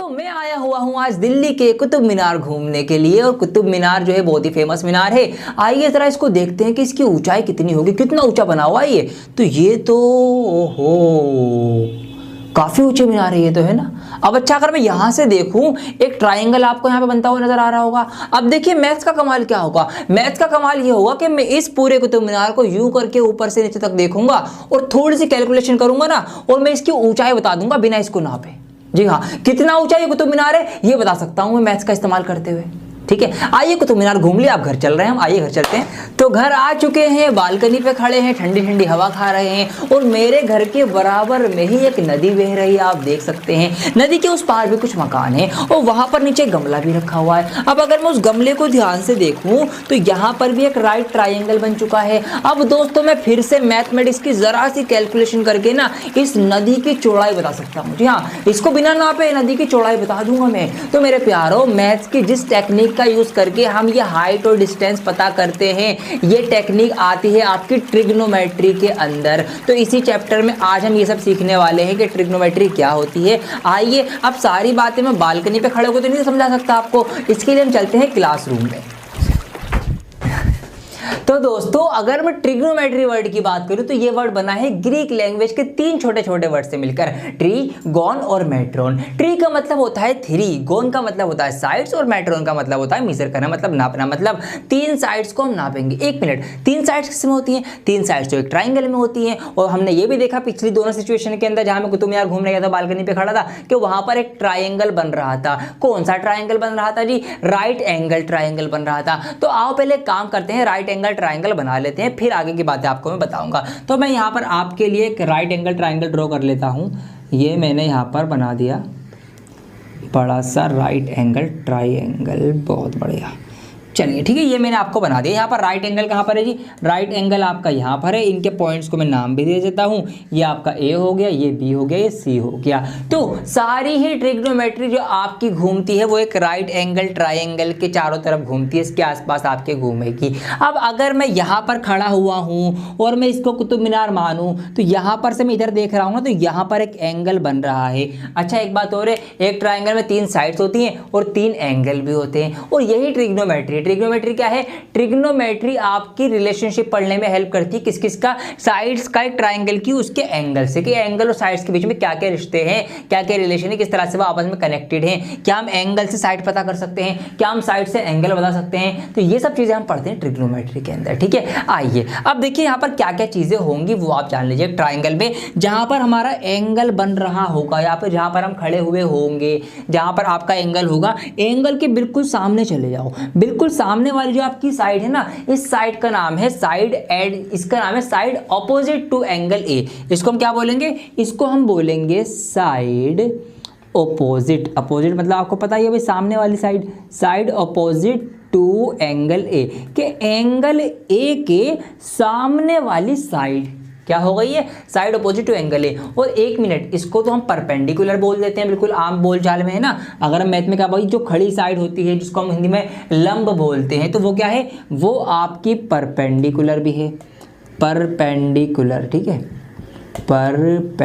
मैं आया हुआ हूँ आज दिल्ली के कुतुब मीनार घूमने के लिए और कुतुब मीनार जो है बहुत ही फेमस मीनार है। आइए जरा इसको देखते हैं कि इसकी ऊंचाई कितनी होगी, कितना ऊंचा बना हुआ है ये। तो ये तो ओहो काफी ऊंचे मीनार है ये तो, है ना। अब अच्छा अगर मैं यहाँ से देखूं एक ट्रायंगल आपको यहाँ पे बनता हुआ नजर आ रहा होगा। अब देखिए मैथ्स का कमाल क्या होगा, मैथ्स का कमाल ये होगा कि मैं इस पूरे कुतुब मीनार को यूं करके ऊपर से नीचे तक देखूंगा और थोड़ी सी कैलकुलेशन करूंगा ना और मैं इसकी ऊंचाई बता दूंगा बिना इसको नापे। जी हाँ, कितना ऊंचा ये कुतुब मीनार है ये बता सकता हूं मैं मैथ्स का इस्तेमाल करते हुए। ठीक है, आइए कुतुब मीनार घूम लिया, आप घर चल रहे हैं, हम आइए घर चलते हैं। तो घर आ चुके हैं, बालकनी पे खड़े हैं, ठंडी ठंडी हवा खा रहे हैं और मेरे घर के बराबर में ही एक नदी बह रही है, आप देख सकते हैं। नदी के उस पार भी कुछ मकान है और वहां पर नीचे गमला भी रखा हुआ है। अब अगर मैं उस गमले को ध्यान से देखूं तो यहाँ पर भी एक राइट ट्राइंगल बन चुका है। अब दोस्तों मैं फिर से मैथमेटिक्स की जरा सी कैलकुलेशन करके ना इस नदी की चौड़ाई बता सकता हूँ। जी हाँ, इसको बिना नापे नदी की चौड़ाई बता दूंगा मैं। तो मेरे प्यारों, मैथ्स की जिस टेक्निक का यूज करके हम ये हाइट और डिस्टेंस पता करते हैं, ये टेक्निक आती है आपकी ट्रिग्नोमेट्री के अंदर। तो इसी चैप्टर में आज हम ये सब सीखने वाले हैं कि ट्रिग्नोमेट्री क्या होती है। आइए, अब सारी बातें मैं बालकनी पे खड़े होकर तो नहीं समझा सकता आपको, इसके लिए हम चलते हैं क्लासरूम में। तो दोस्तों अगर मैं ट्रिग्नोमेट्री वर्ड की बात करूं तो ये वर्ड बना है ग्रीक लैंग्वेज के तीन छोटे छोटे वर्ड से मिलकर, ट्री, गॉन और मेट्रोन। ट्री का मतलब होता है थ्री, गॉन का मतलब होता है साइड्स और मेट्रोन का मतलब होता है मेजर करना, मतलब नापना। मतलब तीन साइड्स को हम नापेंगे। एक मिनट, तीन साइड्स किसमें होती हैं? तीन साइड्स तो एक ट्राइंगल में होती हैं। और हमने ये भी देखा पिछली दोनों सिचुएशन के अंदर जहां मैं कुतुब मीनार घूमने गया था, बालकनी पे खड़ा था, कि वहां पर एक ट्राइंगल बन रहा था। कौन सा ट्राइंगल बन रहा था जी? राइट एंगल ट्राइंगल बन रहा था। तो आओ पहले काम करते हैं, राइट एंगल ट्राइंगल बना लेते हैं, फिर आगे की बातें आपको मैं बताऊंगा। तो मैं यहाँ पर आपके लिए एक राइट एंगल ट्राइंगल ड्रॉ कर लेता हूँ। ये मैंने यहाँ पर बना दिया बड़ा सा राइट एंगल ट्राइंगल, बहुत बढ़िया। चलिए ठीक है, ये मैंने आपको बना दिया। यहाँ पर राइट एंगल कहाँ पर है जी? राइट एंगल आपका यहाँ पर है। इनके पॉइंट्स को मैं नाम भी दे देता हूँ। ये आपका ए हो गया, ये बी हो गया, ये सी हो गया। तो सारी ही ट्रिग्नोमेट्री जो आपकी घूमती है वो एक राइट एंगल ट्राइंगल के चारों तरफ घूमती है, इसके आसपास आपके घूमेगी। अब अगर मैं यहाँ पर खड़ा हुआ हूँ और मैं इसको कुतुब मीनार मानूँ तो यहाँ पर से मैं इधर देख रहा हूँ ना, तो यहाँ पर एक एंगल बन रहा है। अच्छा एक बात और है, एक ट्राइंगल में तीन साइड्स होती हैं और तीन एंगल भी होते हैं, और यही ट्रिग्नोमेट्री। ट्रिग्नोमेट्री क्या है? ट्रिग्नोमेट्री आपकी रिलेशनशिप पढ़ने में हेल्प करती है। किस किस का? साइड्स का, एक ट्राइंगल की उसके एंगल से, कि एंगल और साइड्स के बीच में क्या क्या रिश्ते हैं, क्या क्या रिलेशन है, किस तरह से वो आपस में कनेक्टेड हैं। क्या हम एंगल से साइड पता कर सकते हैं, क्या हम साइड से एंगल बता सकते हैं। तो ये सब चीजें हम पढ़ते हैं ट्रिग्नोमेट्री के अंदर। ठीक है, आइए अब देखिए यहाँ पर क्या क्या चीजें होंगी वो आप जान लीजिए। ट्राइंगल में जहां पर हमारा एंगल बन रहा होगा या फिर जहां पर हम खड़े हुए होंगे, जहां पर आपका एंगल होगा, एंगल के बिल्कुल सामने चले जाओ। बिल्कुल सामने वाली जो आपकी साइड है ना, इस साइड का नाम है साइड एड, इसका नाम है side opposite to angle A. इसको हम क्या बोलेंगे? इसको हम बोलेंगे साइड ऑपोजिट। अपोजिट मतलब आपको पता ही है भाई, सामने वाली side, side opposite to angle A, के एंगल ए के सामने वाली साइड क्या हो गई है? Side opposite to angle A. और एक मिनट, इसको तो हम परपेंडिकुलर बोल देते हैं, बिल्कुल आम बोलचाल में, है ना। अगर हम मैथ में क्या भाई, जो खड़ी साइड होती है जिसको हम हिंदी में लंब बोलते हैं, तो वो क्या है? वो आपकी परपेंडिकुलर भी है, परपेंडिकुलर। ठीक है, परपेंडिकुलर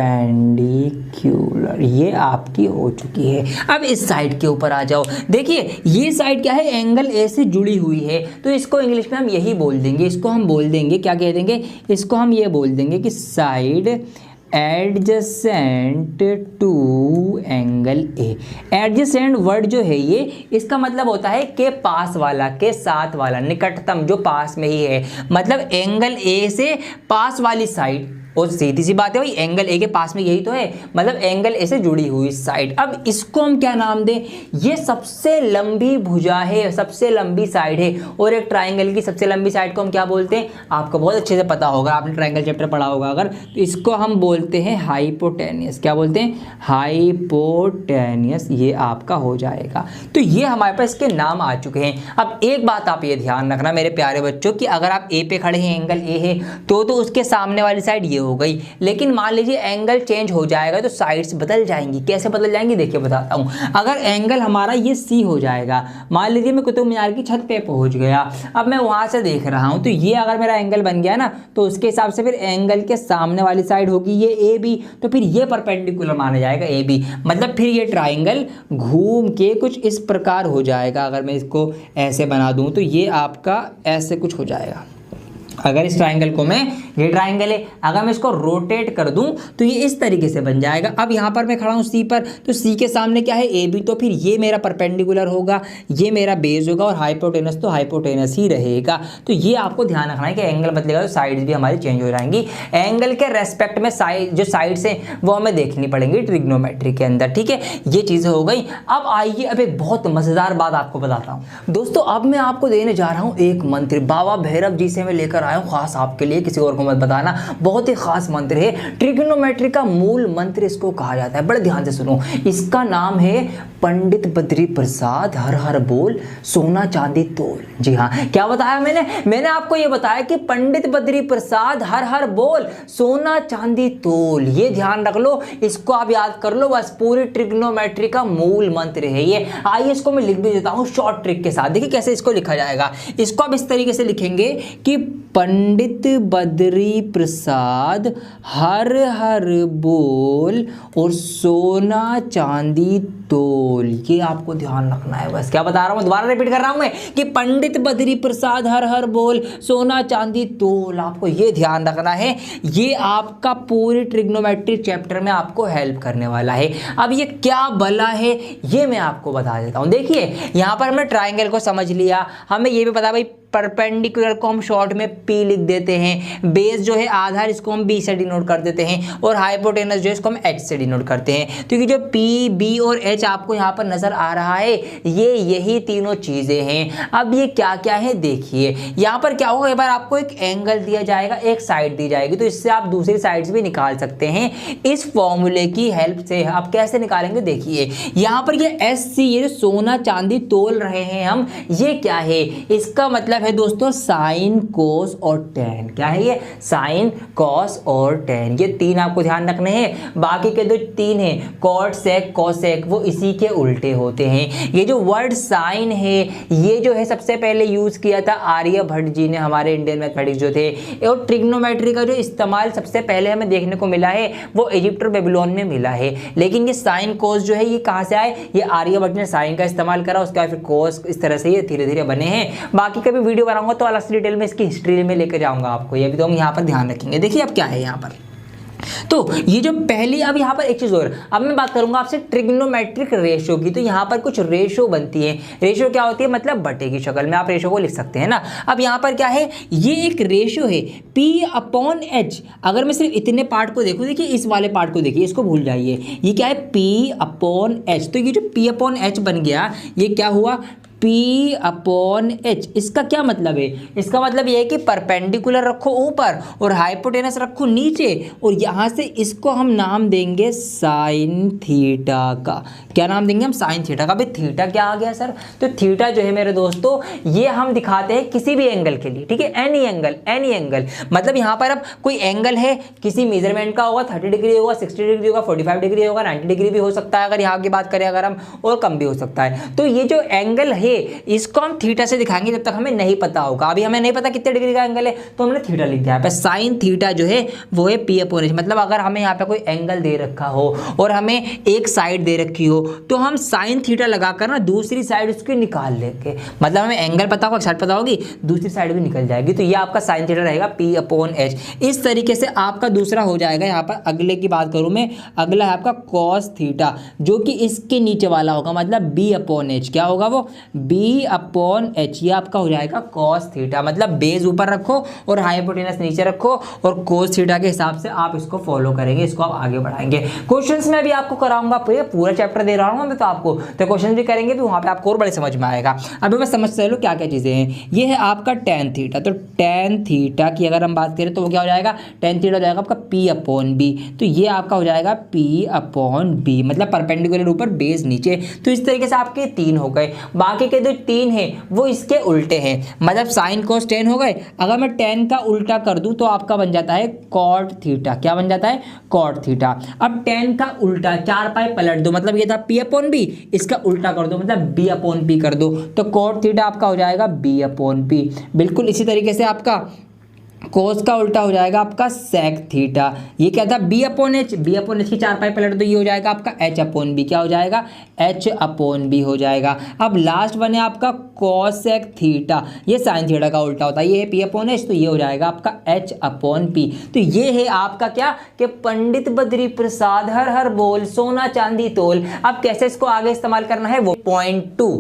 ये आपकी हो चुकी है। अब इस साइड के ऊपर आ जाओ। देखिए ये साइड क्या है? एंगल ए से जुड़ी हुई है, तो इसको इंग्लिश में हम यही बोल देंगे, इसको हम बोल देंगे, क्या कह देंगे? इसको हम ये बोल देंगे कि side adjacent to angle A. Adjacent word जो है ये, इसका मतलब होता है के पास वाला, के साथ वाला, निकटतम, जो पास में ही है। मतलब एंगल ए से पास वाली साइड, और सीधी सी बात है भाई, एंगल ए के पास में यही तो है, मतलब एंगल ए से जुड़ी हुई साइड। अब इसको हम क्या नाम दें? ये सबसे लंबी भुजा है, सबसे लंबी साइड है। और एक ट्राइंगल की सबसे लंबी साइड को हम क्या बोलते हैं? आपको बहुत अच्छे से पता होगा, आपने ट्राइंगल चैप्टर पढ़ा होगा अगर, तो इसको हम बोलते हैं हाइपोटेनियस। क्या बोलते हैं? हाइपोटेनियस। ये आपका हो जाएगा। तो ये हमारे पास इसके नाम आ चुके हैं। अब एक बात आप ये ध्यान रखना मेरे प्यारे बच्चों, कि अगर आप ए पे खड़े हैं, एंगल ए है, तो उसके सामने वाली साइड ये हो गई, लेकिन मान लीजिए एंगल चेंज हो जाएगा तो साइड्स बदल जाएंगी। कैसे बदल जाएंगी देखिए बताता हूँ। अगर एंगल हमारा ये सी हो जाएगा, मान लीजिए मैं कुतुब मीनार की छत पे पहुंच गया, अब मैं वहां से देख रहा हूं, तो ये अगर मेरा एंगल बन गया ना, तो उसके हिसाब से फिर एंगल के सामने वाली साइड होगी ये ए बी, तो फिर ये परपेंडिकुलर माना जाएगा ए बी, मतलब फिर ये ट्राइंगल घूम के कुछ इस प्रकार हो जाएगा। अगर मैं इसको ऐसे बना दूं तो ये आपका ऐसे कुछ हो जाएगा। अगर इस ट्राइंगल को मैं, ये ट्राइंगल है, अगर मैं इसको रोटेट कर दूं तो ये इस तरीके से बन जाएगा। अब यहाँ पर मैं खड़ा हूँ सी पर, तो सी के सामने क्या है ए बी, तो फिर ये मेरा परपेंडिकुलर होगा, ये मेरा बेस होगा, और हाइपोटेनस तो हाइपोटेनस ही रहेगा। तो ये आपको ध्यान रखना है कि एंगल बदलेगा तो साइड्स भी हमारी चेंज हो जाएंगी। एंगल के रेस्पेक्ट में साइड, जो साइड्स हैं वो हमें देखनी पड़ेंगी ट्रिग्नोमेट्री के अंदर, ठीक है। ये चीज़ हो गई। अब आइए अब एक बहुत मज़ेदार बात आपको बताता हूँ दोस्तों। अब मैं आपको देने जा रहा हूँ एक मंत्र, बाबा भैरव जी से मैं लेकर आया हूँ खास आपके लिए, किसी और को मत बताना। बहुत ही खास मंत्र है, ट्रिग्नोमेट्री का मूल मंत्र इसको कहा जाता है। बड़े ध्यान से सुनो, इसका नाम है पंडित बद्री प्रसाद हर हर बोल सोना चांदी तोल। जी हाँ, क्या बताया मैंने आपको ये बताया कि पंडित बद्री प्रसाद हर हर बोल सोना चांदी तोल। ये ध्यान रख लो, इसको आप याद कर लो, बस पूरी ट्रिग्नोमेट्री का मूल मंत्र है ये। आइए इसको मैं लिख भी देता हूँ शॉर्ट ट्रिक के साथ। देखिए कैसे इसको लिखा जाएगा। इसको आप इस तरीके से लिखेंगे कि पंडित बद्री प्रसाद हर हर बोल और सोना चांदी तोल। ये आपको ध्यान रखना है बस। क्या बता रहा हूं, दोबारा रिपीट कर रहा हूं मैं कि पंडित बद्री प्रसाद हर हर बोल सोना चांदी तोल। आपको ये ध्यान रखना है, ये आपका पूरी ट्रिग्नोमेट्री चैप्टर में आपको हेल्प करने वाला है। अब ये क्या भला है ये मैं आपको बता देता हूं। देखिए यहां पर हमने ट्राइंगल को समझ लिया, हमें ये भी पता भाई परपेंडिकुलर को हम शॉर्ट में P लिख देते हैं, बेस जो है आधार इसको हम B से डिनोट कर देते हैं, और हाइपोटेनस जो है इसको हम H से डिनोट करते हैं। क्योंकि जो P, B और H आपको यहाँ पर नजर आ रहा है, ये यही तीनों चीजें हैं। अब ये क्या क्या है देखिए, यहाँ पर क्या होगा, एक बार आपको एक एंगल दिया जाएगा, एक साइड दी जाएगी, तो इससे आप दूसरी साइड्स भी निकाल सकते हैं इस फॉर्मूले की हेल्प से। आप कैसे निकालेंगे देखिए, यहाँ पर ये SC, ये जो सोना चांदी तोल रहे हैं हम, ये क्या है, इसका मतलब है दोस्तों साइन कोस और टेन। क्या है ये, साइन कोस और टेन। ये तीन आपको ध्यान रखने हैं। बाकी के जो तीन हैं कॉट सेक कोसेक, वो इसी के उल्टे होते हैं। ये जो वर्ड साइन है, ये जो है सबसे पहले यूज किया था आर्यभट्ट जी ने, हमारे इंडियन मैथमेटिक्स जो थे। और ट्रिग्नोमेट्री का जो इस्तेमाल सबसे पहले हमें देखने को मिला है वो इजिप्ट और बेबीलोन में मिला है। लेकिन ये साइन कोस जो है ये कहाँ से आए, ये आर्यभट्ट ने साइन का इस्तेमाल करा, उसके बाद फिर कोस, इस तरह से ये धीरे धीरे बने हैं। बाकी कभी वीडियो बनाऊंगा तो अलग से डिटेल में इसकी हिस्ट्री में लेकर जाऊंगा आपको, ये भी तो हम यहाँ पर ध्यान रखेंगे। देखिए अब क्या है यहाँ पर, तो ये जो पहली, अब यहाँ पर एक चीज और, अब मैं बात करूंगा आपसे ट्रिग्नोमेट्रिक रेशो की। तो यहाँ पर कुछ रेशो बनती है। रेशो क्या होती है, मतलब बटे की शक्ल में आप रेशो को लिख सकते हैं ना। अब यहाँ पर क्या है, ये एक रेशो है P/H। अगर मैं सिर्फ इतने पार्ट को देखूं, देखिए इस वाले पार्ट को देखिए, इसको भूल जाइए, ये क्या है P/H। तो ये जो P/H बन गया, ये क्या हुआ P/H। इसका क्या मतलब है, इसका मतलब ये है कि परपेंडिकुलर रखो ऊपर और हाइपोटेनस रखो नीचे, और यहाँ से इसको हम नाम देंगे साइन थीटा का। क्या नाम देंगे हम, साइन थीटा का। भाई थीटा क्या आ गया सर, तो थीटा जो है मेरे दोस्तों, ये हम दिखाते हैं किसी भी एंगल के लिए, ठीक है, एनी एंगल, एनी एंगल। मतलब यहाँ पर अब कोई एंगल है, किसी मेजरमेंट का होगा, 30 डिग्री होगा, 60 डिग्री होगा, 45 डिग्री होगा, 90 डिग्री भी हो सकता है अगर यहाँ की बात करें अगर हम, और कम भी हो सकता है। तो ये जो एंगल है इसको हम थीटा से दिखाएंगे जब तक हमें नहीं पता होगा। अभी हमें नहीं पता कितने डिग्री का एंगल है, तो हमने थीटा लिख दिया है। साइन थीटा जो है वो है P/H। मतलब अगर हमें यहाँ पे कोई एंगल दे रखा हो और हमें एक साइड दे रखी हो, तो हम साइन थीटा लगाकर ना दूसरी साइड उसकी निकाल लेंगे। मतलब हमें एंगल पता होगा, साइड पता होगी, दूसरी साइड भी निकल जाएगी। तो ये आपका साइन थीटा रहेगा P/H। इस तरीके से आपका दूसरा हो जाएगा। यहाँ पर अगले की बात करूँ मैं, अगला है आपका कॉस थीटा, जो कि इसके नीचे वाला होगा, मतलब B/H। क्या होगा वो, B/H। ये आपका हो जाएगा कॉस थीटा। मतलब बेस ऊपर रखो और हाइपोटेनस नीचे रखो, और कोस थीटा के हिसाब से आप इसको फॉलो करेंगे, इसको आप आगे बढ़ाएंगे। क्वेश्चंस में भी आपको कराऊंगा, पूरा चैप्टर दे रहा हूँ मैं तो आपको, तो क्वेश्चन भी करेंगे भी वहाँ पे आपको और बड़े समझ में आएगा। अभी बस समझ चलो क्या क्या चीज़ें हैं। ये है आपका टेन थीटा। तो टेन थीटा की अगर हम बात करें तो वो क्या हो जाएगा, टेन थीटा हो जाएगा आपका P/B। तो ये आपका हो जाएगा P/B, मतलब परपेंडिकुलर ऊपर बेस नीचे। तो इस तरीके से आपके तीन हो गए। बाकी बाकी के जो 3 हैं वो इसके उल्टे हैं, मतलब साइन कोस टेन हो गए। अगर मैं टेन का उल्टा कर दूं तो आपका बन जाता है कॉट थीटा। क्या बन जाता है? Cot theta. अब टेन का उल्टा 4 पाई पलट दो, मतलब ये था पी अपॉन बी, इसका उल्टा कर दो मतलब बी अपॉन पी कर दो, तो कॉट थीटा आपका हो जाएगा बी अपॉन पी। बिल्कुल इसी तरीके से आपका कोस का उल्टा हो जाएगा आपका सेक थीटा। ये क्या था? B upon H, B upon H की 4 पाई पलट दो, ये हो जाएगा आपका एच अपॉन बी। क्या हो जाएगा? एच अपॉन बी हो जाएगा। अब लास्ट बने आपका कोसेक थीटा, ये साइन थीटा का उल्टा होता है, ये है पी अपॉन एच, तो ये हो जाएगा आपका एच अपॉन पी। तो ये है आपका क्या कि पंडित बद्री प्रसाद हर हर बोल सोना चांदी तोल। अब कैसे इसको आगे इस्तेमाल करना है वो पॉइंट 2।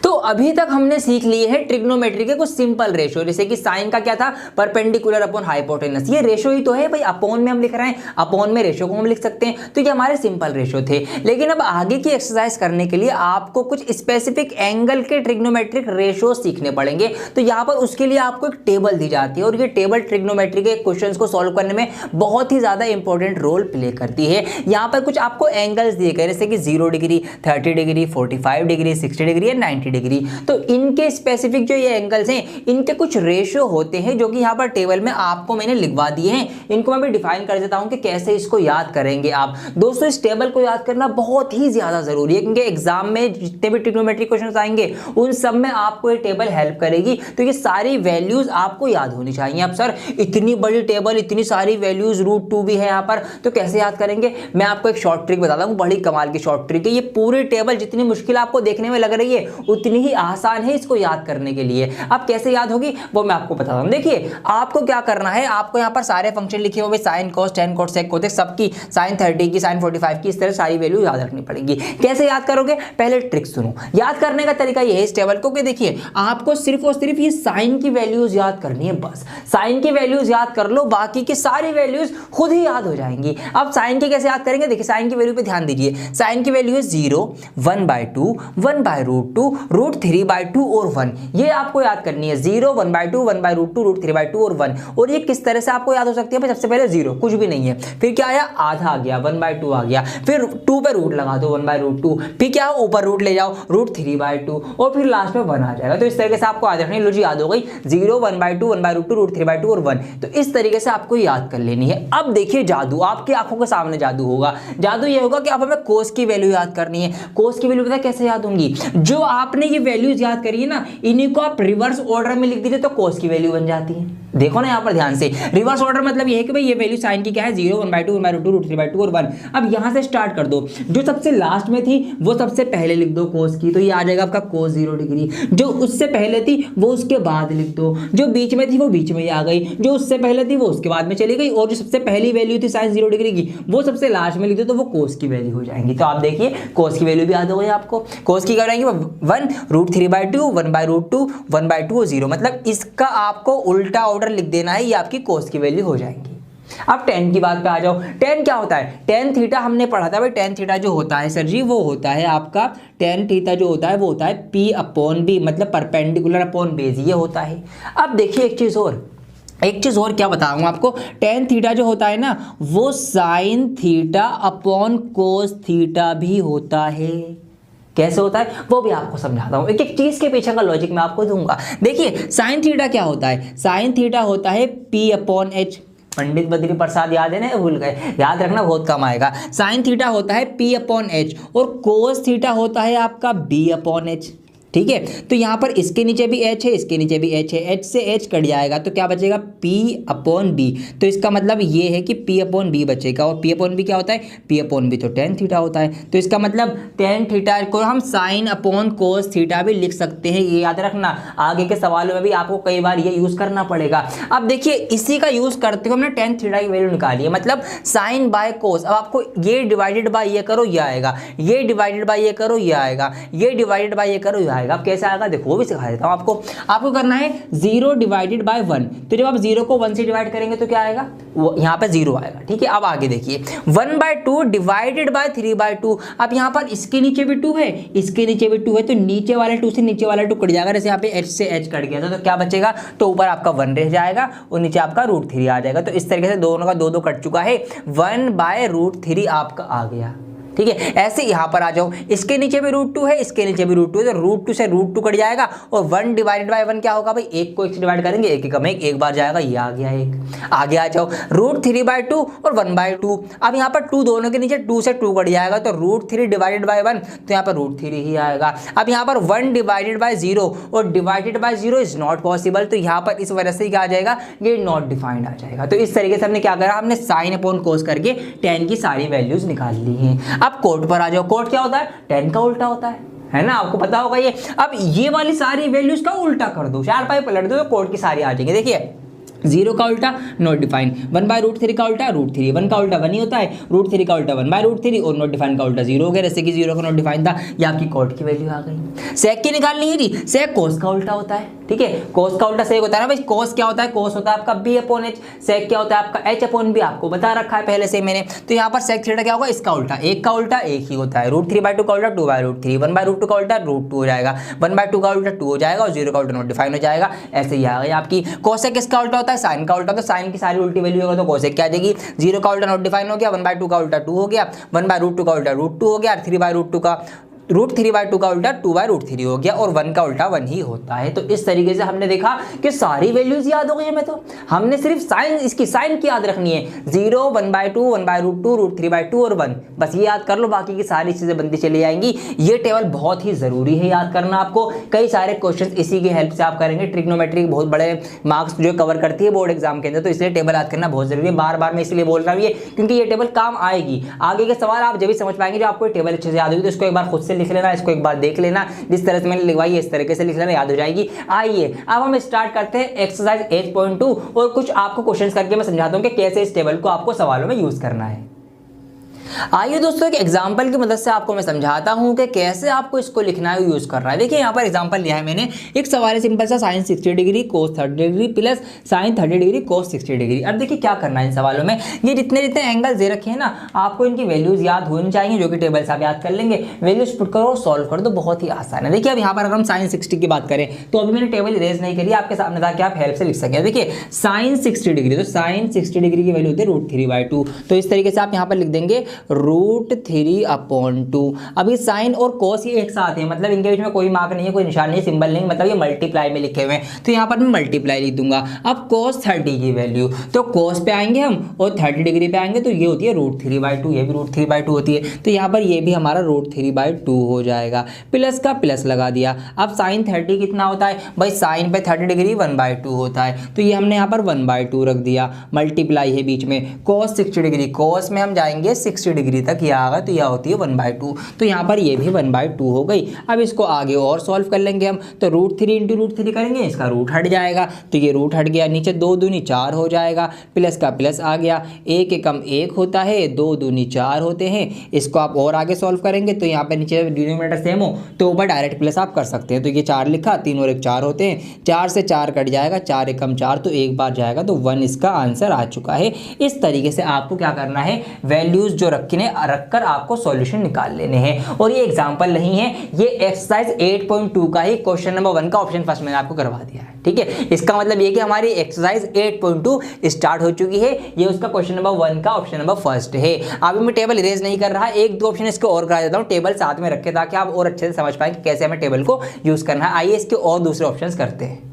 तो अभी तक हमने सीख लिए हैं ट्रिग्नोमेट्री के कुछ सिंपल रेशो, जैसे कि साइन का क्या था? Perpendicular upon hypotenuse. ये रेशो ही तो है भाई, अपॉन में हम लिख रहे हैं, अपॉन में रेशो को हम लिख सकते हैं, तो ये हमारे सिंपल रेशो थे। लेकिन अब आगे की एक्सरसाइज करने के लिए आपको कुछ स्पेसिफिक एंगल के ट्रिग्नोमेट्रिक रेशो सीखने पड़ेंगे। तो यहाँ पर उसके लिए आपको एक टेबल दी जाती है और ये टेबल ट्रिग्नोमेट्री के क्वेश्चंस को सॉल्व करने में बहुत ही ज्यादा इंपॉर्टेंट रोल प्ले करती है। यहाँ पर कुछ आपको एंगल्स दिए गए जैसे कि 0 डिग्री, 30 डिग्री, 45 डिग्री, 60 डिग्री या 90 डिग्री। तो इनके स्पेसिफिक जो ये एंगल्स हैं इनके कुछ रेशियो होते हैं जो कि यहाँ पर टेबल में आपको मैंने लिखवा दिए हैं। इनको मैं भी डिफाइन कर देता हूं कि कैसे इसको याद करेंगे आप। दोस्तों इस टेबल को याद करना बहुत ही ज्यादा जरूरी है क्योंकि एग्जाम में जितने भी ट्रिग्नोमेट्री क्वेश्चंस आएंगे उन सब में आपको ये टेबल हेल्प करेगी। तो ये सारी वैल्यूज आपको याद होनी चाहिए। अब सर इतनी बड़ी टेबल, इतनी सारी वैल्यूज, √2 भी है यहाँ पर, तो कैसे याद करेंगे? मैं आपको एक शॉर्ट ट्रिक बताता हूँ, बड़ी कमाल की शॉर्ट ट्रिक है। ये पूरी टेबल जितनी मुश्किल आपको देखने में लग रही है उतनी ही आसान है इसको याद करने के लिए। अब कैसे याद होगी वो मैं आपको बताता हूं। देखिए आपको क्या करना है, आपको यहां पर सारे फंक्शन लिखे हुए sine cos tan cot sec cosec सबकी, साइन 30 की, साइन 45 की, इस तरह सारी वैल्यू याद रखनी पड़ेगी। कैसे याद करोगे? पहले ट्रिक सुनो। याद करने का तरीका ये है इस टेबल को कि देखिए आपको सिर्फ और सिर्फ ये साइन की वैल्यूज याद करनी है, बस साइन की वैल्यूज याद कर लो, बाकी की सारी वैल्यूज खुद ही याद हो जाएंगी। अब साइन की कैसे याद करेंगे? देखिए साइन की वैल्यू पे ध्यान दीजिए। साइन की वैल्यू है 0, 1/2, 1/√2, √3/2 और 1। ये आपको याद करनी है, 0, 1/2, 1/√2, √3/2 और 1। और ये किस तरह से आपको याद हो सकती है? सबसे पहले 0 कुछ भी नहीं है, फिर क्या आया? आधा आ गया, 1/2 आ गया, फिर 2 पे रूट लगा दो 1/√2, फिर क्या ऊपर रूट ले जाओ √3/2 और फिर लास्ट में 1 आ जाएगा। तो इस तरीके से आपको याद रखनी है। लो जी याद हो गई, 0, 1/2, 1/√2, √3/2 और 1। तो इस तरीके से आपको याद कर लेनी है। अब देखिए जादू, आपकी आंखों के सामने जादू होगा। जादू ये होगा कि अब हमें कोस की वैल्यू याद करनी है। कोस की वैल्यू पता है कैसे याद होंगी? जो आपने ये वैल्यूज याद करी है ना, इन्हीं को आप रिवर्स ऑर्डर में लिख दीजिए तो कोस की वैल्यू बन जाती है। देखो ना यहाँ पर ध्यान से, रिवर्स ऑर्डर मतलब ये है कि भाई ये वैल्यू साइन की क्या है? 0, 1/2, 1/√2, √3/2 और 1। अब यहाँ से स्टार्ट कर दो, जो सबसे लास्ट में थी वो सबसे पहले लिख दो कोस की, तो ये आ जाएगा आपका कोस 0 डिग्री। जो उससे पहले थी वो उसके बाद लिख दो, जो बीच में थी वो बीच में ही आ गई, जो उससे पहले थी वो उसके बाद में चली गई, और जो सबसे पहली वैल्यू थी साइन 0 डिग्री की वो सबसे लास्ट में लिख दो तो वो कोस की वैल्यू हो जाएंगी। तो आप देखिए कोस की वैल्यू भी याद हो गई आपको। कोस की क्या रहेंगी? 1, √3/2, 1/√2, 1/2 और 0। मतलब इसका आपको उल्टा ऑर्डर लिख देना है, ये आपकी कोस की वैल्यू हो जाएंगी। अब टेन की बात पे आ जाओ। टेन क्या होता है? टेन थीटा हमने पढ़ा था भाई। टेन थीटा जो होता है सर जी वो होता है आपका, टेन थीटा जो होता है वो होता है P अपॉन B, मतलब परपेंडिकुलर अपॉन बेस, ये होता है। अब देखिए एक चीज और क्या बताऊंगा आपको। टेन थीटा जो होता है ना वो sine theta upon cos theta भी होता है। कैसे होता है वो भी आपको समझाता हूं, एक एक चीज के पीछे का लॉजिक मैं आपको दूंगा। देखिए साइन थीटा क्या होता है? साइन थीटा होता है P upon H। Pandit Badri Prasad याद है ना? भूल गए, याद रखना बहुत कम आएगा। साइन थीटा होता है P अपॉन H और कोस थीटा होता है आपका B अपॉन H। ठीक है, तो यहाँ पर इसके नीचे भी H है, इसके नीचे भी H है, H से H कट जाएगा तो क्या बचेगा? P upon B। तो इसका मतलब ये है कि P अपॉन B बचेगा, और P अपॉन B क्या होता है? P अपॉन B तो टेन थीटा होता है। तो इसका मतलब टेन थीटा को हम साइन अपॉन कोस थीटा भी लिख सकते हैं, ये याद रखना। आगे के सवालों में भी आपको कई बार ये यूज करना पड़ेगा। अब देखिए इसी का यूज करते हुए हमने टेन थीटा की वैल्यू निकाली है, मतलब साइन बाय कोस। अब आपको ये डिवाइडेड बाय ये करो ये आएगा, ये डिवाइडेड बाय ये करो ये आएगा, ये डिवाइडेड बाय ये करो ये आएगा। अब कैसे आएगा देखो वो भी सिखा देता हूं आपको करना है 0 डिवाइडेड बाय 1। तो जब आप 0 को 1 से डिवाइड करेंगे तो क्या आएगा? वो यहाँ पे 0 आएगा। ठीक है, अब आगे देखिए 1/2 डिवाइडेड बाय 3/2। अब यहाँ पर इसके नीचे भी 2 है, इसके नीचे भी 2 है, तो नीचे वाले 2 से नीचे वाला 2 कट जाएगा। जैसे यहाँ पे H से H कट गया था तो क्या बचेगा? तो ऊपर आपका 1 रह जाएगा और नीचे आपका √3 आ जाएगा। तो इस तरीके से दोनों का 2 कट चुका है, 1/√3 आपका आ गया। ठीक है। ऐसे यहाँ पर आ जाओ, इसके नीचे भी √2 है, इसके नीचे भी √2 है, तो √2 से √2 कट जाएगा और 1 डिवाइडेड बाय 1 क्या होगा भाई, एक को एक से डिवाइड करेंगे, एक एकम एक बार जाएगा, ये आ गया एक। आगे आ जाओ, √3/2 और 1/2। अब यहाँ पर 2 दोनों के नीचे 2 से 2 कट जाएगा, तो √3 डिवाइडेड बाय 1, तो यहाँ पर √3 ही आएगा। अब यहाँ पर 1 डिवाइडेड बाय 0 और divided by 0 is not possible, तो यहाँ पर इस वजह से क्या आ जाएगा, ये नॉट डिफाइंड आ जाएगा। तो इस तरीके से हमने क्या करा, हमने साइन अपॉन कोस करके tan की सारी वैल्यूज निकाल ली हैं। अब कोट पर आ जाओ, कोट क्या होता है, tan का उल्टा होता है ना, आपको पता होगा ये। अब ये वाली सारी वैल्यूज का उल्टा कर दो, 4 पाई पलट दो, तो कोट की सारी आ जाएंगे। देखिए 0 का उल्टा नॉट डिफाइन, 1/√3 का उल्टा √3, 1 का उल्टा 1 ही होता है, √3 का उल्टा 1/√3 और नॉट डिफाइन का उल्टा 0 हो गया। जैसे कि 0 का नॉट डिफाइन था, ये आपकी कोट की वैल्यू आ गई। सेक की निकालनी है जी, सेक कोस का उल्टा होता है, ठीक है। कोस का उल्टा सेक होता है ना भाई, कोस क्या होता है, कोस होता है आपका b/h, सेक क्या होता है आपका h/b, आपको बता रखा है पहले से मैंने। तो यहाँ पर सेक थीटा क्या होगा, इसका उल्टा, एक का उल्टा एक ही होता है, √3/2 का उल्टा 2/√3, 1/√2 का उल्टा √2 हो जाएगा, 1/2 का उल्टा 2 हो जाएगा और 0 का उल्टा नॉट डिफाइन हो जाएगा। ऐसे ही आ गई आपकी। कोसेक किसका उल्टा होता है, साइन का उल्टा, तो साइन की सारी उल्टी वैल्यू होगा तो कोसेक क्या आ जाएगी, 0 का उल्टा नॉट डिफाइन हो गया, 1/2 का उल्टा 2 हो गया, 1/√2 का उल्टा √2 हो गया, 3/√2 का √3/2 का उल्टा 2/√3 हो गया और 1 का उल्टा 1 ही होता है। तो इस तरीके से हमने देखा कि सारी वैल्यूज याद हो गई हमें, तो हमने सिर्फ साइन, इसकी साइन की याद रखनी है, 0, 1/2, 1/√2, √3/2 और 1, बस ये याद कर लो, बाकी की सारी चीजें बनती चली जाएंगी। ये टेबल बहुत ही जरूरी है याद करना आपको, कई सारे क्वेश्चन इसी की हेल्प से आप करेंगे। ट्रिग्नोमेट्री बहुत बड़े मार्क्स जो कवर करती है बोर्ड एग्जाम के अंदर, तो इसलिए टेबल याद करना बहुत जरूरी है। बार बार मैं इसलिए बोल रहा हूँ ये, क्योंकि ये टेबल काम आएगी। आगे के सवाल आप जब भी समझ पाएंगे, जो आपको टेबल अच्छे से याद होगी, तो इसको एक बार खुद से लिख लेना, इसको एक बार देख लेना, जिस तरह से मैंने लिखवाई है इस तरीके से लिख लेना, याद हो जाएगी। आइए अब हम स्टार्ट करते हैं एक्सरसाइज 8.2 और कुछ आपको क्वेश्चंस करके मैं समझाता हूं कि कैसे इस टेबल को आपको सवालों में यूज करना है। आइए दोस्तों, एक एग्जांपल की मदद से आपको मैं समझाता हूं कि कैसे आपको इसको लिखना है, यूज करना है। देखिए यहाँ पर एग्जांपल लिया है मैंने, एक सवाल है सिंपल सा, sin 60 degree cos 30 degree plus sin 30 degree cos 60 degree. अब देखिए क्या करना है इन सवालों में, ये जितने जितने एंगल दे रखे हैं ना, आपको इनकी वैल्यूज याद होनी चाहिए, जो कि टेबल से आप याद कर लेंगे। वैल्यूज पुट करो, सॉल्व कर दो, बहुत ही आसान है। देखिए अब यहाँ पर अगर हम sin 60 की बात करें, तो अभी मैंने टेबल इरेज नहीं करी, आपके सामने ताकि आप हेल्प से लिख सकें। देखिए sin 60 डिग्री, तो sin 60 डिग्री की वैल्यू होती है √3/2, तो इस तरीके से आप यहाँ पर लिख देंगे √3/2। अभी साइन और कोस ये एक साथ है, मतलब इनके बीच में कोई मार्क नहीं है, कोई निशान नहीं, सिंबल नहीं, मतलब ये मल्टीप्लाई में लिखे हुए हैं, तो यहाँ पर मैं मल्टीप्लाई लिख दूंगा। अब cos 30 की वैल्यू, तो cos पे आएंगे हम और 30 डिग्री पे आएंगे, तो ये होती है √3/2, ये भी √3/2 होती है, तो यहाँ पर ये भी हमारा √3/2 हो जाएगा। प्लस का प्लस लगा दिया। अब साइन 30 कितना होता है भाई, साइन पे 30 डिग्री 1/2 होता है, तो ये हमने यहाँ पर 1/2 रख दिया, मल्टीप्लाई है बीच में। cos 60 डिग्री, cos में हम जाएंगे 60 डिग्री तक, यह आगा तो यह होती है 1/2, तो यहाँ पर ये भी 1/2 हो गई। अब इसको आगे और सॉल्व कर लेंगे हम, तो √3 × √3 करेंगे, इसका रूट हट जाएगा, तो ये रूट हट गया, नीचे 2 दूनी 4 हो जाएगा, प्लस का प्लस आ गया, 1 एकम 1 होता है, 2 दूनी 4 होते हैं। इसको आप और आगे सॉल्व करेंगे, तो यहाँ पर नीचे डिनोमिनेटर सेम हो तो ऊपर डायरेक्ट प्लस आप कर सकते हैं, तो ये 4 लिखा, 3 और 1 4 होते हैं, 4 से 4 कट जाएगा, 4 एकम 4, तो एक बार जाएगा, तो 1 इसका आंसर आ चुका है। इस तरीके से आपको क्या करना है, वैल्यूज जो रखकर आपको सॉल्यूशन निकाल लेने हैं। और ये एग्जांपल नहीं है, ये एक्सरसाइज 8.2 का ही क्वेश्चन नंबर 1 का ऑप्शन फर्स्ट मैंने आपको करवा दिया है, ठीक है। इसका मतलब ये कि हमारी एक्सरसाइज 8.2 स्टार्ट हो चुकी है, ये उसका क्वेश्चन नंबर 1 का ऑप्शन नंबर फर्स्ट है। अभी मैं टेबल इरेज नहीं कर रहा, 1-2 ऑप्शन इसके और करा देता हूँ, टेबल साथ में रखे ताकि आप और अच्छे से समझ पाएं कि कैसे हमें टेबल को यूज करना है। आइए इसके और दूसरे ऑप्शन करते हैं।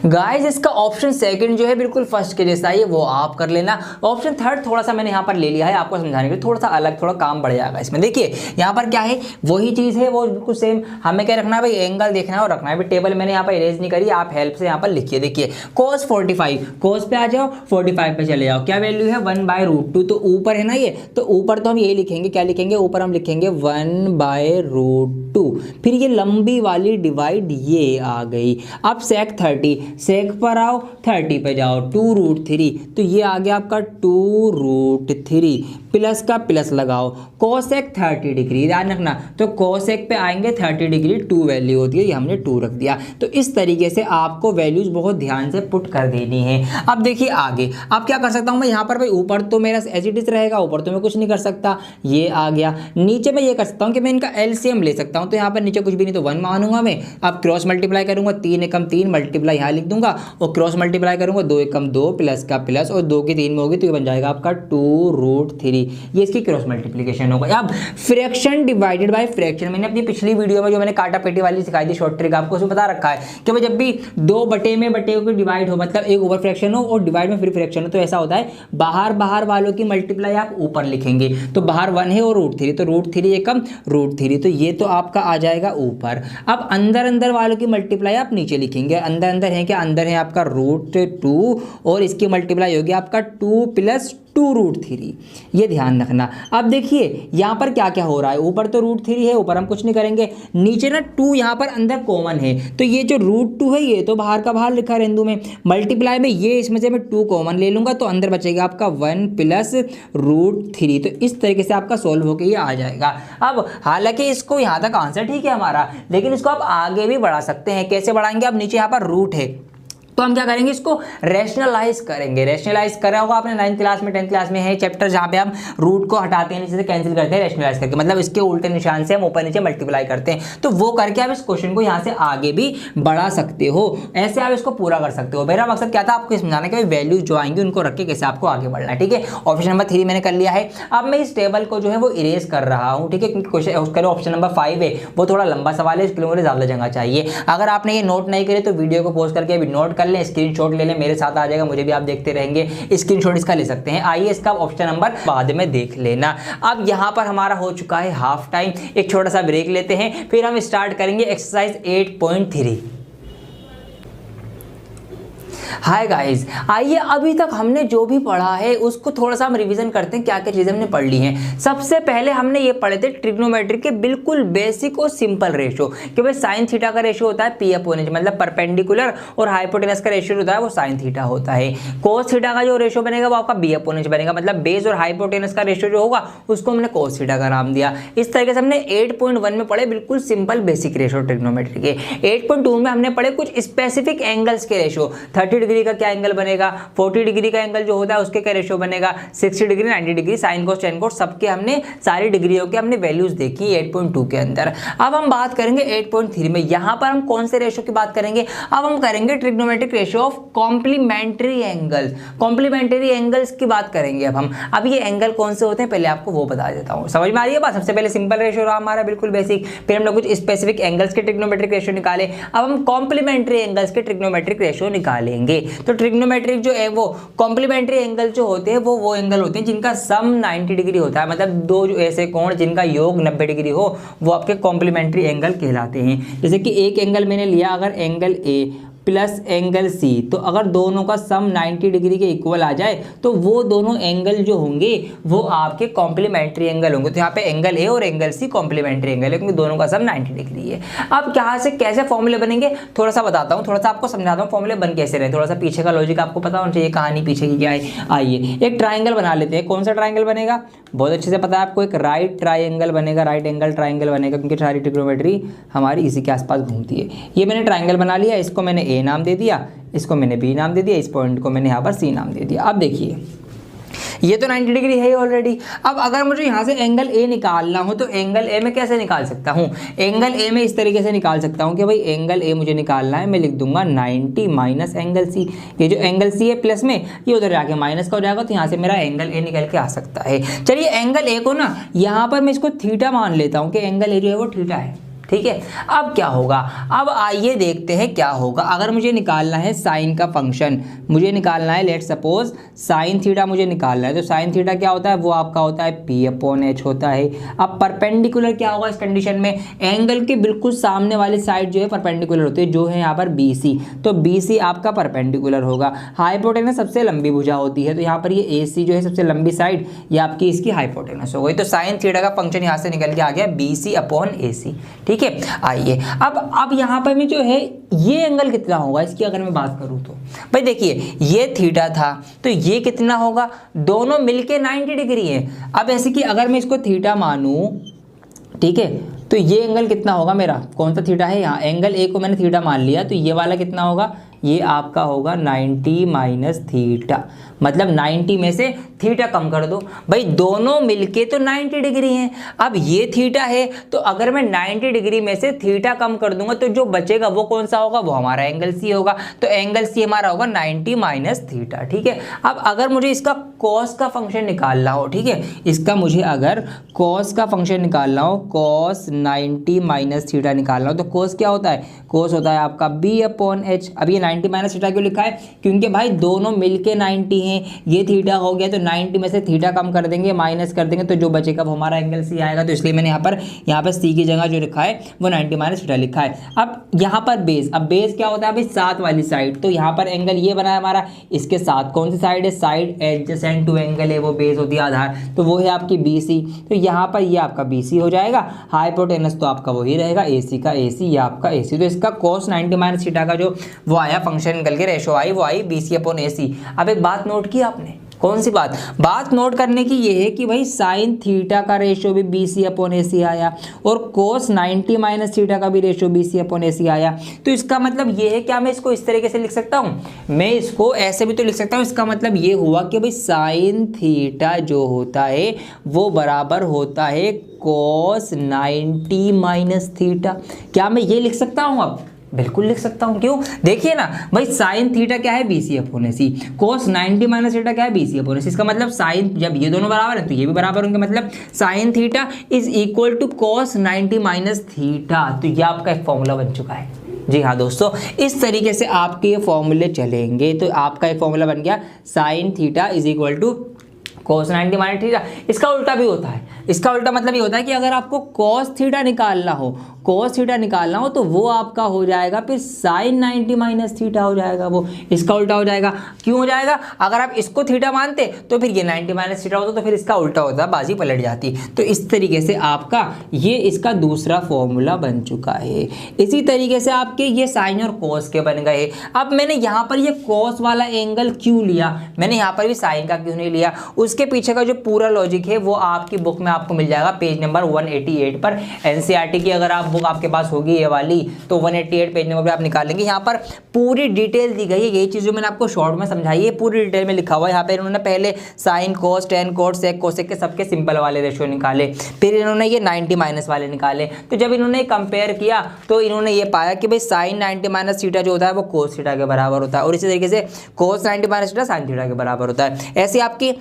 गाइस इसका ऑप्शन सेकंड जो है बिल्कुल फर्स्ट के जैसा है, वो आप कर लेना। ऑप्शन थर्ड थोड़ा सा मैंने यहाँ पर ले लिया है आपको समझाने के लिए, थोड़ा सा अलग, थोड़ा काम बढ़ जाएगा इसमें। देखिए यहाँ पर क्या है, वही चीज़ है, वो बिल्कुल सेम। हमें क्या रखना है भाई, एंगल देखना है और रखना है भाई। टेबल मैंने यहाँ पर इरेज नहीं करी, आप हेल्प से यहाँ पर लिखिए। देखिए cos 45, cos पे आ जाओ, 45 पे चले जाओ, क्या वैल्यू है 1/√2, तो ऊपर है ना ये, तो ऊपर तो हम यही लिखेंगे, क्या लिखेंगे, ऊपर हम लिखेंगे 1/√2, फिर ये लंबी वाली डिवाइड ये आ गई। अब sec 30, सेक पर आओ, 30 पे जाओ, 2√3, तो ये आ गया आपका 2√3, प्लस का प्लस लगाओ, कोसेक 30 डिग्री, ध्यान रखना, तो कोसेक पे आएंगे 30 डिग्री 2 वैल्यू होती है, ये हमने 2 रख दिया। तो इस तरीके से आपको वैल्यूज बहुत ध्यान से पुट कर देनी है। अब देखिए आगे, अब क्या कर सकता हूँ मैं यहाँ पर भाई, ऊपर तो मेरा एज इट इज रहेगा, ऊपर तो मैं कुछ नहीं कर सकता, ये आ गया। नीचे मैं ये कर सकता हूँ कि मैं इनका एलसीएम ले सकता हूँ, तो यहाँ पर नीचे कुछ भी नहीं, तो 1 मानूंगा मैं। अब क्रॉस मल्टीप्लाई करूंगा, 3 एकम 3 मल्टीप्लाई यहाँ लिख दूंगा और क्रॉस मल्टीप्लाई करूंगा, 2 एकम 2 प्लस का प्लस और 2 की 3 में होगी तो ये बन जाएगा आपका 2√3। ये इसकी क्रॉस मल्टीप्लिकेशन होगा। अब फ्रैक्शन डिवाइडेड बाय फ्रैक्शन, मैंने अपनी पिछली वीडियो में जो मैंने काटा पेटी वाली सिखाई थी शॉर्ट ट्रिक, आपको उसमें बता रखा है कि भाई जब भी 2 बटे में बटे को डिवाइड हो, मतलब एक ओवर फ्रैक्शन हो और डिवाइड में फ्री फ्रैक्शन हो, तो ऐसा होता है बाहर वालों की मल्टीप्लाई आप ऊपर लिखेंगे, तो बाहर 1 है और √3, तो √3 एकम √3, तो ये तो आपका आ जाएगा ऊपर। अब अंदर वालों की मल्टीप्लाई आप नीचे लिखेंगे, अंदर है क्या, अंदर है आपका √2 और इसकी मल्टीप्लाई होगी आपका 2 + 2√3, ये ध्यान रखना। अब देखिए यहाँ पर क्या क्या हो रहा है, ऊपर तो √3 है, ऊपर हम कुछ नहीं करेंगे, नीचे ना 2 यहाँ पर अंदर कॉमन है, तो ये जो √2 है ये तो बाहर का बाहर लिखा रेंदू में, मल्टीप्लाई में ये इसमें से मैं 2 कॉमन ले लूंगा तो अंदर बचेगा आपका 1 + √3, तो इस तरीके से आपका सोल्व होकर ये आ जाएगा। अब हालांकि इसको यहाँ तक आंसर ठीक है हमारा, लेकिन इसको आप आगे भी बढ़ा सकते हैं। कैसे बढ़ाएंगे, अब नीचे यहाँ पर रूट है तो हम क्या करेंगे, इसको रैशनलाइज करेंगे। रैशनलाइज करा होगा आपने 9th क्लास में, 10th क्लास में है चैप्टर जहाँ पे हम रूट को हटाते हैं, नीचे से कैंसिल करते हैं रैशनलाइज करके, मतलब इसके उल्टे निशान से हम ऊपर नीचे मल्टीप्लाई करते हैं। तो वो करके आप इस क्वेश्चन को यहाँ से आगे भी बढ़ा सकते हो, ऐसे आप इसको पूरा कर सकते हो। मेरा मकसद क्या था, आपको समझाना कि वैल्यूज जो आएंगी उनको रख के कैसे आपको आगे बढ़ना है। ठीक है, ऑप्शन नंबर 3 मैंने कर लिया है। अब मैं इस टेबल को जो है वो इरेज कर रहा हूँ। ठीक है, क्योंकि ऑप्शन नंबर 5 है वो थोड़ा लंबा सवाल है, इसके लिए मुझे ज़्यादा जगह चाहिए। अगर आपने ये नोट नहीं करे तो वीडियो को पॉज करके अभी नोट कर लें, स्क्रीनशॉट ले, मेरे साथ आ जाएगा, मुझे भी आप देखते रहेंगे, स्क्रीनशॉट इसका ले सकते हैं। आइए इसका ऑप्शन नंबर बाद में देख लेना। अब यहां पर हमारा हो चुका है हाफ टाइम, एक छोटा सा ब्रेक लेते हैं, फिर हम स्टार्ट करेंगे एक्सरसाइज 8.3। हाय गाइस, आइए अभी तक हमने जो भी पढ़ा है उसको थोड़ा सा हम रिवीजन करते हैं, क्या क्या चीजें हमने पढ़ ली हैं। सबसे पहले हमने ये पढ़े थे ट्रिग्नोमेट्री के बिल्कुल बेसिक और सिंपल रेशियो, कि भाई साइन थीटा का रेशियो होता है P/H, मतलब परपेंडिकुलर, और हाइपोटेनस का रेशियो होता है वो साइन थीटा होता है। कोस थीटा का जो रेशियो बनेगा वो आपका B/H बनेगा, मतलब बेस और हाइपोटेनस का रेशियो जो होगा उसको हमने कोस थीटा का नाम दिया। इस तरीके से हमने 8.1 में पढ़े बिल्कुल सिंपल बेसिक रेशियो ट्रिग्नोमेट्री के। 8.2 में हमने पढ़े कुछ स्पेसिफिक एंगल्स के रेशियो, 30 डिग्री का क्या एंगल बनेगा, 40 डिग्री का एंगल जो होता है उसके क्या रेशियो बनेगा, 60 degree, 90 degree, sine cos tan cos, सबके हमने सारी डिग्रियों के हमने वैल्यूज देखी 8.2 के अंदर। अब हम बात करेंगे 8.3 में, यहां पर हम कौन से रेशियो की बात करेंगे, अब हम करेंगे trigonometric ratio of complementary angle. Complementary angles की बात करेंगे अब हम। अब ये एंगल कौन से होते हैं पहले आपको वो बता देता हूं, समझ में आ रही है बात। सबसे पहले सिंपल रेशियो रहा हमारा बिल्कुल बेसिक, फिर हमने कुछ स्पेसिफिक एंगल्स के ट्रिग्नोमेट्रिक रेशियो निकाले, अब हम कॉम्प्लीमेंट्री एंगल्स के ट्रिग्नोमेट्रिक रेशियो निकालेंगे। तो ट्रिग्नोमेट्रिक जो है वो कॉम्प्लीमेंट्री एंगल जो होते हैं वो एंगल होते हैं जिनका सम 90 डिग्री होता है, मतलब दो जो ऐसे कोण जिनका योग 90 डिग्री हो वो आपके कॉम्प्लीमेंट्री एंगल कहलाते हैं। जैसे कि एक एंगल मैंने लिया, अगर angle A plus angle C, तो अगर दोनों का सम 90 डिग्री के इक्वल आ जाए तो वो दोनों एंगल जो होंगे वो आपके कॉम्प्लीमेंट्री एंगल होंगे। तो यहाँ पे एंगल ए और एंगल सी कॉम्प्लीमेंट्री एंगल है क्योंकि दोनों का सम 90 डिग्री है। अब यहाँ से कैसे फॉर्मूले बनेंगे थोड़ा सा बताता हूँ, थोड़ा सा आपको समझाता हूँ फॉर्मूले बन कैसे रहे, थोड़ा सा पीछे का लॉजिक आपको पता होना चाहिए, कहानी पीछे की क्या है। आइए एक ट्राइंगल बना लेते हैं। कौन सा ट्राइंगल बनेगा, बहुत अच्छे से पता है आपको, एक राइट ट्राइंगल बनेगा, राइट एंगल ट्राइंगल बनेगा क्योंकि सारी ट्रिग्नोमेट्री हमारी इसी के आसपास घूमती है। ये मैंने ट्राइंगल बना लिया, इसको मैंने ए नाम दे दिया, इसको मैंने बी नाम दे दिया, इस पॉइंट को मैंने यहाँ पर सी नाम दे दिया। अब देखिए ये तो 90 डिग्री है ऑलरेडी। अब अगर मुझे यहाँ से एंगल ए निकालना हो तो एंगल ए में कैसे निकाल सकता हूँ, एंगल ए में इस तरीके से निकाल सकता हूँ कि भाई एंगल ए मुझे निकालना है, मैं लिख दूंगा 90 माइनस एंगल सी। ये जो एंगल सी है प्लस में, ये उधर जाके माइनस का हो जाएगा, तो यहाँ से मेरा एंगल ए निकल के आ सकता है। चलिए एंगल ए को ना यहाँ पर मैं इसको थीटा मान लेता हूँ कि एंगल ए जो है वो थीटा है। ठीक है, अब क्या होगा, अब आइए देखते हैं क्या होगा। अगर मुझे निकालना है साइन का फंक्शन, मुझे निकालना है लेट सपोज साइन थीटा मुझे निकालना है, तो साइन थीटा क्या होता है, वो आपका होता है P/H होता है। अब परपेंडिकुलर क्या होगा इस कंडीशन में, एंगल के बिल्कुल सामने वाली साइड जो है परपेंडिकुलर होती है, जो है यहाँ पर BC, तो BC आपका परपेंडिकुलर होगा। हाइपोटेनस सबसे लंबी भुजा होती है, तो यहाँ पर ये AC जो है सबसे लंबी साइड, ये आपकी इसकी हाइपोटेनस हो गई। तो साइन थीटा का फंक्शन यहाँ से निकल के आ गया BC/AC। ठीक है, आइए अब यहाँ पर में जो है ये एंगल कितना होगा इसकी अगर मैं बात करूं तो भाई देखिए ये थीटा था तो ये कितना होगा, दोनों मिलके 90 डिग्री है। अब ऐसे कि अगर मैं इसको थीटा मानूं, ठीक है, तो ये एंगल कितना होगा मेरा, कौन सा थीटा है यहाँ, एंगल ए को मैंने थीटा मान लिया, तो ये वाला कितना होगा, ये आपका होगा 90 माइनस थीटा, मतलब 90 में से थीटा कम कर दो। भाई दोनों मिलके तो 90 डिग्री हैं। अब ये थीटा है तो अगर मैं 90 डिग्री में से थीटा कम कर दूंगा तो जो बचेगा वो कौन सा होगा, वो हमारा एंगल सी होगा। तो एंगल सी हमारा होगा 90 माइनस थीटा, ठीक है। अब अगर मुझे इसका कॉस का फंक्शन निकालना हो, ठीक है, इसका मुझे अगर कॉस का फंक्शन निकालना हो, कॉस 90 माइनस थीटा निकालना हो, तो कॉस क्या होता है, कॉस होता है आपका b/h। अब ये 90 माइनस थीटा क्यों लिखा है, क्योंकि भाई दोनों मिलके 90 हैं, ये थीटा हो गया तो 90 में से थीटा कम कर देंगे, माइनस कर देंगे, तो जो बचेगा वो हमारा एंगल सी आएगा। तो इसलिए मैंने यहाँ पर सी की जगह जो लिखा है वो 90 माइनस थीटा लिखा है। अब यहाँ पर बेस, अब बेस क्या होता है भाई, साथ वाली साइड, तो यहाँ पर एंगल ये बना है हमारा, इसके साथ कौन सी साइड है, साइड एडजेसेंट टू एंगल है, वो बेस होती है आधार, तो वो है आपकी BC। तो यहाँ पर ये आपका BC हो जाएगा, हाइपोटेनस तो आपका वही रहेगा, AC का AC, ये आपका AC। तो इसका cos 90 माइनस थीटा का जो वो आया फंक्शन निकल के रेशो आई, वो आई BC/AC। अब एक बात नोट की आपने, कौन सी बात नोट करने की ये है कि भाई साइन थीटा का रेशो भी BC/AC आया और कोस 90 माइनस थीटा का भी रेशो BC/AC आया। तो इसका मतलब ये है, क्या मैं इसको इस तरीके से लिख सकता हूँ, मैं इसको ऐसे भी तो लिख सकता हूँ। इसका मतलब ये हुआ कि भाई साइन थीटा जो होता है वो बराबर होता है कोस 90 माइनस थीटा। क्या मैं ये लिख सकता हूँ अब, बिल्कुल लिख सकता हूं। क्यों, देखिए ना भाई, साइन थीटा क्या है BC/AC, कोस 90 माइनस थीटा क्या है BC/AC। इसका मतलब साइन, जब ये दोनों बराबर है तो ये भी बराबर होंगे, मतलब sine theta is equal to cos 90 minus theta. तो ये आपका एक फॉर्मूला बन चुका है। जी हाँ दोस्तों, इस तरीके से आपके ये फॉर्मूले चलेंगे। तो आपका एक फॉर्मूला बन गया, sine theta is equal to cos 90 minus theta. इसका उल्टा भी होता है, इसका उल्टा मतलब ये होता है कि अगर आपको कॉस थीटा निकालना हो, कॉस थीटा निकालना हो, तो वो आपका हो जाएगा फिर साइन 90 माइनस थीटा हो जाएगा, वो इसका उल्टा हो जाएगा। क्यों हो जाएगा, अगर आप इसको थीटा मानते तो फिर ये 90 माइनस थीटा होता, तो फिर इसका उल्टा होता, बाजी पलट जाती। तो इस तरीके से आपका ये इसका दूसरा फॉर्मूला बन चुका है। इसी तरीके से आपके ये साइन और कॉस के बन गए। अब मैंने यहाँ पर ये कॉस वाला एंगल क्यों लिया, मैंने यहाँ पर भी साइन का क्यों नहीं लिया, उसके पीछे का जो पूरा लॉजिक है वो आपकी बुक में आपको मिल जाएगा पेज नंबर 188 पर। एनसीईआरटी की अगर आप बुक आपके पास होगी ये वाली, तो 188 पेज नंबर पे आप निकालेंगे। यहाँ पर पूरी डिटेल दी गई है, यही चीज़ जो मैंने आपको शॉर्ट में समझाई है पूरी डिटेल में लिखा हुआ है। यहाँ पे इन्होंने पहले sine cos tan cot sec cosec के सबके सिंपल वाले रेशियो निकाले, फिर इन्होंने ये 90 माइनस वाले निकाले। तो जब इन्होंने कंपेयर किया तो इन्होंने ये पाया कि भाई साइन 90 माइनस थीटा जो होता है वो कोस थीटा के बराबर होता है, और इसी तरीके से कोस 90 माइनस थीटा साइन थीटा के बराबर होता है। ऐसे आपकी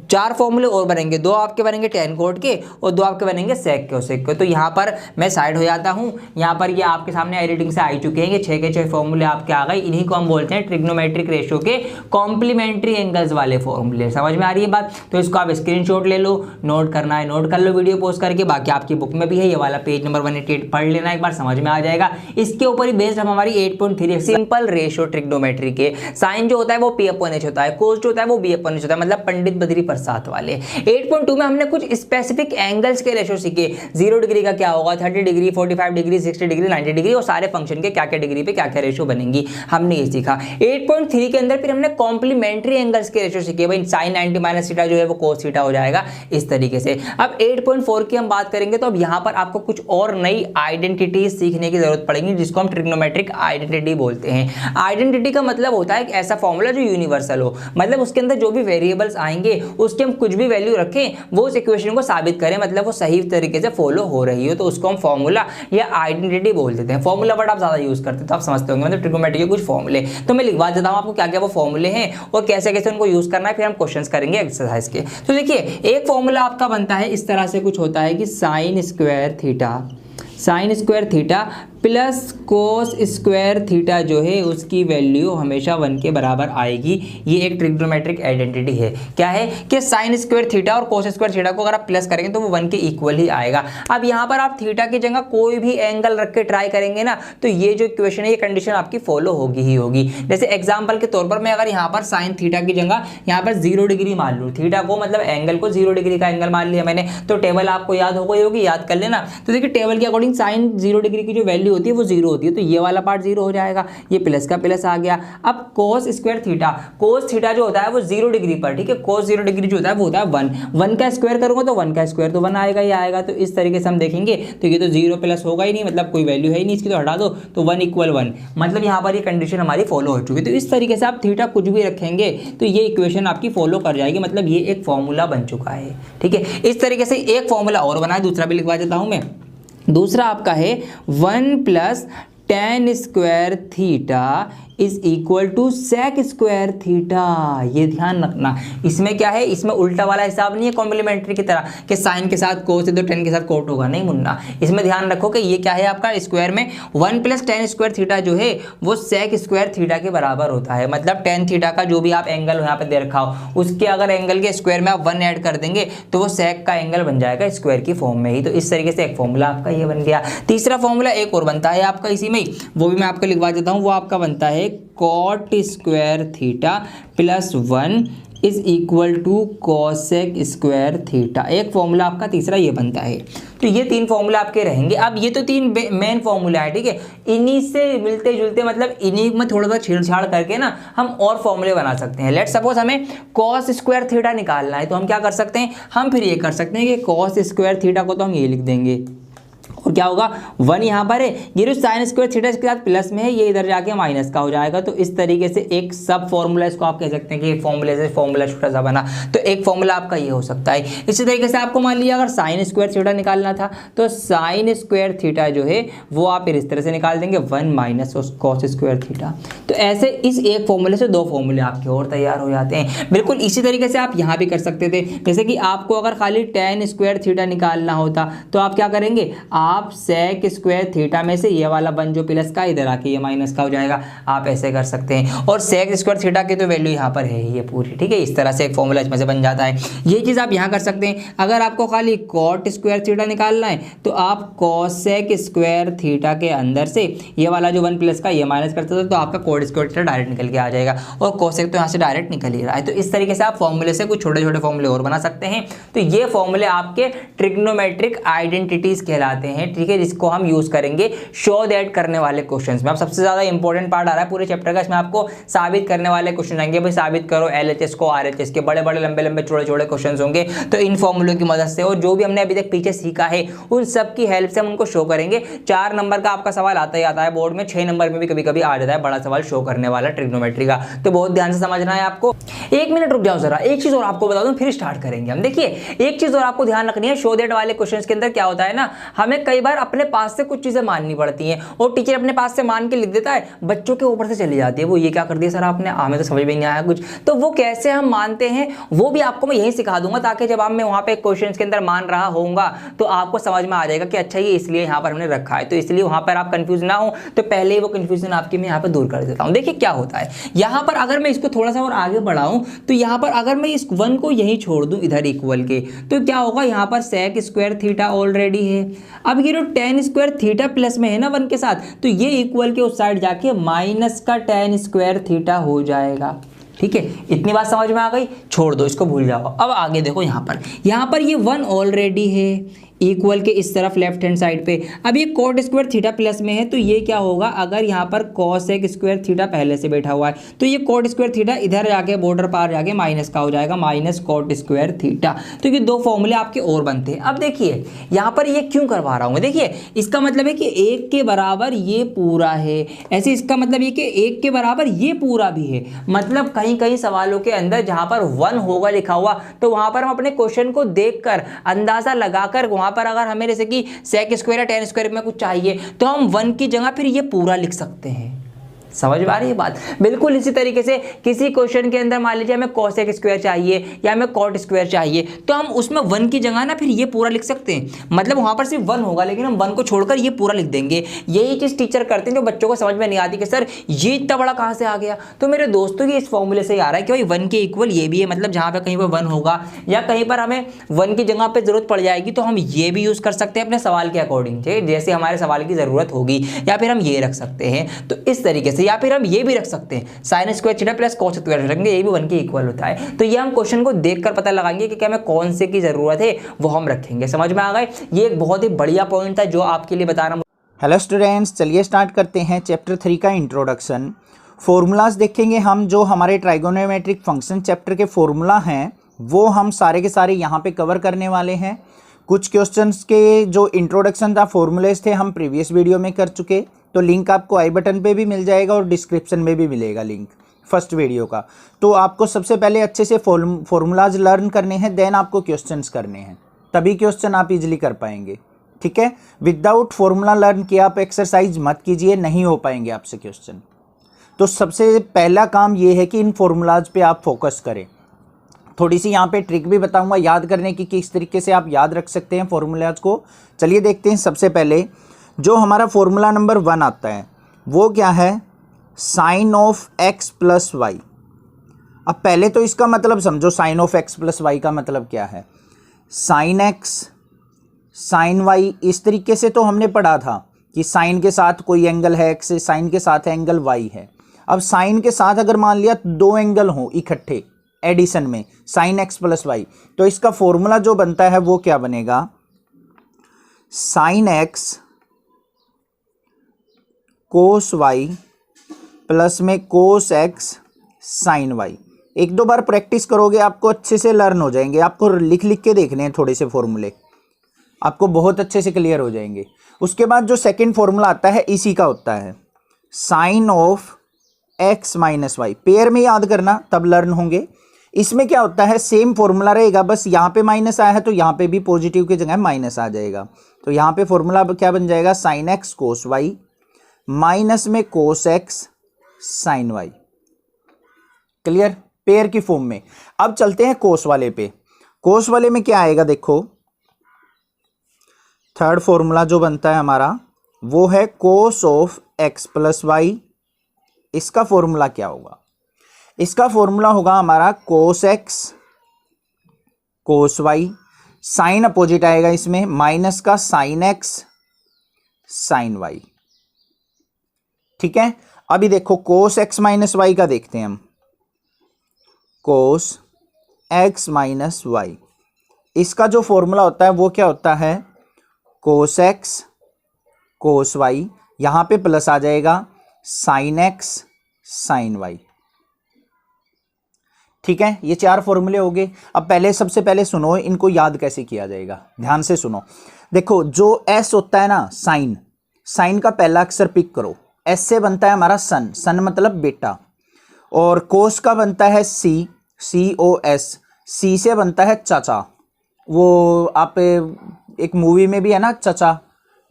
4 फॉर्मूले और बनेंगे, 2 आपके बनेंगे टेन कोट के और 2 आपके बनेंगे सेक के और सेक के। तो यहाँ पर मैं साइड हो जाता हूँ, यहाँ पर ये आपके सामने एडिटिंग से आ चुके हैं, ये 6 के 6 फॉर्मूले आपके आ गए। इन्हीं को हम बोलते हैं ट्रिग्नोमेट्रिक रेशियो के कॉम्प्लीमेंट्री एंगल्स वाले फॉर्मूले। समझ में आ रही है बात, तो इसको आप स्क्रीनशॉट ले लो, नोट करना है नोट कर लो वीडियो पोस्ट करके, बाकी आपकी बुक में भी है ये वाला पेज नंबर 188 पढ़ लेना एक बार, समझ में आ जाएगा। इसके ऊपर ही बेस्ड हम हमारी 8.3 सिंपल रेशियो ट्रिग्नोमेट्री के साइन जो होता है वो P/H होता है, कोस जो होता है वो B/H होता है, मतलब पंडित बद्री प्रसाद वाले। 8.2 में हमने कुछ स्पेसिफिक एंगल्स के रेशियो सीखे, 0 डिग्री का क्या होगा, 30 डिग्री, 45 डिग्री, 60 डिग्री, 90 डिग्री, और सारे फंक्शन के क्या क्या डिग्री पे क्या क्या रेशियो बनेंगी, हमने ये सीखा। 8.3 के अंदर फिर हमने कॉम्प्लीमेंट्री एंगल्स के रेशियो सीखे, भाई साइन 90 माइनस थीटा जो है वो कोस थीटा हो जाएगा, इस तरीके से। अब 8.4 की हम बात करेंगे तो अब यहाँ पर आपको कुछ और नई आइडेंटिटी सीखने की जरूरत पड़ेगी, जिसको हम ट्रिग्नोमेट्रिक आइडेंटिटी बोलते हैं। आइडेंटिटी का मतलब होता है एक ऐसा फॉर्मूला जो यूनिवर्सल हो, मतलब उसके अंदर जो भी वेरिएबल्स आएंगे उसके हम कुछ भी वैल्यू रखें, वो उस इक्वेशन को साबित करें, मतलब वो सही तरीके से फॉलो हो रही हो, तो उसको हम फॉर्मूला या आइडेंटिटी बोल देते हैं। फॉर्मूला वर्ड आप ज्यादा यूज करते हैं तो आप समझते होंगे, मतलब ट्रिग्नोमेट्री के कुछ फॉर्मूले। तो मैं लिखवा देता हूं आपको क्या क्या वो फॉर्मूले हैं और कैसे कैसे उनको यूज करना है, फिर हम क्वेश्चंस करेंगे एक्सरसाइज के। तो देखिए एक फॉर्मूला आपका बनता है इस तरह से, कुछ होता है कि sign square theta plus cos square theta जो है उसकी वैल्यू हमेशा 1 के बराबर आएगी। ये एक ट्रिग्नोमेट्रिक आइडेंटिटी है। क्या है कि साइन स्क्वायर थीटा और कोस स्क्वायर थीटा को अगर आप प्लस करेंगे तो वो 1 के इक्वल ही आएगा। अब यहाँ पर आप थीटा की जगह कोई भी एंगल रख के ट्राई करेंगे ना, तो ये जो इक्वेशन है ये कंडीशन आपकी फॉलो होगी ही होगी। जैसे एग्जाम्पल के तौर पर मैं अगर यहाँ पर साइन थीटा की जगह यहाँ पर 0 डिग्री मान लूँ, थीटा को मतलब एंगल को 0 डिग्री का एंगल मान लिया मैंने, तो टेबल आपको याद हो गई होगी, याद कर लेना। तो देखिए टेबल के अकॉर्डिंग साइन 0 डिग्री की जो वैल्यू होती है वो जीरो होती है, तो ये वाला पार्ट जीरो हो जाएगा, ये प्लस का प्लस आ गया। अब cos square theta, cos theta जो होता है वो 0 डिग्री पर, ठीक है, cos 0 डिग्री जो होता है वो होता है 1, 1 का स्क्वायर करूंगा तो 1 का स्क्वायर तो 1 आएगा ही आएगा। तो इस तरीके से हम देखेंगे तो ये तो 0 प्लस होगा ही नहीं, मतलब कोई वैल्यू है ही नहीं इसकी, तो हटा दो, तो 1 इक्वल 1, मतलब यहाँ पर ये कंडीशन हमारी फॉलो हो चुकी है। तो इस तरीके से आप थीटा कुछ भी रखेंगे तो ये इक्वेशन आपकी फॉलो कर जाएगी, मतलब ये एक फॉर्मूला बन चुका है, ठीक है। इस तरीके से एक फॉर्मूला और बना है, दूसरा भी लिखवा देता हूं मैं। दूसरा आपका है 1 plus tan square theta is equal to sec square theta. ये ध्यान रखना, इसमें क्या है, इसमें उल्टा वाला हिसाब नहीं है कॉम्प्लीमेंट्री की तरह कि साइन के साथ कोस है तो tan के साथ कोट होगा, नहीं मुन्ना। इसमें ध्यान रखो कि ये क्या है आपका स्क्वायर में 1 प्लस tan स्क्वायर थीटा जो है वो sec स्क्वायर थीटा के बराबर होता है। मतलब tan थीटा का जो भी आप एंगल यहाँ पे दे रखा हो उसके अगर एंगल के स्क्वायर में आप 1 ऐड कर देंगे तो वो sec का एंगल बन जाएगा स्क्वायर की फॉर्म में ही। तो इस तरीके से एक फॉर्मूला आपका ये बन गया। तीसरा फॉर्मूला एक और बनता है आपका इसी में ही, वो भी मैं आपको लिखवा देता हूँ। वो आपका बनता है cot square theta plus 1 is equal to cosec square theta. एक फॉर्मूला आपका तीसरा ये बनता है। तो ये तीन फॉर्मूला आपके रहेंगे। अब ये तो तीन मेन फॉर्मूला है, ठीक है, इन्हीं से मिलते जुलते, मतलब इन्हीं में थोड़ा सा छेड़छाड़ करके ना हम और फॉर्मूले बना सकते हैं। लेट सपोज हमें cos स्क्वायर थीटा निकालना है, तो हम क्या कर सकते हैं, हम फिर ये कर सकते हैं कि cos स्क्वायर थीटा को तो हम ये लिख देंगे और क्या होगा 1 यहाँ पर है, ये जो साइन स्क्वायर थीटा इसके साथ प्लस में है, ये इधर जाके माइनस का हो जाएगा। तो इस तरीके से एक सब फॉर्मूला इसको आप कह सकते हैं कि फॉर्मूले से फॉर्मूला छोटा सा बना, तो एक फॉर्मूला आपका ये हो सकता है। इसी तरीके से आपको मान लिया अगर साइन स्क्वायर थीटा निकालना था तो साइन स्क्वायर थीटा जो है वो आप इस तरह से निकाल देंगे 1 माइनस कॉस स्क्वायर थीटा। तो ऐसे इस एक फॉर्मूले से दो फॉर्मूले आपके और तैयार हो जाते हैं। बिल्कुल इसी तरीके से आप यहाँ भी कर सकते थे, जैसे कि आपको अगर खाली tan स्क्वायर थीटा निकालना होता तो आप क्या करेंगे, आप sec स्क्वायर थीटा में से ये वाला बन जो प्लस का इधर आके ये माइनस का हो जाएगा, आप ऐसे कर सकते हैं। और sec स्क्वायर थीटा की तो वैल्यू यहाँ पर है ही ये पूरी, ठीक है, इस तरह से एक फॉर्मूला इसमें से बन जाता है। ये चीज़ आप यहाँ कर सकते हैं। अगर आपको खाली cot स्क्वायर थीटा निकालना है तो आप cosec स्क्वायर थीटा के अंदर से ये वाला जो 1 प्लस का ये माइनस करते थे तो आपका cot स्क्वायर थीटा डायरेक्ट निकल के आ जाएगा, और cosec तो यहाँ से डायरेक्ट निकल ही रहा है। तो इस तरीके से आप फॉर्मूले से कुछ छोटे छोटे फॉर्मूले और बना सकते हैं। तो ये फॉर्मूले आपके ट्रिग्नोमेट्रिक आइडेंटिटीज कहलाते हैं, ठीक है, जिसको हम यूज करेंगे शो दैट करने वाले क्वेश्चंस में। अब सबसे ज्यादा इंपॉर्टेंट पार्ट आ रहा है पूरे चैप्टर का, इसमें आपको साबित करने वाले क्वेश्चन आएंगे। भाई साबित करो LHS को RHS के, बड़े बड़े लंबे लंबे छोटे छोटे क्वेश्चन होंगे। तो इन फॉर्मूलों की मदद से और जो भी हमने अभी तक पीछे सीखा है उन सब की हेल्प से हम उनको शो करेंगे। 4 नंबर का आपका सवाल आता ही आता है बोर्ड में, 6 नंबर में भी कभी कभी आ जाता है बड़ा सवाल शो करने वाला ट्रिग्नोमेट्री का। तो बहुत ध्यान से समझना है आपको। 1 मिनट रुक जाओ जरा, एक चीज और आपको बता दूं फिर स्टार्ट करेंगे हम। देखिए एक चीज और आपको ध्यान रखनी है, शो दैट वाले क्वेश्चंस के अंदर क्या होता है ना, हमें कई बार अपने पास से कुछ चीजें माननी पड़ती हैं और टीचर अपने पास से मान के लिख देता है, बच्चों के ऊपर से चली जाती है, वो ये क्या कर दिया सर आपने, हमें तो समझ में नहीं आया कुछ। तो वो कैसे हम मानते हैं वो भी आपको मैं यही सिखा दूंगा, ताकि जब आप मैं वहां पे क्वेश्चन के अंदर मान रहा होऊंगा तो आपको समझ में आ जाएगा कि अच्छा ये इसलिए यहाँ पर हमने रखा है, तो इसलिए वहां पर आप कंफ्यूज ना हो। तो पहले ही वो कंफ्यूजन आपकी मैं यहाँ पर दूर कर देता हूँ। देखिए क्या होता है यहाँ पर, अगर मैं इसको थोड़ा सा और आगे बढ़ाऊं तो यहाँ पर अगर मैं इस 1 को यहीं छोड़ दूं इधर इक्वल के, तो क्या होगा, यहाँ पर sec स्क्वायर थीटा ऑलरेडी है। अब ये जो tan स्क्वायर थीटा प्लस में है ना 1 के साथ, तो ये इक्वल के उस साइड जाके माइनस का tan स्क्वायर थीटा हो जाएगा, ठीक है। इतनी बात समझ में आ गई, छोड़ दो इसको, भूल जाओ। अब आगे देखो यहाँ पर ये 1 ऑलरेडी है इक्वल के इस तरफ लेफ्ट हैंड साइड पे। अब ये cot स्क्वायर थीटा प्लस में है तो ये क्या होगा, अगर यहाँ पर cosec स्क्वायर थीटा पहले से बैठा हुआ है तो ये cot स्क्वायर थीटा इधर जाके बॉर्डर पार जाके माइनस का हो जाएगा, माइनस cot स्क्वायर थीटा। तो ये दो फॉर्मूले आपके और बनते हैं। अब देखिए यहाँ पर ये क्यों करवा रहा हूँ मैं, देखिए इसका मतलब है कि 1 के बराबर ये पूरा है, ऐसे इसका मतलब ये कि 1 के बराबर ये पूरा भी है। मतलब कहीं कहीं सवालों के अंदर जहाँ पर 1 होगा लिखा हुआ तो वहाँ पर हम अपने क्वेश्चन को देखकर अंदाजा लगाकर वहाँ पर अगर हमें जैसे कि sec स्क्वायर या tan स्क्वायर में कुछ चाहिए तो हम 1 की जगह फिर ये पूरा लिख सकते हैं। समझ में आ रही है बात। बिल्कुल इसी तरीके से किसी क्वेश्चन के अंदर मान लीजिए हमें cosec स्क्वायर चाहिए या हमें cot स्क्वायर चाहिए तो हम उसमें 1 की जगह ना फिर ये पूरा लिख सकते हैं। मतलब वहां पर सिर्फ 1 होगा लेकिन हम 1 को छोड़कर ये पूरा लिख देंगे। यही चीज टीचर करते हैं जो बच्चों को समझ में नहीं आती कि सर ये इतना बड़ा कहाँ से आ गया। तो मेरे दोस्तों की इस फॉर्मूले से आ रहा है कि भाई 1 के इक्वल ये भी है, मतलब जहाँ पे कहीं पर 1 होगा या कहीं पर हमें 1 की जगह पे जरूरत पड़ जाएगी तो हम ये भी यूज कर सकते हैं अपने सवाल के अकॉर्डिंग, जैसे हमारे सवाल की जरूरत होगी, या फिर हम ये रख सकते हैं तो इस तरीके से, या फिर हम ये भी सकते हैं sign square theta plus cos square रखेंगे, ये भी 1 के इक्वल होता है। तो ये हम क्वेश्चन को देखकर पता लगाएंगे कि क्या हमें कौन से की जरूरत है वो हम रखेंगे। समझ में आ गए। ये एक बहुत ही बढ़िया पॉइंट था जो आपके लिए बता रहा हूं। हेलो स्टूडेंट्स, चलिए स्टार्ट करते हैं चैप्टर 3 का इंट्रोडक्शन। फॉर्मूलाज देखेंगे हम। जो हमारे ट्राइगोनोमेट्रिक फंक्शन चैप्टर के फॉर्मूला हैं वो हम सारे के सारे यहाँ पे कवर करने वाले हैं। कुछ क्वेश्चंस के जो इंट्रोडक्शन था, फॉर्मूलेज थे, हम प्रीवियस वीडियो में कर चुके, तो लिंक आपको आई बटन पे भी मिल जाएगा और डिस्क्रिप्शन में भी मिलेगा लिंक फर्स्ट वीडियो का। तो आपको सबसे पहले अच्छे से फॉर्मूलाज लर्न करने हैं, देन आपको क्वेश्चंस करने हैं, तभी क्वेश्चन आप इजीली कर पाएंगे। ठीक है, विदाउट फॉर्मूला लर्न किया आप एक्सरसाइज मत कीजिए, नहीं हो पाएंगे आपसे क्वेश्चन। तो सबसे पहला काम ये है कि इन फॉर्मूलाज पे आप फोकस करें। थोड़ी सी यहाँ पे ट्रिक भी बताऊंगा याद करने की, किस तरीके से आप याद रख सकते हैं फॉर्मूलाज को। चलिए देखते हैं। सबसे पहले जो हमारा फॉर्मूला नंबर 1 आता है वो क्या है, sine of x plus y. अब पहले तो इसका मतलब समझो, sine of x plus y का मतलब क्या है। साइन x साइन वाई, इस तरीके से तो हमने पढ़ा था कि साइन के साथ कोई एंगल है x, साइन के साथ एंगल y है। अब साइन के साथ अगर मान लिया दो एंगल हो इकट्ठे एडिशन में, साइन x प्लस वाई, तो इसका फॉर्मूला जो बनता है वो क्या बनेगा, sign x cos y plus में कोस x साइन y। एक दो बार प्रैक्टिस करोगे आपको अच्छे से लर्न हो जाएंगे। आपको लिख लिख के देखने हैं थोड़े से फॉर्मूले, आपको बहुत अच्छे से क्लियर हो जाएंगे। उसके बाद जो सेकंड फॉर्मूला आता है इसी का होता है sine of x minus y. Pair में याद करना तब लर्न होंगे। इसमें क्या होता है, सेम फॉर्मूला रहेगा, बस यहाँ पे माइनस आया है तो यहाँ पे भी पॉजिटिव की जगह माइनस आ जाएगा। तो यहाँ पे फॉर्मूला क्या बन जाएगा, sine x cos y minus में cos x sine y. Clear, pair की फॉर्म में। अब चलते हैं कोस वाले पे। कोस वाले में क्या आएगा, देखो थर्ड फॉर्मूला जो बनता है हमारा वो है cos of x plus y. इसका फॉर्मूला क्या होगा, इसका फॉर्मूला होगा हमारा cos x cos y, sine opposite आएगा इसमें, माइनस का साइन एक्स साइन वाई। ठीक है, अभी देखो कोस एक्स माइनस वाई का देखते हैं हम। कोस एक्स माइनस वाई, इसका जो फॉर्मूला होता है वो क्या होता है, कोस एक्स कोस वाई, यहां पे प्लस आ जाएगा साइन एक्स साइन वाई। ठीक है, ये चार फॉर्मूले हो गए। अब पहले सबसे पहले सुनो इनको याद कैसे किया जाएगा, ध्यान से सुनो। देखो जो एस होता है ना, साइन, साइन का पहला अक्षर पिक करो। एस से बनता है हमारा सन, सन मतलब बेटा। और कोस का बनता है सी, सी ओ एस, सी से बनता है चाचा। वो आप एक मूवी में भी है ना चाचा,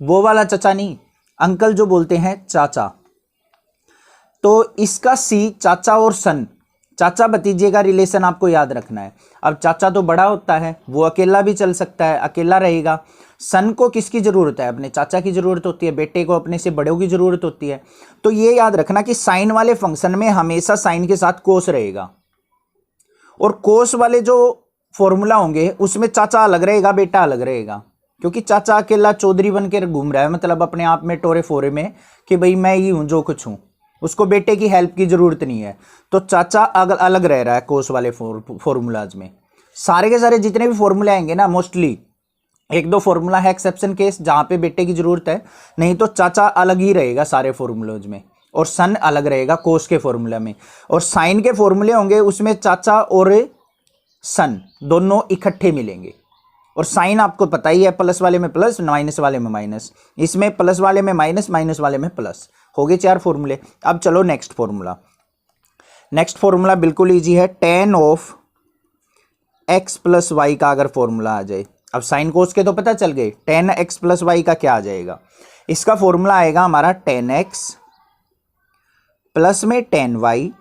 वो वाला चाचा नहीं, अंकल जो बोलते हैं चाचा। तो इसका सी, चाचा और सन, चाचा भतीजे का रिलेशन आपको याद रखना है। अब चाचा तो बड़ा होता है, वो अकेला भी चल सकता है, अकेला रहेगा। सन को किसकी जरूरत है, अपने चाचा की जरूरत होती है, बेटे को अपने से बड़ों की जरूरत होती है। तो ये याद रखना कि साइन वाले फंक्शन में हमेशा साइन के साथ कोस रहेगा, और कोस वाले जो फॉर्मूला होंगे उसमें चाचा अलग रहेगा, बेटा अलग रहेगा। क्योंकि चाचा अकेला चौधरी बन के घूम रहा है, मतलब अपने आप में टोरे फोरे में कि भाई मैं ही हूं जो कुछ हूं, उसको बेटे की हेल्प की जरूरत नहीं है। तो चाचा अलग रह रहा है कोस वाले फॉर्मूलाज में। सारे के सारे जितने भी फॉर्मूले आएंगे ना, मोस्टली एक दो फॉर्मूला है एक्सेप्शन केस जहां पे बेटे की जरूरत है, नहीं तो चाचा अलग ही रहेगा सारे फॉर्मूलाज में, और सन अलग रहेगा कोस के फॉर्मूला में। और साइन के फॉर्मूले होंगे उसमें चाचा और सन दोनों इकट्ठे मिलेंगे। और साइन आपको पता ही है, प्लस वाले में प्लस, माइनस वाले में माइनस, इसमें प्लस वाले में माइनस, माइनस वाले में प्लस। हो गए चार फॉर्मूले। अब चलो नेक्स्ट फॉर्मूला। नेक्स्ट फॉर्मूला बिल्कुल इजी है, tan of x plus y का अगर फॉर्मूला आ जाए। अब साइन कोस के तो पता चल गए, टेन एक्स प्लस वाई का क्या आ जाएगा। इसका फॉर्मूला आएगा हमारा टेन एक्स प्लस में टेन वाई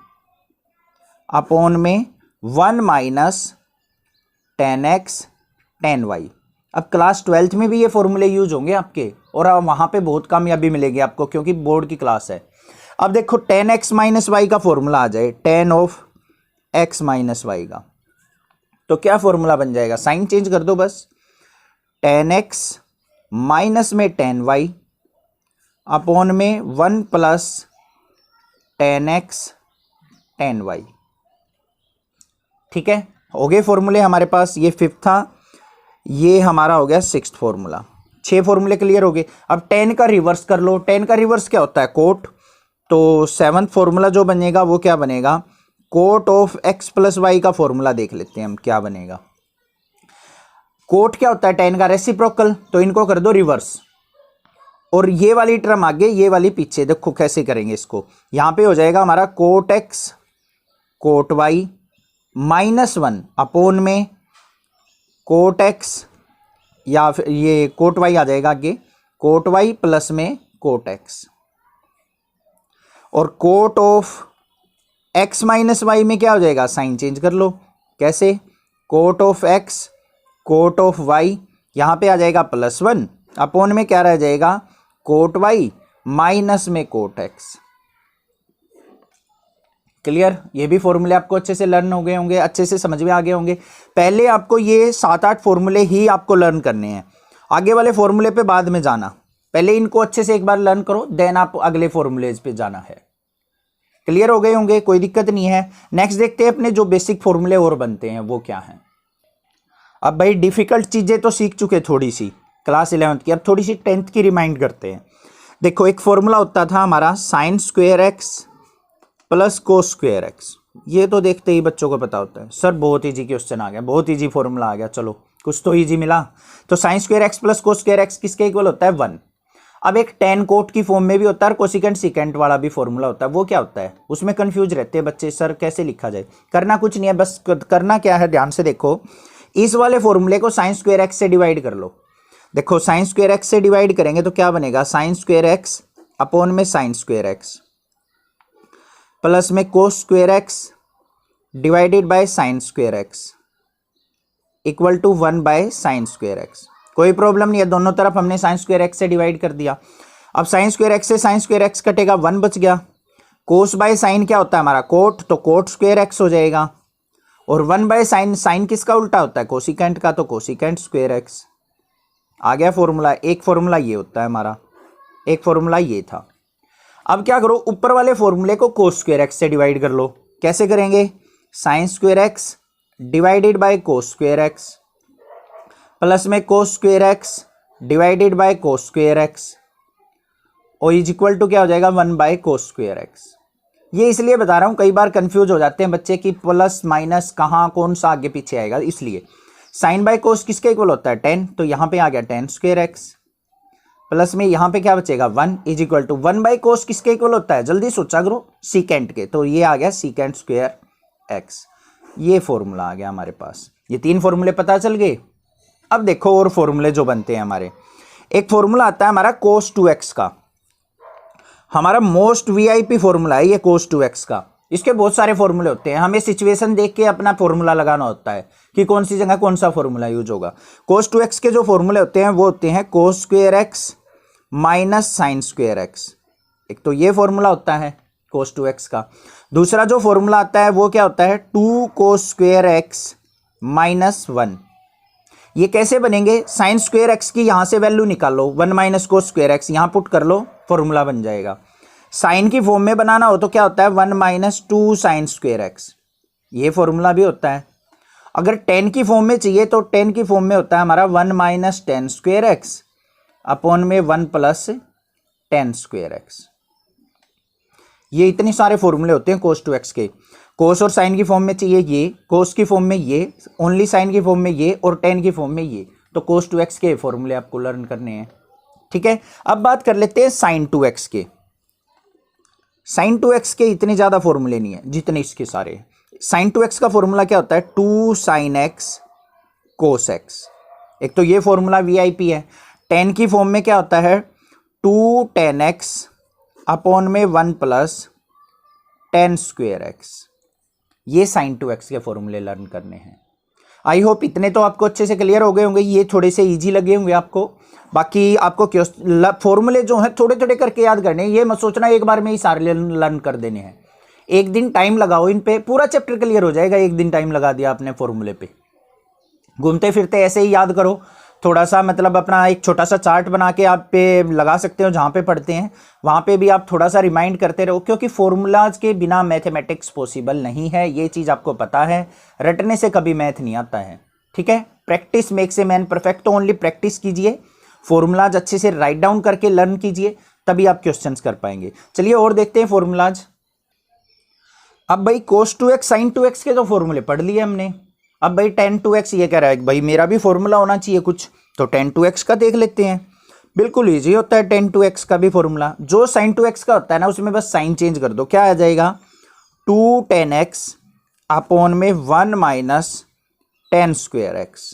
अपॉन में 1 minus tan x tan y. अब क्लास 12th में भी ये फॉर्मूले यूज होंगे आपके, और अब वहाँ पे बहुत कामयाबी मिलेगी आपको क्योंकि बोर्ड की क्लास है। अब देखो टेन एक्स माइनस वाई का फॉर्मूला आ जाए, tan of x minus y का, तो क्या फॉर्मूला बन जाएगा, साइन चेंज कर दो बस, टेन एक्स माइनस में टेन वाई अपॉन में 1 plus tan x tan y. ठीक है, हो गए फॉर्मूले हमारे पास। ये फिफ्थ था, ये हमारा हो गया सिक्स्थ फॉर्मूला। 6 फॉर्मूले क्लियर हो गए। अब 10 का रिवर्स कर लो। 10 का रिवर्स क्या होता है? कोट। तो 7th फॉर्मूला जो बनेगा वो क्या बनेगा? Cot of x plus y का फॉर्मूला देख लेते हैं हम क्या बनेगा। कोट क्या होता है? 10 का रेसिप्रोकल, तो इनको कर दो रिवर्स, और ये वाली टर्म आगे ये वाली पीछे। देखो कैसे करेंगे इसको। यहां पे हो जाएगा हमारा cot x cot y -1 upon में कोट x, या फिर ये कोट y आ जाएगा आगे, कोट y प्लस में कोट x। और cot of x minus y में क्या हो जाएगा? साइन चेंज कर लो। कैसे? Cot of x cot of y, यहां पे आ जाएगा +1 अपॉन में क्या रह जाएगा? कोट y माइनस में कोट x। क्लियर? ये भी फॉर्मूले आपको अच्छे से लर्न हो गए होंगे, अच्छे से समझ में आ गए होंगे। पहले आपको ये 7-8 फॉर्मूले ही आपको लर्न करने हैं, आगे वाले फॉर्मूले पे बाद में जाना। पहले इनको अच्छे से एक बार लर्न करो, देन आप अगले फॉर्मूलेज पे जाना है। क्लियर हो गए होंगे, कोई दिक्कत नहीं है। नेक्स्ट देखते हैं अपने जो बेसिक फॉर्मूले और बनते हैं वो क्या हैं। अब भाई डिफिकल्ट चीजें तो सीख चुके थोड़ी सी क्लास 11th की, अब थोड़ी सी 10th की रिमाइंड करते हैं। देखो एक फॉर्मूला होता था हमारा sign square x plus cos square x. ये तो देखते ही बच्चों को पता होता है, सर बहुत ईजी क्वेश्चन आ गया, बहुत ईजी फॉर्मूला आ गया, चलो कुछ तो ईजी मिला। तो sign square x plus cos square x किसके इक्वल होता है? 1। अब एक tan कोट की फॉर्म में भी होता है और कोसिकेंट सिकेंट वाला भी फॉर्मूला होता है, वो क्या होता है? उसमें कंफ्यूज रहते हैं बच्चे, सर कैसे लिखा जाए। करना कुछ नहीं है, बस करना क्या है, ध्यान से देखो। इस वाले फॉर्मूले को साइन स्क्वायर एक्स से डिवाइड कर लो। देखो साइन स्क्वायर एक्स से डिवाइड करेंगे तो क्या बनेगा? साइन स्क्वायर एक्स अपॉन में साइन स्क्वायर एक्स प्लस में cos square x divided by sine square x equal to 1 by sine square x. कोई प्रॉब्लम नहीं है, दोनों तरफ हमने साइन स्क्वायर एक्स से डिवाइड कर दिया। अब साइन स्क्वायर एक्स से साइन स्क्वायर एक्स कटेगा, 1 बच गया। कोस बाय साइन क्या होता है हमारा? कोट, तो कोट स्क्वायर एक्स हो जाएगा। और 1 बाय साइन, साइन किसका उल्टा होता है? कोसिकेंट का, तो कोसिकेंट स्क्वायर एक्स। आ गया फॉर्मूला। एक फॉर्मूला ये होता है हमारा, एक फॉर्मूला ये था। अब क्या करो, ऊपर वाले फॉर्मूले को कोस स्क्वायर एक्स से डिवाइड कर लो। कैसे करेंगे? Sine square x divided by cos square x plus में cos square x divided by cos square x और इज इक्वल टू क्या हो जाएगा? 1 बाय कोस स्क्वायर एक्स। ये इसलिए बता रहा हूं, कई बार कंफ्यूज हो जाते हैं बच्चे कि प्लस माइनस कहाँ कौन सा आगे पीछे आएगा, इसलिए साइन बाय कोस किसके इक्वल होता है? 10, तो यहां पे आ गया tan स्क्वायर एक्स प्लस में यहां पे क्या बचेगा? 1 is equal to 1 by cos किसके इक्वल होता है? जल्दी सोचा करो, सीकेंट के, तो ये आ गया सीकेंट स्क्वायर एक्स। ये फॉर्मूला आ गया हमारे पास। ये 3 फॉर्मूले पता चल गए। अब देखो और फॉर्मूले जो बनते हैं हमारे, एक फॉर्मूला आता है हमारा cos 2x का, हमारा मोस्ट वीआईपी फॉर्मूला है ये cos 2x का। इसके बहुत सारे फॉर्मूले होते हैं, हमें सिचुएशन देख के अपना फॉर्मूला लगाना होता है कि कौन सी जगह कौन सा फॉर्मूला यूज होगा। cos 2x के जो फॉर्मूले होते हैं वो होते हैं cos square x minus sine square x. एक तो ये फॉर्मूला होता है cos 2x का। दूसरा जो फॉर्मूला आता है वो क्या होता है? 2 cos स्क्वायर एक्स माइनस 1। ये कैसे बनेंगे? साइन स्क्वायर एक्स की यहां से वैल्यू निकालो, 1 माइनस कोस स्क्वायर एक्स, यहां पुट कर लो, फॉर्मूला बन जाएगा। साइन की फॉर्म में बनाना हो तो क्या होता है? 1 माइनस 2 साइन स्क्वायर एक्स, ये फॉर्मूला भी होता है। अगर 10 की फॉर्म में चाहिए तो 10 की फॉर्म में होता है हमारा 1 माइनस 10 स्क्वायर एक्स अपॉन में 1 प्लस 10 स्क्वायर एक्स। ये इतने सारे फॉर्मूले होते हैं cos 2x के। कोस और साइन की फॉर्म में चाहिए ये, कोस की फॉर्म में ये, ओनली साइन की फॉर्म में ये और टेन की फॉर्म में ये। तो cos 2x के फॉर्मूले आपको लर्न करने हैं, ठीक है। अब बात कर लेते हैं sin 2x के। sin 2x के इतने ज्यादा फॉर्मूले नहीं है जितने इसके सारे। sin 2x का फॉर्मूला क्या होता है? 2 sin x cos x। एक तो ये फॉर्मूला वीआईपी है। tan की फॉर्म में क्या होता है? 2 tan x अपॉन में 1 प्लस tan स्क्वायर x। ये sin 2x के फॉर्मूले लर्न करने हैं। आई होप इतने तो आपको अच्छे से क्लियर हो गए होंगे, ये थोड़े से इजी लगे होंगे आपको। बाकी आपको फॉर्मूले जो हैं थोड़े थोड़े करके याद करने हैं, ये मत सोचना एक बार में ही सारे लर्न कर देने हैं। एक दिन टाइम लगाओ इन पे, पूरा चैप्टर क्लियर हो जाएगा। एक दिन टाइम लगा दिया आपने फॉर्मूले पे, घूमते फिरते ऐसे ही याद करो। थोड़ा सा मतलब अपना एक छोटा सा चार्ट बना के आप पे लगा सकते हो, जहाँ पे पढ़ते हैं वहाँ पे भी आप थोड़ा सा रिमाइंड करते रहो, क्योंकि फॉर्मूलाज के बिना मैथमेटिक्स पॉसिबल नहीं है। ये चीज़ आपको पता है, रटने से कभी मैथ नहीं आता है, ठीक है। Practice makes a man perfect, तो ओनली प्रैक्टिस कीजिए फॉर्मूलाज अच्छे से राइट डाउन करके लर्न कीजिए, तभी आप क्वेश्चंस कर पाएंगे। चलिए और देखते हैं फॉर्मूलाज। अब भाई cos 2x sin 2x के तो फॉर्मूले पढ़ लिए हमने। अब भाई tan 2x ये कह रहा है भाई मेरा भी फॉर्मूला होना चाहिए कुछ, तो tan 2x का देख लेते हैं। बिल्कुल इजी होता है tan 2x का भी फॉर्मूला। जो sin 2x का होता है ना उसमें बस साइन चेंज कर दो, क्या आ जाएगा 2 tan x अपॉन में 1 माइनस tan स्क्वायर x।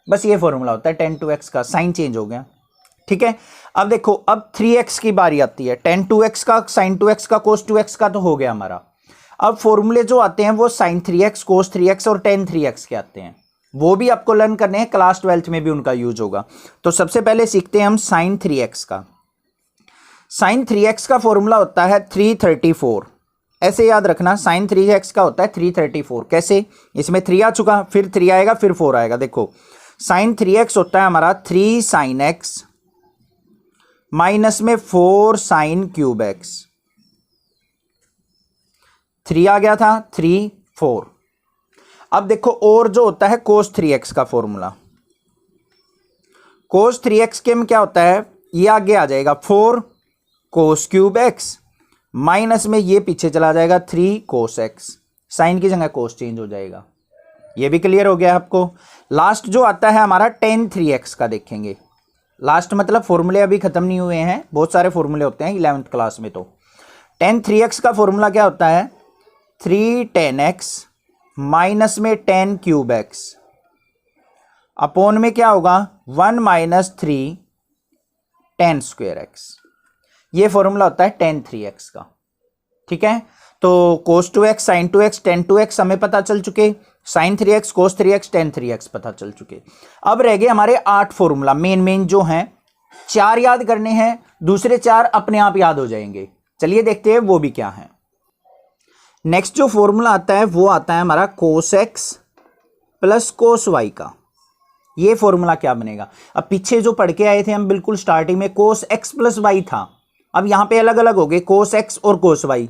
बस ये फॉर्मूला होता है tan 2x का, साइन चेंज हो गया। ठीक है, अब देखो अब 3x की बारी आती है। tan 2x का sin 2x का cos 2x का तो हो गया हमारा। अब फॉर्मूले जो आते हैं वो sin 3x cos 3x और tan 3x के आते हैं, वो भी आपको लर्न करने हैं, क्लास 12th में भी उनका यूज होगा। तो सबसे पहले सीखते हैं हम sin 3x का। sin 3x का फॉर्मूला होता है 334। ऐसे याद रखना, sin 3x का होता है 334। कैसे, इसमें 3 आ चुका, फिर 3 आएगा, फिर 4 आएगा। देखो sin 3x होता है हमारा 3 sin x माइनस में 4 sin क्यूब x। 3 आ गया था, 3 4। अब देखो और जो होता है cos 3x का फॉर्मूला, cos 3x के में क्या होता है, ये आगे आ जाएगा 4 cos क्यूब x माइनस में ये पीछे चला जाएगा 3 cos x। साइन की जगह cos चेंज हो जाएगा। ये भी क्लियर हो गया आपको। लास्ट जो आता है हमारा tan 3x का देखेंगे। लास्ट मतलब फॉर्मूले अभी खत्म नहीं हुए हैं, बहुत सारे फॉर्मूले होते हैं 11th क्लास में। तो tan 3x का फॉर्मूला क्या होता है 3 tan x माइनस में tan क्यूब x अपॉन में क्या होगा 1 माइनस 3 tan स्क्वायर x। ये फॉर्मूला होता है tan 3x का। ठीक है, तो cos 2x sin 2x tan 2x हमें पता चल चुके, sin 3x cos 3x tan 3x पता चल चुके। अब रह गए हमारे 8 फॉर्मूला, मेन जो हैं। 4 याद करने हैं, दूसरे 4 अपने आप याद हो जाएंगे। चलिए देखते हैं वो भी क्या है। नेक्स्ट जो फॉर्मूला आता है वो आता है हमारा cos x plus cos y का। ये फॉर्मूला क्या बनेगा, अब पीछे जो पढ़ के आए थे हम बिल्कुल स्टार्टिंग में cos x प्लस y था, अब यहां पे अलग अलग हो गए cos x और cos y।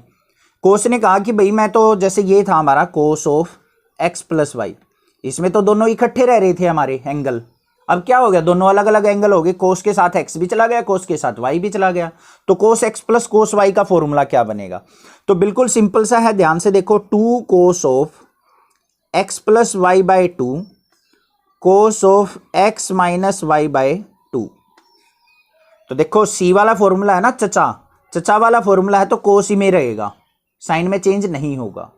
cos ने कहा कि भाई मैं तो, जैसे ये था हमारा cos of x plus y, इसमें तो दोनों इकट्ठे रह रहे थे हमारे एंगल। अब क्या हो गया, दोनों अलग अलग एंगल हो गए, cos के साथ x भी चला गया, cos के साथ y भी चला गया। तो cos x plus cos y का फॉर्मूला क्या बनेगा, तो बिल्कुल सिंपल सा है, ध्यान से देखो 2 cos of x plus y by 2 cos of x minus y by 2। तो देखो c वाला फॉर्मूला है ना, चचा वाला फॉर्मूला है, तो cos ही में रहेगा, साइन में चेंज नहीं होगा।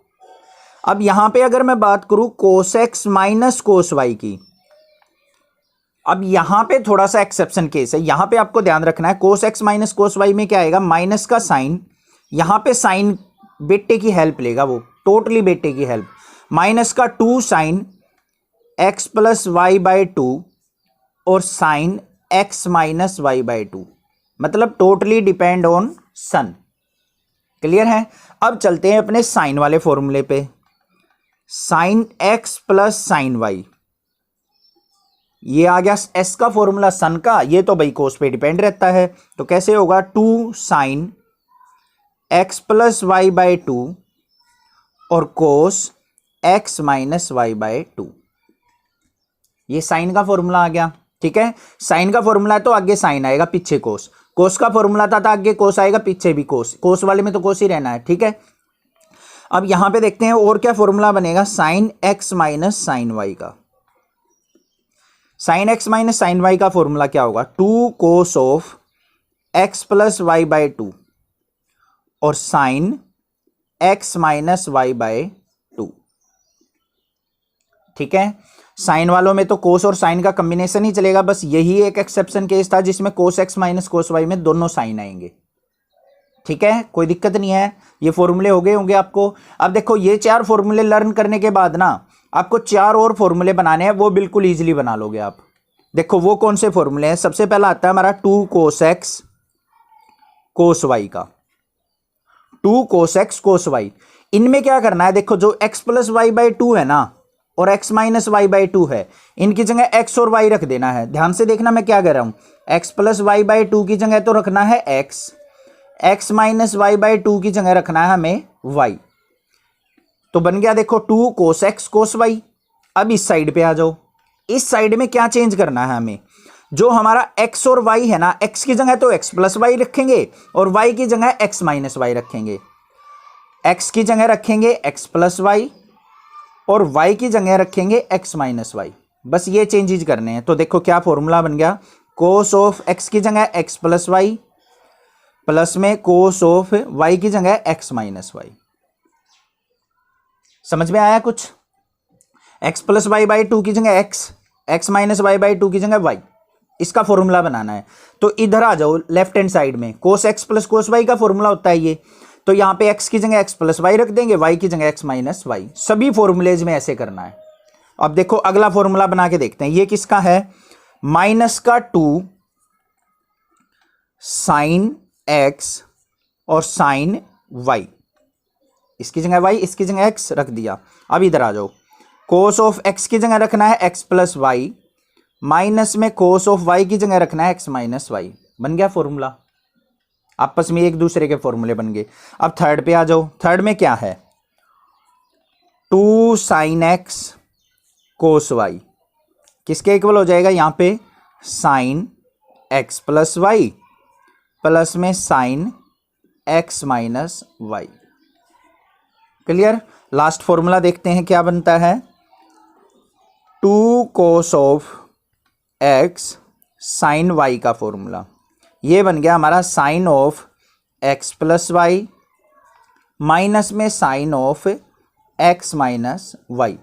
अब यहां पे अगर मैं बात करूं cos x minus cos y की, अब यहां पे थोड़ा सा एक्सेप्शन केस है, यहां पे आपको ध्यान रखना है cos x minus cos y में क्या आएगा, माइनस का साइन, यहां पे साइन बेटे की हेल्प लेगा, वो टोटली बेटे की हेल्प, माइनस का 2 sine x plus y by 2 और sine x minus y by 2, मतलब totally depend on sign. Clear है। अब चलते हैं अपने साइन वाले फॉर्मूले पे, sine x plus sine y। ये आ गया s का फॉर्मूला सन का, ये तो भाई cos पे डिपेंड रहता है, तो कैसे होगा 2 sine x plus y by 2 और cos x minus y by 2। ये साइन का फॉर्मूला आ गया। ठीक है, साइन का फॉर्मूला है तो आगे साइन आएगा, पीछे कोस। कोस का फॉर्मूला था तो आगे कोस आएगा, पीछे भी कोस। कोस वाले में तो कोस ही रहना है। ठीक है, अब यहां पे देखते हैं और क्या फॉर्मूला बनेगा, sine x minus sine y का। Sine x minus sine y का फॉर्मूला क्या होगा, 2 cos of x plus y by 2 और sine x minus y by 2। ठीक है, साइन वालों में तो कोस और साइन का कॉम्बिनेशन ही चलेगा, बस यही एक एक्सेप्शन केस था जिसमें cos x minus cos y में दोनों साइन आएंगे। ठीक है, कोई दिक्कत नहीं है, ये फॉर्मूले हो गए होंगे आपको। अब देखो ये 4 फॉर्मूले लर्न करने के बाद ना आपको 4 और फॉर्मूले बनाने हैं, वो बिल्कुल इजीली बना लोगे आप। देखो वो कौन से फॉर्मूले हैं, सबसे पहला आता है हमारा 2 कोस एक्स कोस वाई का। 2 कोस एक्स कोस वाई, इनमें क्या करना है, देखो जो x प्लस वाई बाई 2 है ना और x माइनस वाई बाई 2 है, इनकी जगह x और y रख देना है। ध्यान से देखना मैं क्या कह रहा हूं, x प्लस वाई बाई 2 की जगह तो रखना है x माइनस वाई बाई 2 की जगह रखना है हमें y। तो बन गया देखो 2 कोस एक्स कोस वाई। अब इस साइड पे आ जाओ, इस साइड में क्या चेंज करना है हमें, जो हमारा x और y है ना, x की जगह तो x प्लस वाई रखेंगे और y की जगह x माइनस वाई रखेंगे। x की जगह रखेंगे x प्लस वाई और y की जगह रखेंगे x माइनस वाई। बस ये चेंजेज करने हैं। तो देखो क्या फॉर्मूला बन गया, कोस ऑफ x की जगह x प्लस वाई प्लस में कोस ऑफ y की जगह x माइनस वाई। समझ में आया कुछ? x plus y by two की जगह x minus y by two की जगह y, इसका फॉर्मूला बनाना है। तो इधर आ जाओ लेफ्ट हैंड साइड में, कोस x प्लस कोस y का फॉर्मूला होता है ये। तो यहां पे x की जगह x प्लस वाई रख देंगे, y की जगह x माइनस वाई। सभी फॉर्मूलेज में ऐसे करना है। अब देखो अगला फॉर्मूला बना के देखते हैं। ये किसका है, माइनस का 2 साइन x और साइन y, इसकी जगह y इसकी जगह x रख दिया। अब इधर आ जाओ, कोस ऑफ x की जगह रखना है x प्लस वाई माइनस में कोस ऑफ y की जगह रखना है x माइनस वाई। बन गया फॉर्मूला, आपस में एक दूसरे के फॉर्मूले बन गए। अब थर्ड पे आ जाओ। थर्ड में क्या है, 2 साइन x कोस y, किसके इक्वल हो जाएगा यहां पे, sine x plus y plus में sine x minus y. Clear? Last formula देखते हैं क्या बनता है, 2 cos of x sine y का फॉर्मूला। ये बन गया हमारा sine of x plus y minus में sine of x minus y.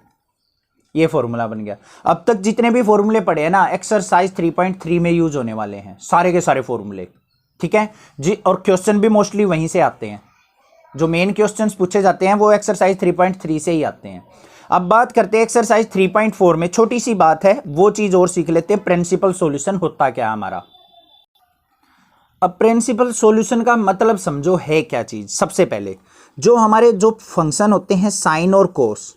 ये फॉर्मूला बन गया। अब तक जितने भी फॉर्मूले पढ़े हैं ना, एक्सरसाइज 3.3 में यूज होने वाले हैं सारे के सारे फॉर्मूले, ठीक है जी। और क्वेश्चन भी मोस्टली वहीं से आते हैं, जो मेन क्वेश्चंस पूछे जाते हैं वो एक्सरसाइज 3.3 से ही आते हैं। अब बात करते हैं एक्सरसाइज 3.4 में। छोटी सी बात है, वो चीज और सीख लेते हैं, प्रिंसिपल सॉल्यूशन होता क्या है हमारा। अब प्रिंसिपल सॉल्यूशन का मतलब समझो है क्या चीज। सबसे पहले जो हमारे जो फंक्शन होते हैं साइन और कोस,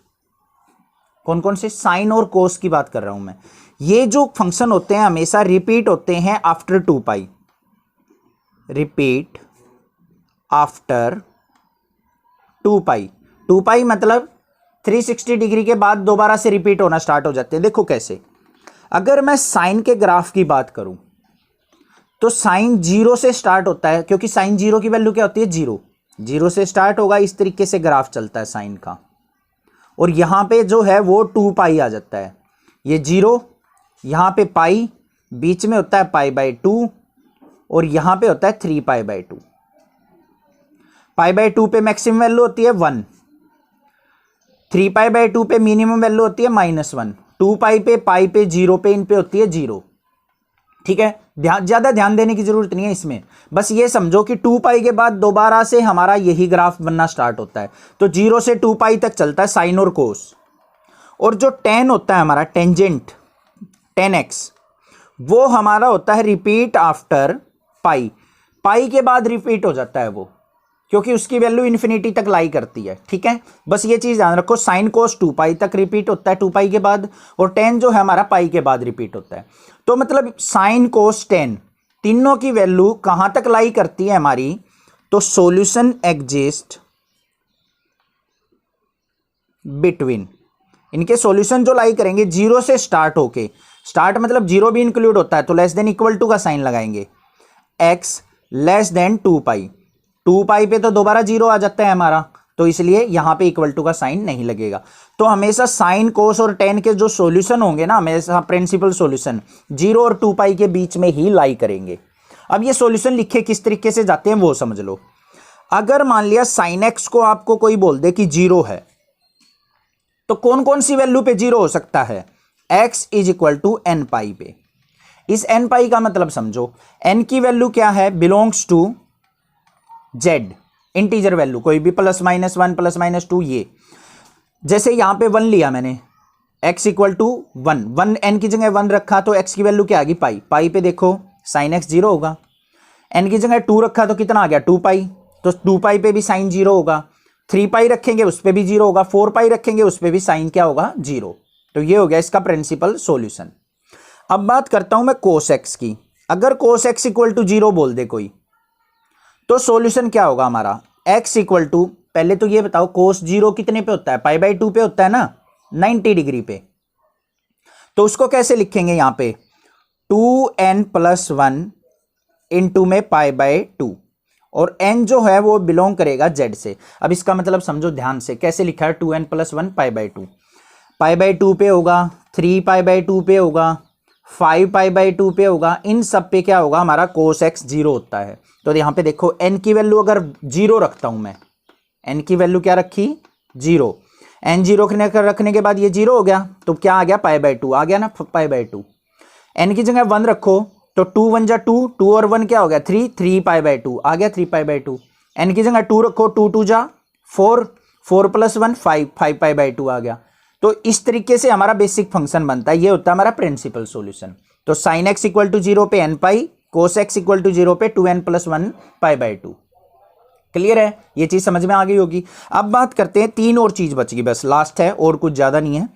कौन कौन से, साइन और कोस की बात कर रहा हूं मैं। ये जो फंक्शन होते हैं हमेशा रिपीट होते हैं आफ्टर 2 पाई, रिपीट आफ्टर 2 पाई। 2 पाई मतलब 360 डिग्री के बाद दोबारा से रिपीट होना स्टार्ट हो जाते हैं। देखो कैसे, अगर मैं साइन के ग्राफ की बात करूं तो साइन 0 से स्टार्ट होता है, क्योंकि साइन 0 की वैल्यू क्या होती है, 0 से स्टार्ट होगा। इस तरीके से ग्राफ चलता है साइन का, और यहां पे जो है वो 2 पाई आ जाता है। ये 0, यहां पे पाई, बीच में होता है पाई बाई 2 और यहां पे होता है 3 पाई बाई 2। पाई बाई 2 पे मैक्सिमम वैल्यू होती है 1, 3 पाई बाई 2 पे मिनिमम वैल्यू होती है -1, 2 पाई पे 0 पे इन पे होती है 0। ठीक है, ज्यादा ध्यान देने की जरूरत नहीं है इसमें, बस ये समझो कि 2 पाई के बाद दोबारा से हमारा यही ग्राफ बनना स्टार्ट होता है। तो 0 से 2 पाई तक चलता है साइन और कोस। और जो टेन होता है हमारा टेंजेंट, 10x, वो हमारा होता है रिपीट आफ्टर पाई। पाई के बाद रिपीट हो जाता है वो, क्योंकि उसकी वैल्यू इन्फिनिटी तक लाई करती है। ठीक है, बस ये चीज ध्यान रखो, साइन कोस 2 पाई तक रिपीट होता है 2 पाई के बाद, और टेन जो है हमारा पाई के बाद रिपीट होता है। तो मतलब साइन कोस टेन तीनों की वैल्यू कहां तक लाई करती है हमारी, तो सॉल्यूशन एग्जिस्ट बिटवीन, इनके सॉल्यूशन जो लाई करेंगे 0 से स्टार्ट होके, स्टार्ट मतलब 0 भी इंक्लूड होता है, तो लेस देन इक्वल टू का साइन लगाएंगे, x लेस देन 2 पाई। 2 पाई पे तो दोबारा 0 आ जाता है हमारा, तो इसलिए यहां पे इक्वल टू का साइन नहीं लगेगा। तो हमेशा साइन कोस और टेन के जो सॉल्यूशन होंगे ना, हमेशा प्रिंसिपल सॉल्यूशन 0 और 2 पाई के बीच में ही लाई करेंगे। अब ये सॉल्यूशन लिखे किस तरीके से जाते हैं वो समझ लो। अगर मान लिया साइन एक्स को आपको कोई बोल दे कि 0 है, तो कौन कौन सी वैल्यू पे 0 हो सकता है, x is equal to n pi पे। इस एन पाई का मतलब समझो, एन की वैल्यू क्या है, belongs to Z, integer value कोई भी, +-1 +-2। ये जैसे यहां पे 1 लिया मैंने, x इक्वल टू 1 एन की जगह 1 रखा तो x की वैल्यू क्या आ गई, पाई। पाई पे देखो साइन x 0 होगा। एन की जगह 2 रखा तो कितना आ गया, 2 पाई, तो 2 पाई पे भी साइन 0 होगा। 3 पाई रखेंगे उस पर भी 0 होगा, 4 पाई रखेंगे उस पर भी साइन क्या होगा, 0। तो ये हो गया इसका प्रिंसिपल सॉल्यूशन। अब बात करता हूं मैं कोस एक्स की। अगर कोस एक्स इक्वल टू 0 बोल दे कोई, तो सॉल्यूशन क्या होगा हमारा, x इक्वल टू, पहले तो ये बताओ कोस 0 कितने पे होता है, पाई बाई 2 पे होता है ना, 90 डिग्री पे। तो उसको कैसे लिखेंगे यहां पे, 2n+1 इंटू में π/2 और n जो है वो बिलोंग करेगा z से। अब इसका मतलब समझो ध्यान से, कैसे लिखा है 2n+1 π/2, π/2 पे होगा, 3π/2 पे होगा, 5π/2 पे होगा, इन सब पे क्या होगा हमारा cos x 0 होता है। तो यहाँ पे देखो n की वैल्यू अगर 0 रखता हूं मैं, n की वैल्यू क्या रखी 0, n 0 रखने के बाद ये 0 हो गया तो क्या आ गया π/2 आ गया ना, π/2। n की जगह 1 रखो तो 2 1 जा 2, 2 और 1 क्या हो गया 3, 3π/2 आ गया 3π/2। n की जगह 2 रखो, 2 2 जा 4, 4 + 1 5, 5π/2 आ गया। तो इस तरीके से हमारा बेसिक फंक्शन बनता है, ये होता है हमारा प्रिंसिपल सॉल्यूशन। तो sin x = 0 पे n पाई, cos x = 0 पे 2n+1 π/2। क्लियर है, ये चीज समझ में आ गई होगी। अब बात करते हैं, तीन और चीज बच गई, बस लास्ट है और कुछ ज्यादा नहीं है।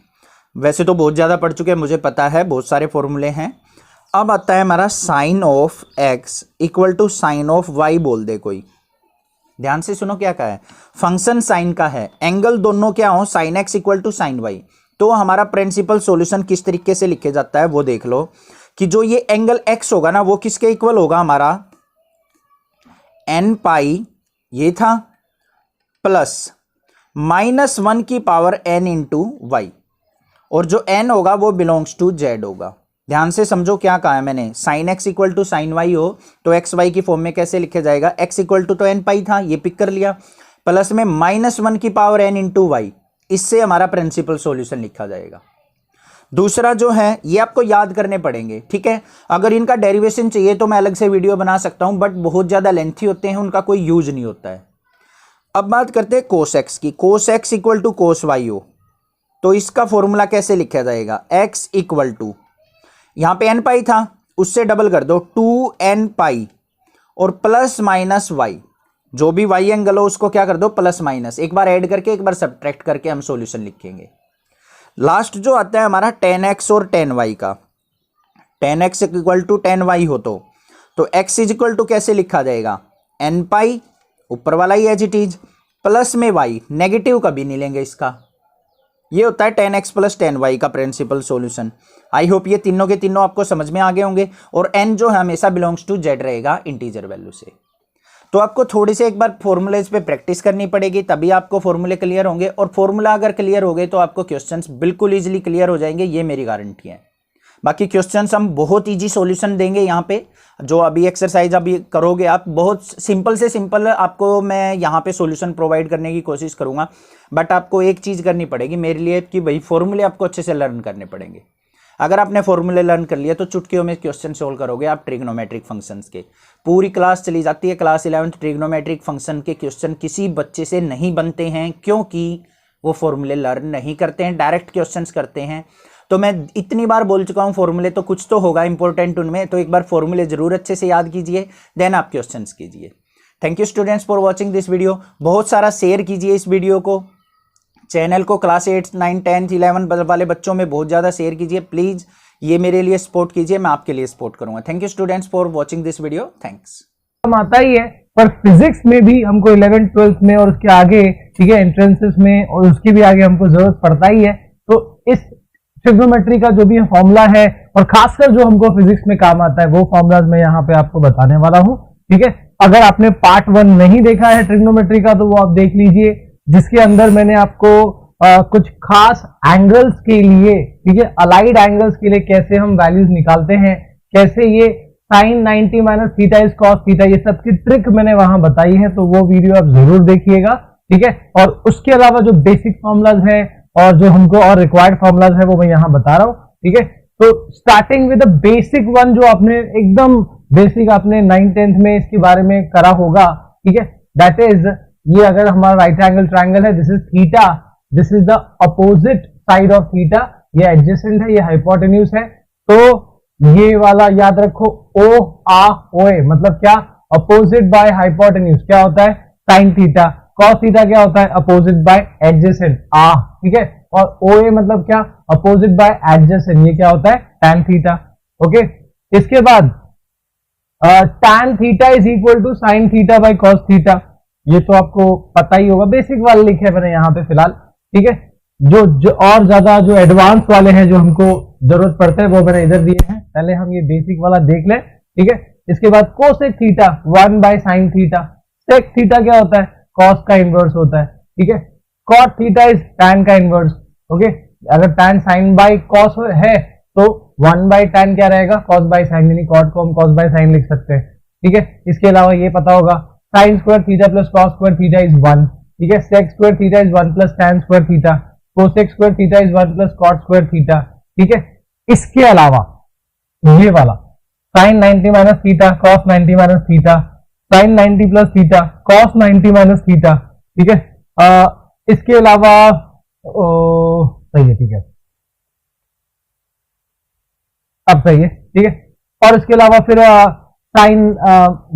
वैसे तो बहुत ज्यादा पढ़ चुके हैं, मुझे पता है, बहुत सारे फॉर्मूले हैं। अब आता है हमारा sin of x = sin of y बोल दे कोई, ध्यान से सुनो क्या कहा है, फंक्शन साइन का है, एंगल दोनों क्या हो sin x = sin y। तो हमारा प्रिंसिपल सॉल्यूशन किस तरीके से लिखे जाता है वो देख लो, कि जो ये एंगल x होगा ना वो किसके इक्वल होगा हमारा n पाई ये था प्लस -1 की पावर n इंटू वाई, और जो n होगा वो बिलोंग्स टू z होगा। ध्यान से समझो क्या कहा है मैंने, sin x = sin y हो तो x y की फॉर्म में कैसे लिखा जाएगा, x = तो n पाई था ये पिक कर लिया, प्लस में -1 की पावर n इंटू वाई, इससे हमारा प्रिंसिपल सॉल्यूशन लिखा जाएगा। दूसरा जो है ये आपको याद करने पड़ेंगे, ठीक है। अगर इनका डेरिवेशन चाहिए तो मैं अलग से वीडियो बना सकता हूं, बट बहुत ज़्यादा लेंथी होते हैं, उनका कोई यूज नहीं होता है। अब बात करते हैं cos x की, cos x = cos y हो तो इसका फॉर्मूला कैसे लिखा जाएगा, x = यहाँ पे n पाई था उससे डबल कर दो 2n पाई और प्लस माइनस y, जो भी y एंगल हो उसको क्या कर दो प्लस माइनस, एक बार ऐड करके एक बार सब्ट्रैक्ट करके हम सॉल्यूशन लिखेंगे। लास्ट जो आता है हमारा tan x और tan y का, tan x = tan y हो तो x = कैसे लिखा जाएगा, n पाई ऊपर वाला ही एज इट इज, प्लस में y, नेगेटिव कभी नहीं लेंगे इसका, ये होता है tan x + tan y का प्रिंसिपल सॉल्यूशन। आई होप ये तीनों के तीनों आपको समझ में आ गए होंगे, और n जो है हमेशा बिलोंग्स टू z रहेगा इंटीजर वैल्यू से। तो आपको थोड़ी सी एक बार फॉर्मूलेज पे प्रैक्टिस करनी पड़ेगी, तभी आपको फॉर्मूले क्लियर होंगे, और फॉर्मूला अगर क्लियर हो गए तो आपको क्वेश्चंस बिल्कुल इजीली क्लियर हो जाएंगे, ये मेरी गारंटी है। बाकी क्वेश्चंस हम बहुत इजी सॉल्यूशन देंगे यहाँ पे, जो अभी एक्सरसाइज अभी करोगे आप, बहुत सिंपल से सिंपल आपको मैं यहाँ पे सॉल्यूशन प्रोवाइड करने की कोशिश करूँगा। बट आपको एक चीज़ करनी पड़ेगी मेरे लिए, कि भाई फॉर्मूले आपको अच्छे से लर्न करने पड़ेंगे। अगर आपने फॉर्मूले लर्न कर लिया तो चुटकियों में क्वेश्चन सोल्व करोगे आप ट्रिग्नोमेट्रिक फंक्शंस के। पूरी क्लास चली जाती है, क्लास 11th ट्रिग्नोमेट्रिक फंक्शन के क्वेश्चन किसी बच्चे से नहीं बनते हैं, क्योंकि वो फॉर्मूले लर्न नहीं करते हैं, डायरेक्ट क्वेश्चंस करते हैं। तो मैं इतनी बार बोल चुका हूँ फॉर्मूले तो कुछ तो होगा इंपॉर्टेंट उनमें, तो एक बार फॉर्मूले जरूर अच्छे से याद कीजिए, देन आप क्वेश्चंस कीजिए। Thank you students for watching this video. बहुत सारा शेयर कीजिए इस वीडियो को, चैनल को क्लास 8 9 10 11 वाले बच्चों में बहुत ज़्यादा शेयर कीजिए प्लीज़, ये मेरे लिए सपोर्ट कीजिए, मैं आपके लिए सपोर्ट करूंगा। Thank you students for watching this video, thanks. हम आता ही है, पर फिजिक्स में भी हमको 11th 12th में और उसके आगे, ठीक है, एंट्रेंसेस में और उसकी भी आगे हमको जरूरत पड़ता ही है। तो इस ट्रिग्नोमेट्री का जो भी फॉर्मूला है, और खासकर जो हमको फिजिक्स में काम आता है, वो फॉर्मूलाज मैं यहाँ पे आपको बताने वाला हूँ, ठीक है। अगर आपने पार्ट 1 नहीं देखा है ट्रिग्नोमेट्री का तो वो आप देख लीजिए, जिसके अंदर मैंने आपको कुछ खास एंगल्स के लिए, ठीक है, अलाइड एंगल्स के लिए कैसे हम वैल्यूज निकालते हैं, कैसे ये sin 90 - theta is cos theta, ये सब की ट्रिक मैंने वहां बताई है, तो वो वीडियो आप जरूर देखिएगा, ठीक है। और उसके अलावा जो बेसिक फॉर्मूलाज है और जो हमको और रिक्वायर्ड फॉर्मूलाज है वो मैं यहाँ बता रहा हूँ, ठीक है। तो starting with the basic one, जो आपने एकदम बेसिक आपने 9th 10th में इसके बारे में करा होगा, ठीक है, दैट इज ये अगर हमारा राइट एंगल ट्राइंगल है, this is theta, this is the opposite side of theta, ये एडजेसेंट है, ये हाइपोटेन्यूज है, तो ये वाला याद रखो, ओ आ ओ ए मतलब क्या, अपोजिट बाय हाइपोटेन्यूज क्या होता है साइन थीटा, कॉस थीटा क्या होता है अपोजिट बाय एडजेसेंट आ, ठीक है, और ओ ए मतलब क्या, अपोजिट बाय एडजेसेंट, ये क्या होता है tan थीटा, ओके। इसके बाद tan theta is equal to sine theta by cos theta, ये तो आपको पता ही होगा, बेसिक वाले लिखे हैं मैंने यहाँ पे फिलहाल, ठीक है। जो और ज्यादा जो एडवांस वाले हैं जो हमको जरूरत पड़ते हैं वो मैंने इधर दिए हैं, पहले हम ये बेसिक वाला देख लें, ठीक है। इसके बाद cosec theta 1 by sine theta. Sec theta क्या होता है? कॉस का इनवर्स होता है, ठीक है। कॉट थीटा इज टैन का इनवर्स, ओके। अगर टैन साइन बाय कॉस है तो 1 बाय टैन क्या रहेगा? कॉस बाय साइन, यानी कॉट को हम कॉस बाय साइन लिख सकते हैं, ठीक है। इसके अलावा ये पता होगा sine square theta plus cos square theta is 1, ठीक है। Sec square theta is 1 plus tan square theta, cosec square theta is 1 plus cot square theta, ठीक है। इसके अलावा ये वाला sine 90 minus theta cos 90 minus theta, sine 90 plus theta cos 90 minus theta, ठीक है। इसके अलावा सही है, ठीक है, अब सही है, ठीक है। और इसके अलावा फिर sine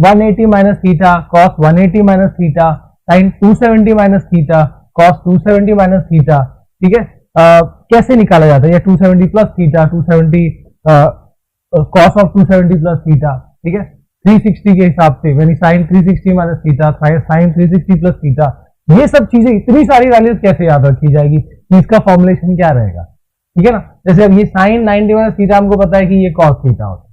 180 minus theta cos 180 minus theta, sine 270 minus theta cos 270 minus theta, ठीक है। कैसे निकाला जाता है? या 270 plus theta 270 cos of 270 plus theta, ठीक है, 360 के हिसाब से, यानी sine 360 minus theta, sine 360 plus theta. ये सब चीजें, इतनी सारी वैल्यूज कैसे याद रखी जाएगी कि इसका फॉर्मुलेशन क्या रहेगा, ठीक है ना। जैसे अब ये साइन 90 माइनस थीटा हमको पता है कि ये कॉस थीटा होता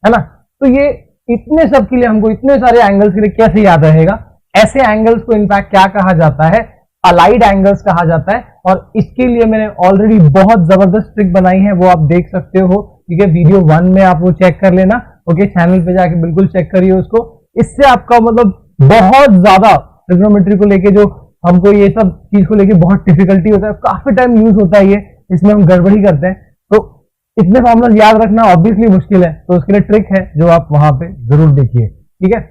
है ना। तो ये इतने सब के लिए हमको, इतने सारे एंगल्स के लिए कैसे याद रहेगा? ऐसे एंगल्स को इनफैक्ट क्या कहा जाता है? अलाइड एंगल्स कहा जाता है। और इसके लिए मैंने ऑलरेडी बहुत जबरदस्त ट्रिक बनाई है, वो आप देख सकते हो, ठीक है। वीडियो 1 में आप वो चेक कर लेना, ओके। चैनल पे जाके बिल्कुल चेक करिए उसको। इससे आपका मतलब बहुत ज्यादा ट्रिग्नोमेट्री को लेके, जो हमको ये सब चीज को लेके बहुत डिफिकल्टी होता है, काफी टाइम यूज होता है ये, इसमें हम गड़बड़ी करते हैं। तो इतने फॉर्मुलाज याद रखना ऑब्वियसली मुश्किल है, तो उसके लिए ट्रिक है जो आप वहां पे जरूर देखिए, ठीक है।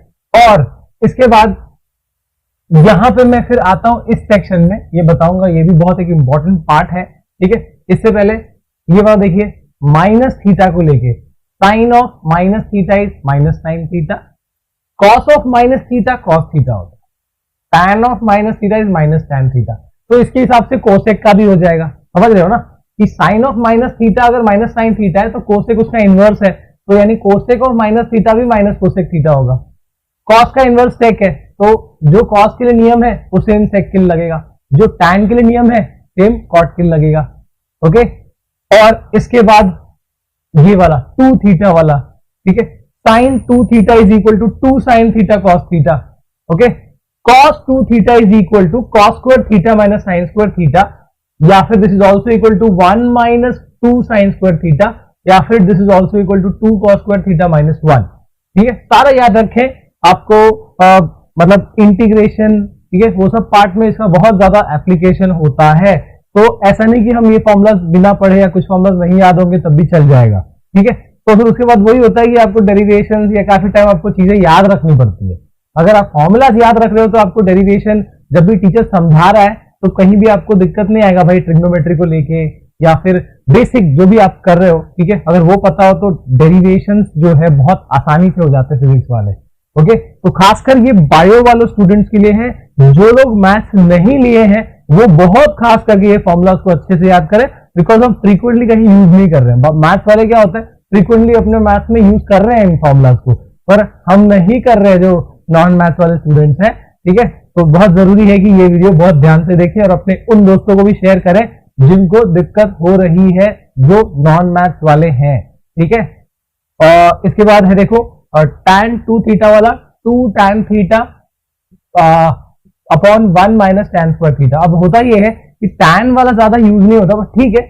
और इसके बाद यहां पे मैं फिर आता हूं इस सेक्शन में, ये बताऊंगा, ये भी बहुत एक इंपॉर्टेंट पार्ट है, ठीक है। इससे पहले ये बात देखिए, माइनस थीटा को लेके, sine of minus theta is minus sine theta, cos of minus theta cos theta होता है, tan of minus theta is minus tan theta. तो इसके हिसाब से कोसेक का भी हो जाएगा, समझ रहे हो ना, कि साइन ऑफ माइनस थीटा अगर माइनस साइन थीटा है तो कोसेक उसका इनवर्स है, तो यानी कोसेक ऑफ माइनस थीटा भी माइनस कोसेक थीटा होगा। कॉस का इनवर्स सेक है, तो जो कॉस के लिए नियम है वो सेम सेक के लिए लगेगा, जो टैन के लिए नियम है सेम कॉट के लिए लगेगा, ओके। और इसके बाद ये वाला 2 थीटा वाला, ठीक है, sine 2 theta is equal to 2 sine theta cos theta, okay. Cos 2 theta is equal to cos square theta minus sine square theta, या फिर this is also equal to 1 minus 2 sine square theta, या फिर this is also equal to 2 cos square theta minus 1, ठीक है। सारा याद रखें आपको, मतलब इंटीग्रेशन, ठीक है, वो सब पार्ट में इसका बहुत ज्यादा एप्लीकेशन होता है। तो ऐसा नहीं कि हम ये फॉर्मुलाज बिना पढ़े या कुछ फॉर्मुलाज नहीं याद होंगे तब भी चल जाएगा, ठीक है। तो फिर उसके बाद वही होता है कि आपको डेरिवेशन या काफी टाइम आपको चीजें याद रखनी पड़ती है। अगर आप फॉर्मुलाज याद रख रहे हो तो आपको डेरिवेशन जब भी टीचर समझा रहा है तो कहीं भी आपको दिक्कत नहीं आएगा भाई, ट्रिग्नोमेट्री को लेके या फिर बेसिक जो भी आप कर रहे हो, ठीक है। अगर वो पता हो तो डेरिवेशन जो है बहुत आसानी से हो जाते हैं फिजिक्स वाले, ओके। तो खासकर ये बायो वाले स्टूडेंट्स के लिए है, जो लोग मैथ्स नहीं लिए हैं वो बहुत खास करके ये फॉर्मुलाज को अच्छे से याद करें, बिकॉज हम फ्रीक्वेंटली कहीं यूज नहीं कर रहे हैं। मैथ्स वाले क्या होता है, फ्रीक्वेंटली अपने मैथ्स में यूज कर रहे हैं इन फॉर्मुलाज को, पर हम नहीं कर रहे हैं जो नॉन मैथ्स वाले स्टूडेंट्स हैं, ठीक है। तो बहुत जरूरी है कि ये वीडियो बहुत ध्यान से देखें और अपने उन दोस्तों को भी शेयर करें जिनको दिक्कत हो रही है, जो नॉन मैथ्स वाले हैं, ठीक है। और इसके बाद है देखो tan 2 थीटा वाला, 2 tan theta upon 1 minus tan square theta. अब होता ये है कि tan वाला ज्यादा यूज नहीं होता, बट ठीक है,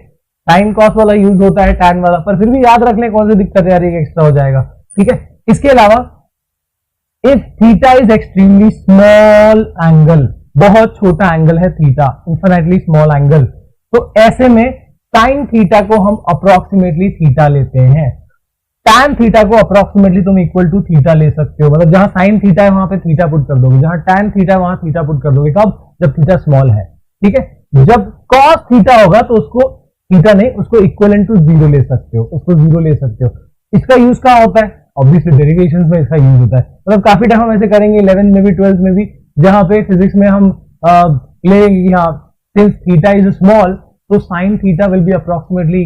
sin cos वाला यूज होता है tan वाला, पर फिर भी याद रख ले कौन सी दिक्कत आ रही है, एक्स्ट्रा हो जाएगा, ठीक है। इसके अलावा if theta is extremely small angle, बहुत छोटा एंगल है थीटा, इन्फिनिटली स्मॉल एंगल, तो ऐसे में साइन थीटा को हम अप्रोक्सीमेटली थीटा लेते हैं, tan थीटा को अप्रोक्सीमेटली तुम इक्वल टू थीटा ले सकते हो, मतलब जहां साइन थीटा है वहां पे थीटा पुट कर दोगे, जहां tan थीटा है वहां थीटा पुट कर दोगे। कब? जब थीटा स्मॉल है, ठीक है। जब cos थीटा होगा तो उसको थीटा नहीं, उसको इक्वलेंट टू 0 ले सकते हो, उसको 0 ले सकते हो। इसका यूज कहां होता है? ऑब्वियसली डेरिवेशंस में इसका यूज होता है, मतलब काफी टाइम हम ऐसे करेंगे 11 में भी 12 में भी, जहां पे फिजिक्स में हम लेंगे यहाँ सिंस थीटा इज स्मॉल तो sine theta will be approximately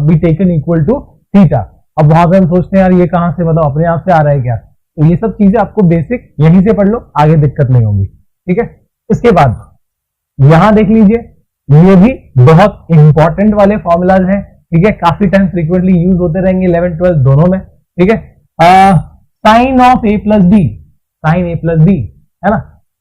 be taken equal to theta. अब वहां पे हम सोचते हैं यार ये कहां से, मतलब अपने आप से आ रहा है क्या, तो ये सब चीजें आपको बेसिक यहीं से पढ़ लो, आगे दिक्कत नहीं होगी, ठीक है। इसके बाद यहां देख लीजिए, ये भी बहुत इंपॉर्टेंट वाले फॉर्मूलाज हैं, ठीक है, काफी टाइम फ्रीक्वेंटली यूज होते रहेंगे 11 12 दोनों में, ठीक है। Sine of A plus B, sine A plus B, है ना,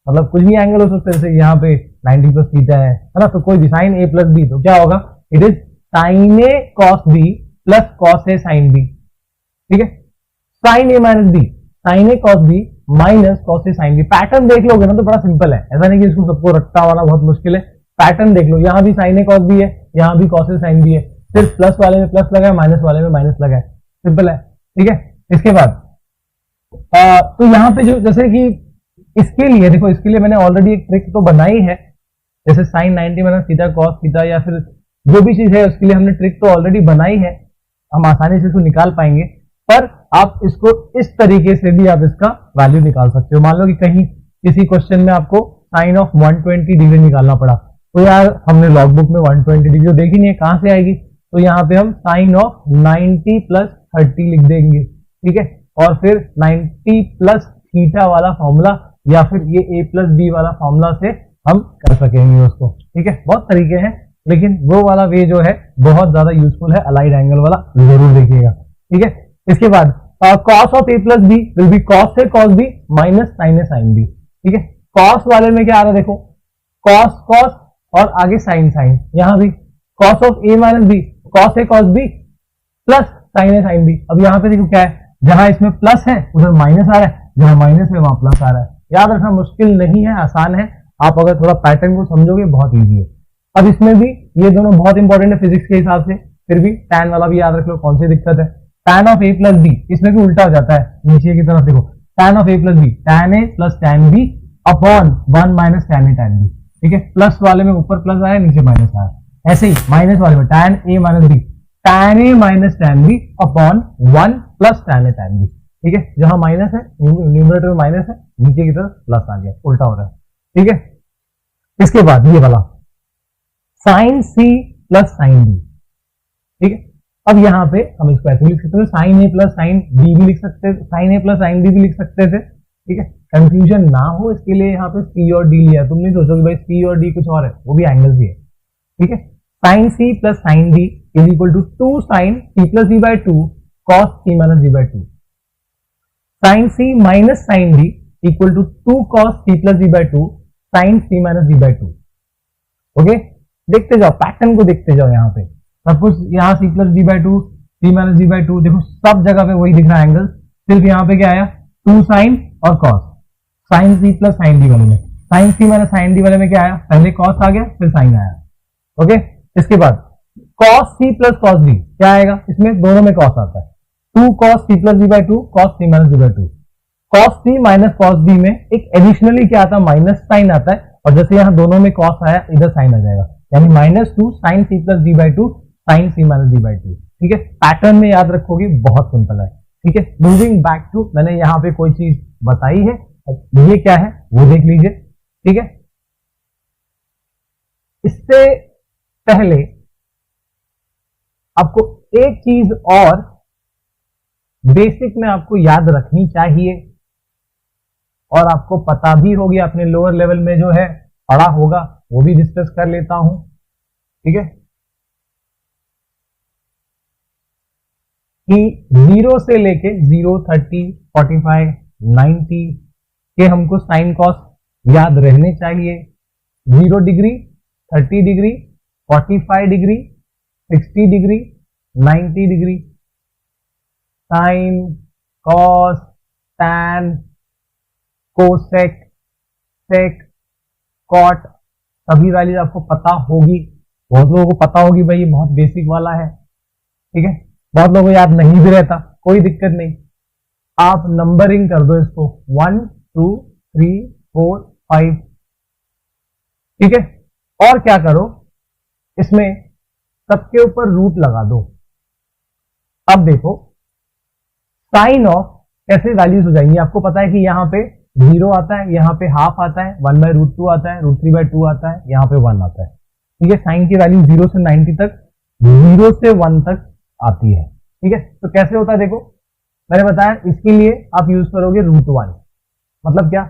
मतलब कुछ भी एंगल हो सकता है, जैसे यहाँ पे 90 प्लस थीटा है ना, तो कोई भी साइन ए प्लस बी, तो क्या होगा, it is sine A cos B plus cos A sine B, ठीक है। Sine A minus B, sine A cos B minus cos A sine B. Pattern देख लोगे ना तो बड़ा सिंपल है, ऐसा नहीं कि इसको सबको रट्टा वाला बहुत मुश्किल है। पैटर्न देख लो, यहाँ भी साइन ए कॉस बी है, यहाँ भी कॉस ए साइन बी है, सिर्फ प्लस वाले में प्लस लगा है, माइनस वाले में माइनस लगा है, सिंपल है, ठीक है। इसके बाद तो यहाँ पे जो जैसे कि इसके लिए देखो, इसके लिए मैंने ऑलरेडी एक ट्रिक तो बनाई है, जैसे sine 90 minus theta cos theta या फिर जो भी चीज है उसके लिए हमने ट्रिक तो ऑलरेडी बनाई है, हम आसानी से इसको निकाल पाएंगे। पर आप इसको इस तरीके से भी आप इसका वैल्यू निकाल सकते हो। मान लो कि कहीं किसी क्वेश्चन में आपको साइन ऑफ 120 डिग्री निकालना पड़ा, तो यार हमने लॉग बुक में 120 डिग्री देखी नहीं है, कहां से आएगी, तो यहाँ पे हम साइन ऑफ 90 प्लस 30 लिख देंगे, ठीक है। और फिर 90 प्लस थीटा वाला फॉर्मूला या फिर ये a प्लस बी वाला फॉर्मूला से हम कर सकेंगे उसको, ठीक है। बहुत तरीके हैं, लेकिन वो वाला वे जो है बहुत ज्यादा यूजफुल है, अलाइड एंगल वाला जरूर देखिएगा, ठीक है। इसके बाद cos of A plus B will be cos A cos B minus sine A sine B, ठीक है। कॉस वाले में क्या आ रहा है, देखो कॉस कॉस और आगे साइन साइन, यहां भी cos of A minus B cos A cos B plus sine A sine B. अब यहाँ पे देखो क्या है, जहां इसमें प्लस है उधर माइनस आ रहा है, जहां माइनस है वहां प्लस आ रहा है। याद रखना मुश्किल नहीं है, आसान है, आप अगर थोड़ा पैटर्न को समझोगे बहुत ईजी है। अब इसमें भी ये दोनों बहुत इंपॉर्टेंट है फिजिक्स के हिसाब से, फिर भी tan वाला भी याद रख लो, कौन सी दिक्कत है। tan of A plus B, इसमें भी उल्टा हो जाता है, नीचे की तरफ देखो, tan of A plus B tan A plus tan B upon 1 minus tan A tan B, ठीक है। प्लस वाले में ऊपर प्लस आया, नीचे माइनस आया, ऐसे ही माइनस वाले में tan A minus B tan A minus tan B upon 1 plus tan A tan B, ठीक है। जहां माइनस है न्यूमरेटर में माइनस है, नीचे की तरफ प्लस आ गया, उल्टा हो रहा है, ठीक है। इसके बाद ये वाला sine C plus sine D, ठीक है। अब यहाँ पे हम इसको ऐसे लिख सकते थे, sign A plus sine D भी लिख सकते थे, sign A plus sine D भी लिख सकते थे, ठीक है। कंफ्यूजन ना हो इसके लिए यहाँ पे सी और डी लिया, तुम नहीं सोचो कि भाई सी और डी कुछ और है, वो भी एंगल्स ही है, ठीक है। Sine C plus sine D is equal to 2 sine C plus D by 2 cos C minus D by 2। Sine C minus sine D equal to 2 cos C plus D by 2 sine C minus D by 2। Okay, देखते जाओ, pattern को देखते जाओ। यहाँ पे सब कुछ, यहाँ C plus D by 2 C minus D by 2, देखो सब जगह पे वही दिख रहा है एंगल, सिर्फ यहाँ पे क्या आया 2 साइन और cos. Sine C plus sine D वाले में, sine C minus sine D वाले में क्या आया, पहले कॉस आ गया फिर साइन आया, ओके। इसके बाद cos C plus cos D क्या आएगा, इसमें दोनों में कॉस आता है, 2 cos C plus D by 2 cos C minus D by 2। Cos C minus cos D में एक एडिशनली क्या आता है, माइनस साइन आता है, और जैसे यहाँ दोनों में कॉस आया इधर साइन आ जाएगा, यानी -2 sine C plus D by 2 sine C minus D by 2, ठीक है। पैटर्न में याद रखोगे, बहुत सिंपल है, ठीक है। मूविंग बैक टू, मैंने यहाँ पे कोई चीज बताई है, ये क्या है वो देख लीजिए, ठीक है। इससे पहले आपको एक चीज और बेसिक में आपको याद रखनी चाहिए, और आपको पता भी होगी, अपने लोअर लेवल में जो है पढ़ा होगा, वो भी डिस्कस कर लेता हूं, ठीक है। कि 0 से लेके 0, 30, 45, 90 के हमको साइन कॉस याद रहने चाहिए। 0 degree, 30 degree, 45 degree, 60 degree, 90 degree, sine, cos, tan, cosec, sec, cot, सभी वैल्यूज आपको पता होगी। बहुत लोगों को पता होगी भाई ये बहुत बेसिक वाला है, ठीक है। बहुत लोगों को याद नहीं भी रहता, कोई दिक्कत नहीं, आप नंबरिंग कर दो इसको 1, 2, 3, 4, 5, ठीक है। और क्या करो, इसमें सबके ऊपर रूट लगा दो। अब देखो साइन ऑफ कैसे वैल्यूज हो जाएंगी, आपको पता है कि यहाँ पे 0 आता है, यहाँ पे हाफ आता है, 1/√2 आता है, √3/2 आता है, यहाँ पे 1 आता है, ठीक है। साइन की वैल्यू 0 से 90 तक, 0 से 1 तक आती है, ठीक है। तो कैसे होता है देखो, मैंने बताया इसके लिए आप यूज करोगे √1, मतलब क्या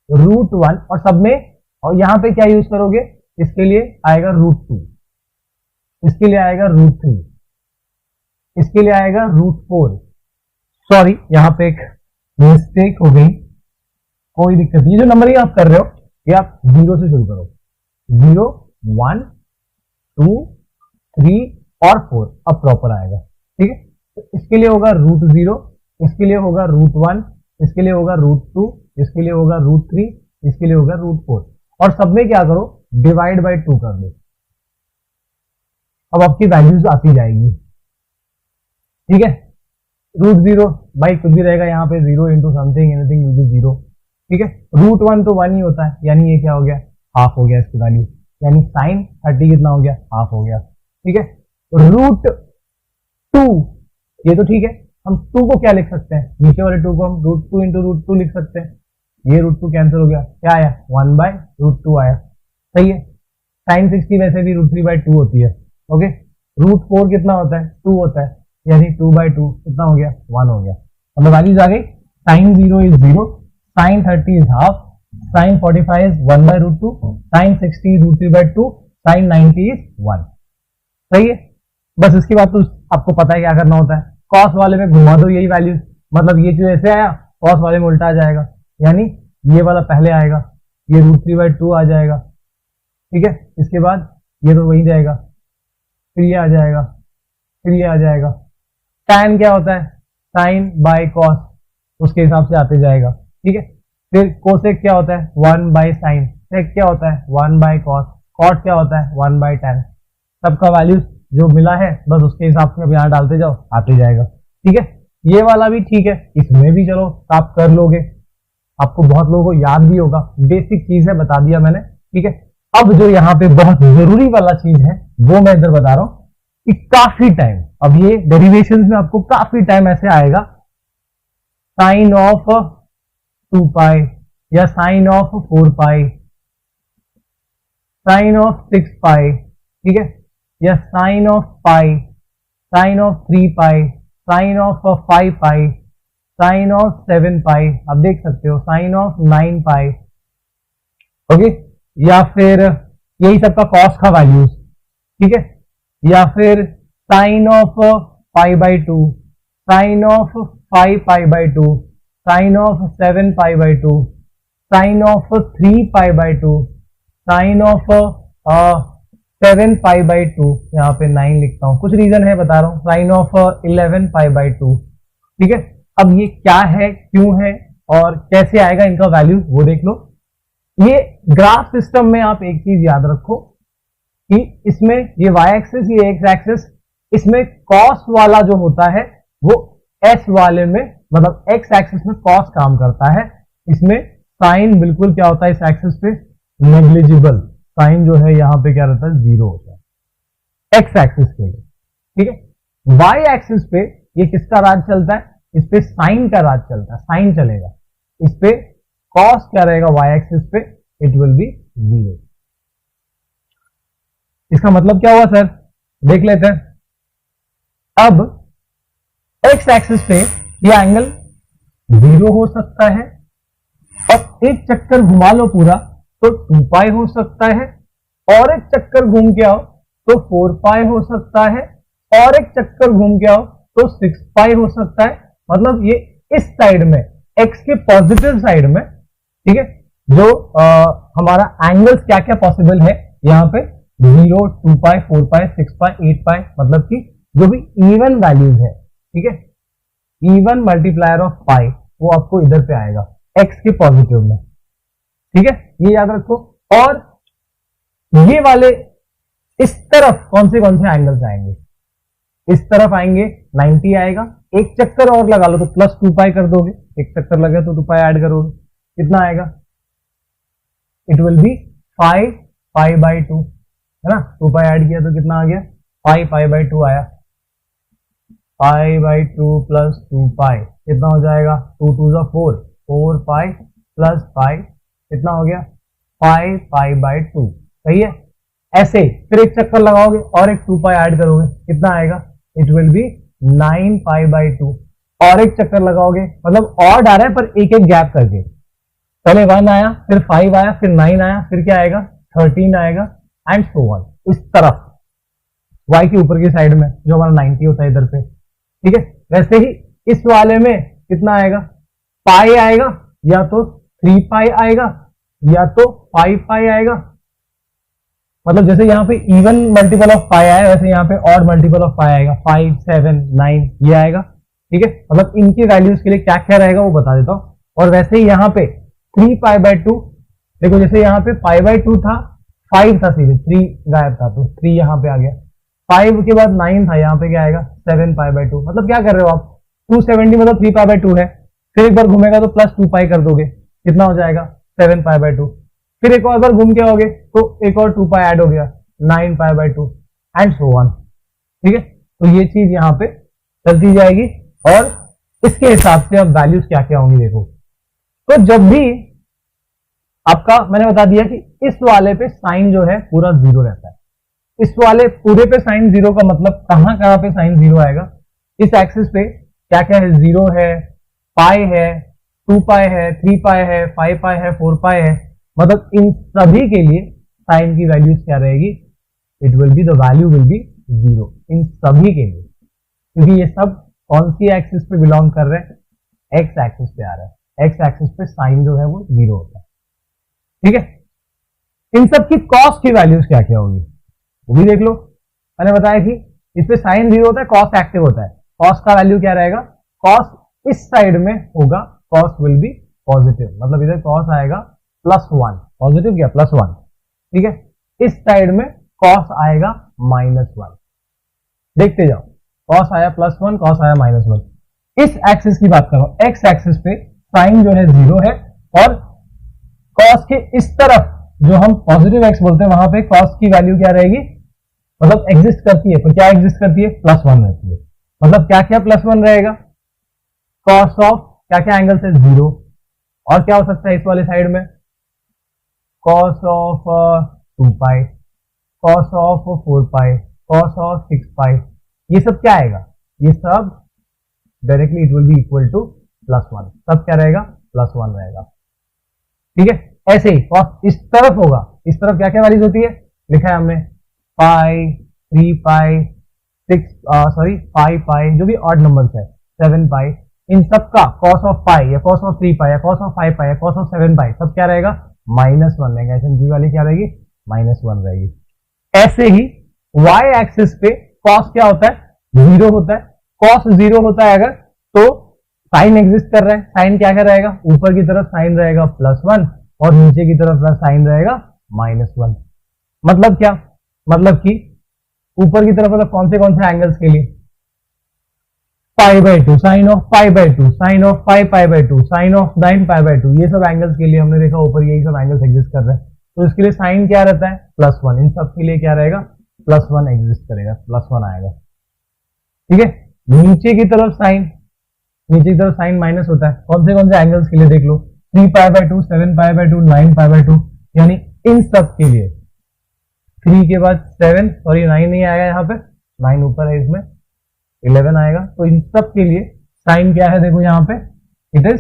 √1, और सब में, और यहाँ पे क्या यूज करोगे, इसके लिए आएगा √2, इसके लिए आएगा √3, इसके लिए आएगा √4। सॉरी, यहां पे एक मिस्टेक हो गई, कोई दिक्कत नहीं। जो नंबरिंग आप कर रहे हो ये आप 0 से शुरू करो, 0, 1, 2, 3 और 4, अब प्रॉपर आएगा। ठीक है, तो इसके लिए होगा √0, इसके लिए होगा √1, इसके लिए होगा √2, इसके लिए होगा √3, इसके लिए होगा √4, और सब में क्या करो, डिवाइड बाय 2 कर दो। अब आपकी वैल्यूज आती जाएगी। ठीक है, √0 भाई कुछ भी रहेगा यहाँ पे, 0 into something anything will be 0। ठीक है, √1 तो 1 ही होता है, यानी ये क्या हो गया, हाफ हो गया इसकी वैल्यू, यानी sin 30 कितना हो गया, हाफ हो गया। ठीक है, √2 ये तो ठीक है, हम 2 को क्या लिख सकते हैं, नीचे वाले 2 को हम √2 इंटू √2 लिख सकते हैं। ये √2 कैंसिल हो गया, क्या आया, 1/√2 आया। सही है, sin 60 वैसे भी √3/2 होती है। ओके, √4 कितना होता है, 2 होता है, यानी 2/2 कितना हो गया, 1 हो गया। मतलब वैल्यूज आ गई, sin 0 is 0, sin 30 is half, sin 45 is 1/√2, sin 60 is √3/2, sin 90 is 1। सही है, बस इसके बाद तो आपको पता है क्या करना होता है, cos वाले में घुमा दो यही वैल्यूज, मतलब ये जो ऐसे आया cos वाले में उल्टा आ जाएगा, यानी ये वाला पहले आएगा, ये √3/2 आ जाएगा। ठीक है, इसके बाद ये तो वही जाएगा, फिर ये आ जाएगा, फिर ये आ जाएगा। tan क्या होता है, sin बाय cos, उसके हिसाब से आते जाएगा। ठीक है, फिर cosec क्या होता है, 1/sin, sec क्या होता है, 1/cos, cot क्या होता है, 1/tan। सबका वैल्यूज जो मिला है बस उसके हिसाब से अब यहाँ डालते जाओ, आते जाएगा। ठीक है, ये वाला भी ठीक है, इसमें भी चलो आप कर लोगे, आपको बहुत लोगों को याद भी होगा, बेसिक चीज है, बता दिया मैंने। ठीक है, अब जो यहाँ पे बहुत जरूरी वाला चीज है वो मैं इधर बता रहा हूं कि काफी टाइम, अब ये डेरिवेशंस में आपको काफी टाइम ऐसे आएगा, साइन ऑफ 2π या साइन ऑफ 4π, साइन ऑफ 6π, ठीक है, या sine of pi, sine of 3π, sine of 5π, sine of 7π, आप देख सकते हो साइन ऑफ 9π। ओके, या फिर यही सबका कॉस का वैल्यूज। ठीक है, या फिर sine of π/2, sine of 5π/2, sine of 7π/2, sine of 3π/2, sine of 7π/2, यहाँ पे 9 लिखता हूं, कुछ रीजन है बता रहा हूं, साइन ऑफ 11π/2। ठीक है, अब ये क्या है, क्यों है और कैसे आएगा इनका वैल्यू वो देख लो। ये ग्राफ सिस्टम में आप एक चीज याद रखो कि इसमें ये y एक्सिस, ये x एक्सिस, इसमें कॉस वाला जो होता है वो s वाले में, मतलब x एक्सिस में कॉस काम करता है, इसमें साइन बिल्कुल क्या होता है इस एक्सिस पे, नेग्लिजिबल, साइन जो है यहां पे क्या रहता है, 0 होता है x एक्सिस के लिए। ठीक है, y एक्सिस पे ये किसका राज चलता है, इस पे साइन का राज चलता है, साइन चलेगा, इस पे कॉस क्या रहेगा y एक्सिस पे, इट विल बी 0। इसका मतलब क्या हुआ सर, देख लेते हैं। अब x एक्सिस पे ये एंगल 0 हो सकता है, और एक चक्कर घुमा लो पूरा तो 2π हो सकता है, और एक चक्कर घूम के आओ तो 4π हो सकता है, और एक चक्कर घूम के आओ तो 6π हो सकता है। मतलब ये इस साइड में x के पॉजिटिव साइड में, ठीक है, जो हमारा एंगल्स क्या क्या पॉसिबल है यहाँ पे, 0, 2π, 4π, 6π, 8π, मतलब कि जो भी इवन वैल्यूज है, ठीक है, इवन मल्टीप्लायर ऑफ पाई वो आपको इधर पे आएगा x के पॉजिटिव में। ठीक है, ये याद रखो। और ये वाले इस तरफ कौन से एंगल्स आएंगे, इस तरफ आएंगे 90 आएगा, एक चक्कर और लगा लो तो प्लस 2π कर दोगे, एक चक्कर लगे तो 2π ऐड करोगे, कितना आएगा, इट विल बी 5π/2, है ना, 2π ऐड किया तो कितना आ गया, 5π/2 आया, 5/2 प्लस 2π कितना हो जाएगा, 2 2 4, 4π प्लस 5 कितना हो गया, 5π/2। सही है, ऐसे फिर एक चक्कर लगाओगे और एक 2π ऐड करोगे, कितना आएगा, इट विल बी 9π/2, और एक चक्कर लगाओगे, मतलब और आ रहा है पर एक एक गैप करके, पहले 1 आया, फिर 5 आया, फिर 9 आया, फिर क्या आएगा, 13 आएगा, एंड सो ऑन। इस तरफ y के ऊपर की साइड में जो हमारा 90 होता है इधर पे, ठीक है। वैसे ही इस वाले में कितना आएगा, पाई आएगा, या तो 3 पाई आएगा या तो 5 पाई आएगा। मतलब जैसे यहाँ पे इवन मल्टीपल ऑफ पाई आया, वैसे यहाँ पे ऑड मल्टीपल ऑफ पाई आएगा, 5, 7, 9 ये आएगा। ठीक है, मतलब इनकी वैल्यूज के लिए क्या क्या रहेगा वो बता देता हूं। और वैसे ही यहाँ पे 3 पाई बाय 2, देखो जैसे यहाँ पे पाई बाय 2 था, 5 था सीधे, 3 गायब था तो 3 यहाँ पे आ गया। 5 के बाद 9 था, यहाँ पे क्या आएगा 7 पाई बाय 2। मतलब क्या कर रहे हो आप, 270 मतलब 3 पाई बाय 2 है, फिर एक बार घूमेगा तो प्लस 2 पाई कर दोगे, कितना हो जाएगा 7 पाई बाय 2। फिर एक और बार घूम के आओगे तो एक और 2 पाई ऐड हो गया, 9 pi by 2 and so on. ठीक है, तो ये चीज यहाँ पे चलती जाएगी और इसके हिसाब से अब वैल्यूज क्या क्या होंगी देखो। तो जब भी आपका मैंने बता दिया कि इस वाले पे साइन जो है पूरा 0 रहता है, इस वाले पूरे पे साइन 0 का मतलब कहां कहां पे साइन 0 आएगा, इस एक्सिस पे क्या क्या है, 0 है, पाई है, 2 पाई है, 3 पाई है, 5 पाई है, 4 पाई है। मतलब इन सभी के लिए साइन की वैल्यूज क्या रहेगी, it will be the value will be 0 इन सभी के लिए, क्योंकि ये सब कौन सी एक्सिस पे बिलोंग कर रहे हैं, एक्स एक्सिस पे आ रहा है। एक्स एक्सिस पे साइन जो है वो 0 होता है। ठीक है, इन सब की कॉस की वैल्यूज क्या क्या होगी वो भी देख लो। मैंने बताया कि इस पे साइन 0 होता है, कॉस एक्टिव होता है। कॉस का वैल्यू क्या रहेगा, कॉस इस साइड में होगा, कॉस विल बी पॉजिटिव, मतलब इधर कॉस आएगा +1, पॉजिटिव क्या +1। ठीक है, इस साइड में कॉस आएगा -1। देखते जाओ, कॉस आया +1, कॉस आया -1। इस एक्सिस की बात करो, एक्स एक्सिस पे साइन जो है 0 है और कॉस के इस तरफ जो हम पॉजिटिव एक्स बोलते हैं वहां पे कॉस की वैल्यू क्या रहेगी, मतलब एग्जिस्ट करती है, तो क्या एग्जिस्ट करती है, +1 रहती है। मतलब क्या क्या +1 रहेगा, कॉस ऑफ क्या क्या एंगल से 0, और क्या हो सकता है इस वाले साइड में, cos of 2 pi, cos of 4 pi, cos of 6 pi, ये सब क्या आएगा, ये सब directly it will be equal to +1, सब क्या रहेगा +1 रहेगा। ठीक है, ऐसे ही कॉस इस तरफ होगा, इस तरफ क्या क्या वैल्यूज होती है, लिखा है हमने पाई, 3 पाई, 5 पाई, जो भी ऑड नंबर्स है, 7 पाई, इन सब का कॉस ऑफ पाई या कॉस ऑफ 3 पाई या कॉस ऑफ 5 पाई या कॉस ऑफ 7 पाई सब क्या रहेगा -1 रहेगा। एसएमजी वाली क्या रहेगी -1 रहेगी। ऐसे ही वाई एक्सिस पे कॉस क्या होता है 0 होता है, कॉस 0 होता है अगर तो साइन एग्जिस्ट कर रहा है, साइन क्या क्या रहेगा, ऊपर की तरफ साइन रहेगा +1 और नीचे की तरफ साइन रहेगा -1। मतलब क्या, मतलब कि ऊपर की तरफ मतलब कौन से एंगल्स के लिए, π/2 sine of π/2, sine of 5 π/2, sine of 9 π/2, ये सब एंगल्स के लिए हमने देखा ऊपर यही सब एंगल्स एग्जिस्ट कर रहे हैं, तो इसके लिए साइन क्या रहता है +1, इन सब के लिए क्या रहेगा +1 एग्जिस्ट करेगा, +1 आएगा। ठीक है, नीचे की तरफ साइन, नीचे की तरफ साइन माइनस होता है, कौन से एंगल्स के लिए देख लो, 3 π/2, 7 π/2, 9 π/2, यानी इन सब के लिए 3 के बाद 7, सॉरी 9 नहीं आएगा यहाँ पे, 9 ऊपर है इसमें, 11 आएगा, तो इन सब के लिए साइन क्या है देखो यहाँ पे, इट इज